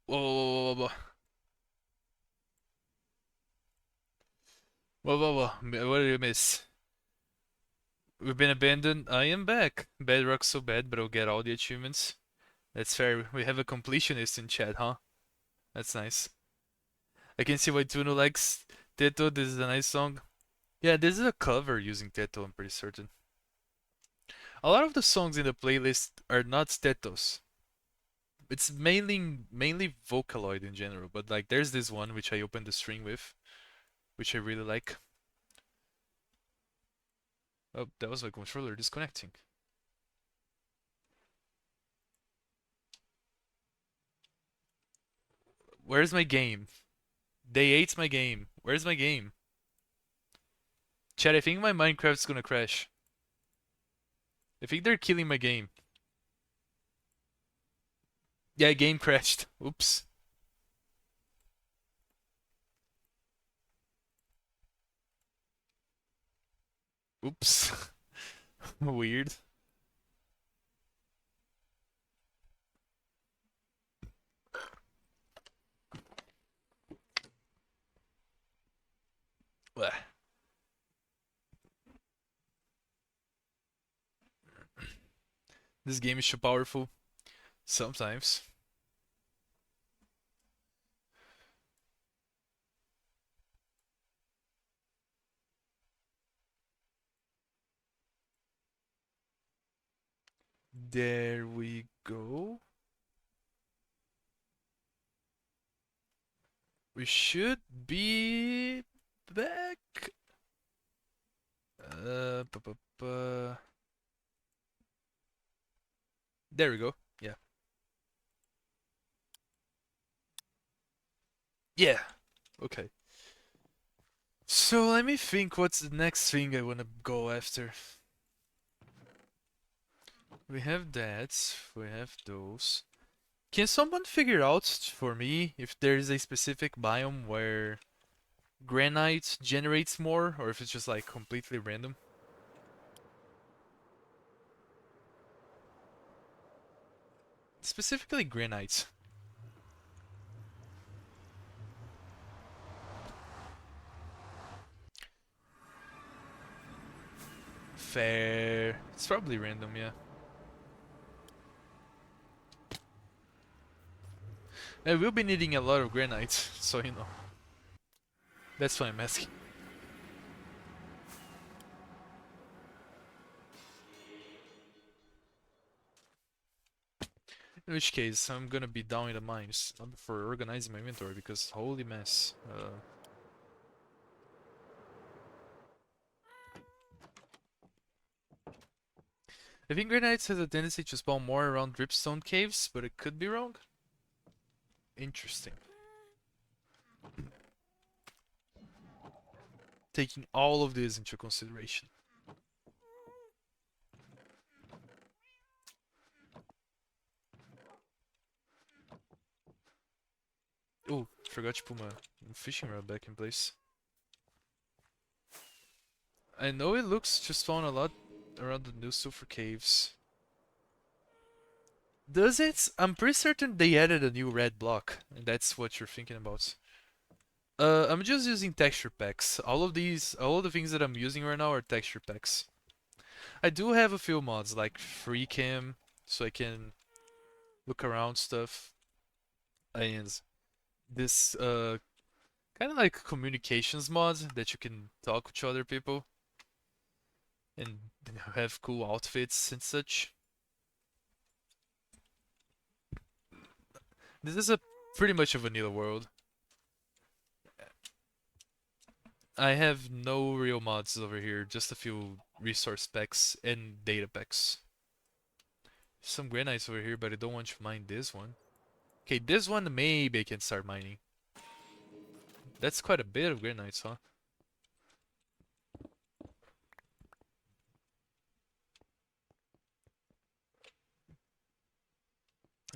Whoa, whoa, whoa, whoa, whoa. Whoa, whoa, whoa. What did you miss? We've been abandoned. I am back. Bedrock's so bad, but I'll get all the achievements. That's fair. We have a completionist in chat, huh? That's nice. I can see why Tuno likes Teto. This is a nice song. Yeah, this is a cover using Teto, I'm pretty certain. A lot of the songs in the playlist are not Tetos. It's mainly Vocaloid in general, but like there's this one which I opened the string with, which I really like. Oh, that was my controller disconnecting. Where's my game? They ate my game. Where's my game? Chat, I think my Minecraft's gonna crash. I think they're killing my game. Yeah, game crashed. Oops. Oops. Weird. Bleh. This game is too powerful. Sometimes. There we go. We should be back. Bu- bu- bu- There we go. Yeah. Yeah. Okay. So let me think what's the next thing I want to go after. We have that. We have those. Can someone figure out for me if there's a specific biome where granite generates more or if it's just like completely random? Specifically granite. Fair. It's probably random, yeah. I will be needing a lot of granite, so you know. That's why I'm asking. In which case, I'm gonna be down in the mines, not for organizing my inventory, because holy mess. I think granites has a tendency to spawn more around dripstone caves, but it could be wrong. Interesting. Taking all of this into consideration. Oh, forgot to put my fishing rod back in place. I know it looks to spawn a lot around the new sulfur caves. Does it? I'm pretty certain they added a new red block, and that's what you're thinking about. I'm just using texture packs. All of the things that I'm using right now are texture packs. I do have a few mods like free cam, so I can look around stuff, and this kind of like communications mod that you can talk to other people and have cool outfits and such. This is a pretty much a vanilla world. I have no real mods over here, just a few resource packs and data packs. Some granites over here, but I don't want to mine this one. Okay, this one maybe I can start mining. That's quite a bit of granites, huh?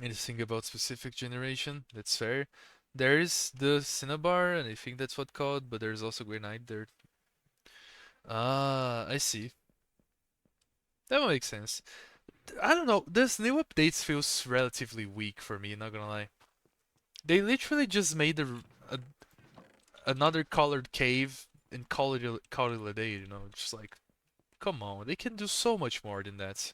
Anything about specific generation? That's fair. There's the cinnabar, and I think that's what called, but there's also granite there. Ah, I see. That makes sense. I don't know. This new updates feels relatively weak for me. Not gonna lie. They literally just made a another colored cave and call it a day. You know, just like come on, they can do so much more than that.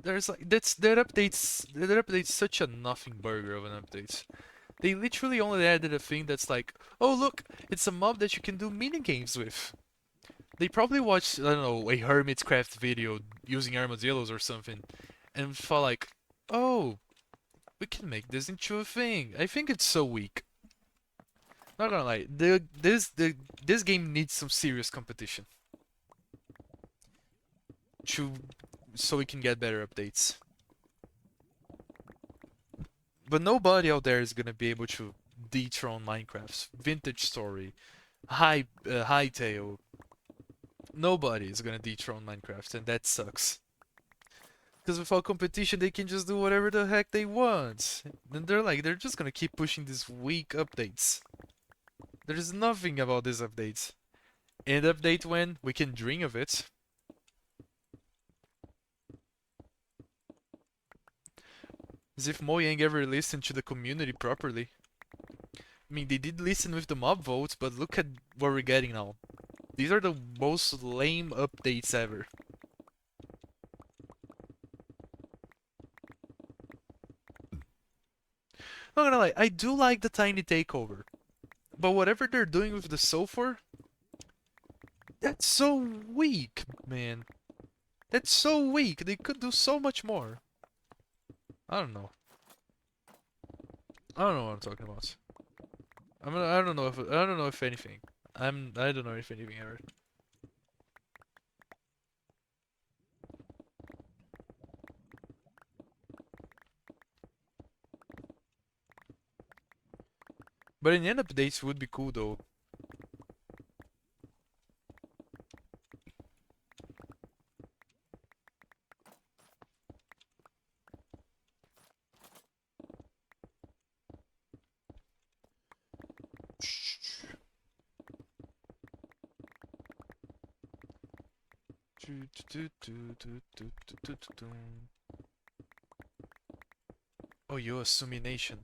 There's like that update's such a nothing burger of an update. They literally only added a thing that's like, oh look, it's a mob that you can do mini games with. They probably watched, I don't know, a Hermitcraft video using armadillos or something, and thought like, oh, we can make this into a thing. I think it's so weak. Not gonna lie, this game needs some serious competition to so we can get better updates. But nobody out there is gonna be able to dethrone Minecraft's vintage story, Hightail. Nobody is gonna dethrone Minecraft, and that sucks. Because without competition, they can just do whatever the heck they want. And they're just gonna keep pushing these weak updates. There's nothing about these updates. And update when we can dream of it. As if Mojang ever listened to the community properly. I mean, they did listen with the mob votes, but look at what we're getting now. These are the most lame updates ever. Not gonna lie, I do like the tiny takeover. But whatever they're doing with the sulfur, that's so weak, man. That's so weak. They could do so much more. I don't know. I don't know what I'm talking about. I don't know if anything. I don't know if anything ever. But in the end updates would be cool though. Oh, yo, Assumination.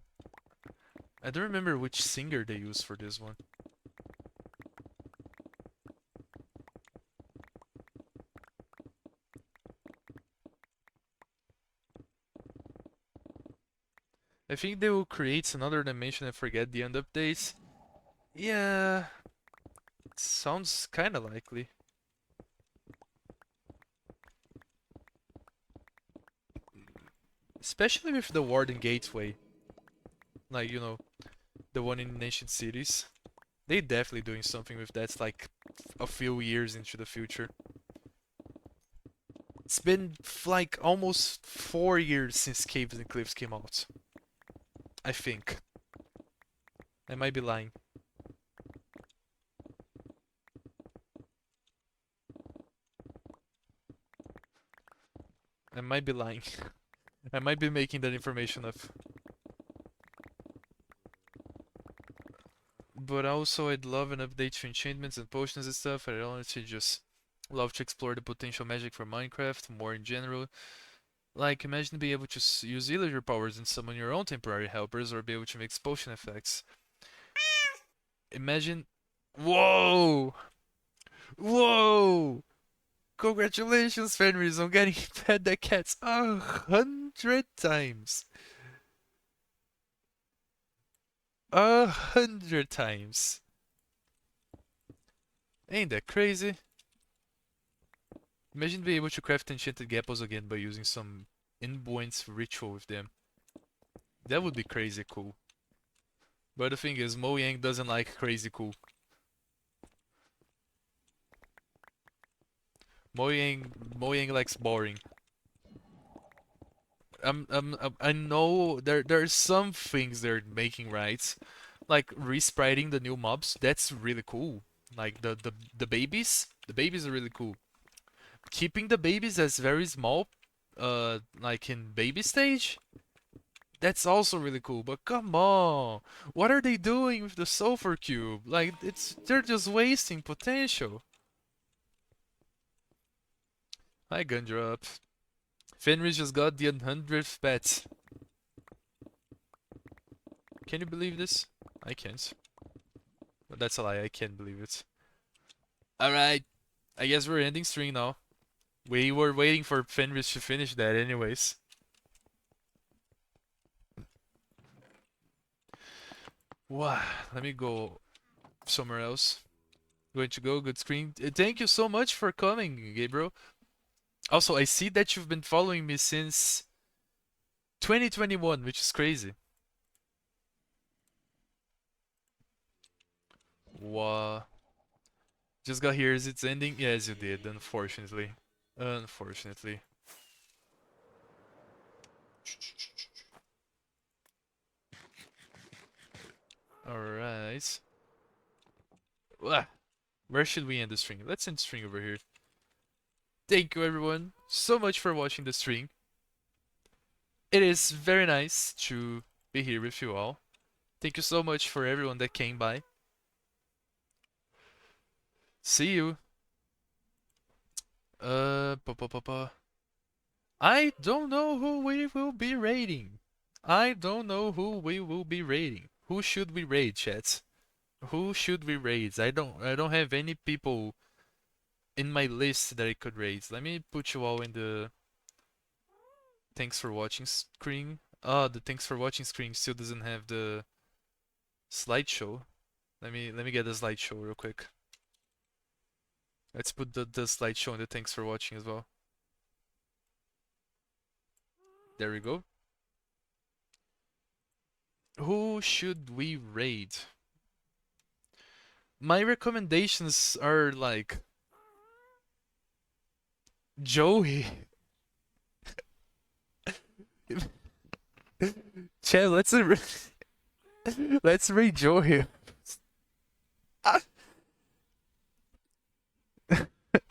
I don't remember which singer they used for this one. I think they will create another dimension and forget the end updates. Yeah, sounds kinda likely. Especially with the Warden Gateway. Like, the one in ancient cities. They definitely doing something with that, like a few years into the future. It's been like almost 4 years since Caves and Cliffs came out. I think. I might be lying. I might be lying. I might be making that information up. But also, I'd love an update to enchantments and potions and stuff. I'd honestly just love to explore the potential magic for Minecraft more in general. Like, imagine being able to use villager powers and summon your own temporary helpers, or be able to make potion effects. Imagine. Whoa! Whoa! Congratulations, Fenris, on getting Pet the Cats 100 times. 100 times. Ain't that crazy? Imagine being able to craft enchanted gapples again by using some inbound ritual with them. That would be crazy cool. But the thing is, Mojang doesn't like crazy cool. Mojang likes boring. I know there's some things they're making right, like respreading the new mobs. That's really cool. Like the babies are really cool. Keeping the babies as very small, like in baby stage, that's also really cool. But come on, what are they doing with the sulfur cube? Like they're just wasting potential. Hi, Gundrop. Fenris just got the 100th pet. Can you believe this? I can't. But that's a lie, I can't believe it. Alright, I guess we're ending stream now. We were waiting for Fenris to finish that anyways. Wow, let me go somewhere else. Going to go, good screen. Thank you so much for coming, Gabriel. Also, I see that you've been following me since 2021, which is crazy. Wow. Just got here. Is it ending? Yes, you did, unfortunately. Unfortunately. Alright. Where should we end the stream? Let's end the stream over here. Thank you everyone so much for watching the stream. It is very nice to be here with you all. Thank you so much for everyone that came by. See you. Pa pa pa pa. I don't know who we will be raiding. I don't know who we will be raiding. Who should we raid, chat? Who should we raid? I don't have any people in my list that I could raid. Let me put you all in the thanks for watching screen. Ah, the thanks for watching screen still doesn't have the slideshow. Let me get the slideshow real quick. Let's put the slideshow in the thanks for watching as well. There we go. Who should we raid? My recommendations are like Joey. Chat, let's raid Joey.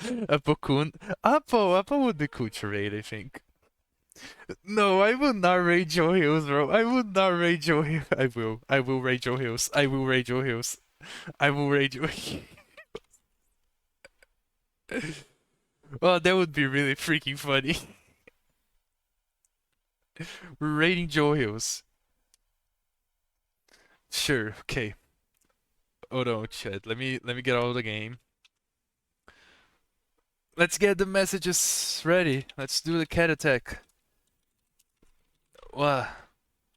Apokun. Apo would be cool to raid, I think. No, I will not raid Joe Hills, bro. I will not raid Joe Hills. I will. I will raid Joe Hills. I will raid Joe Hills. I will raid Joe Hills. Well, that would be really freaking funny. We're raiding Joe Hills. Sure, okay. Hold on, chat. Let me get out of the game. Let's get the messages ready. Let's do the cat attack. Wow.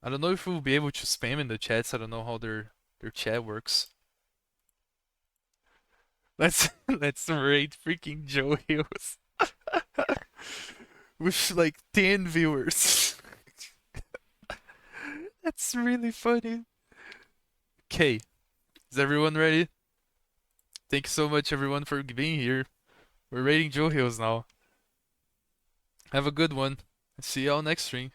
I don't know if we'll be able to spam in the chats. I don't know how their chat works. Let's raid freaking Joe Hills with like 10 viewers. That's really funny. Okay, is everyone ready? Thank you so much everyone for being here. We're raiding Joe Hills now. Have a good one. See y'all next stream.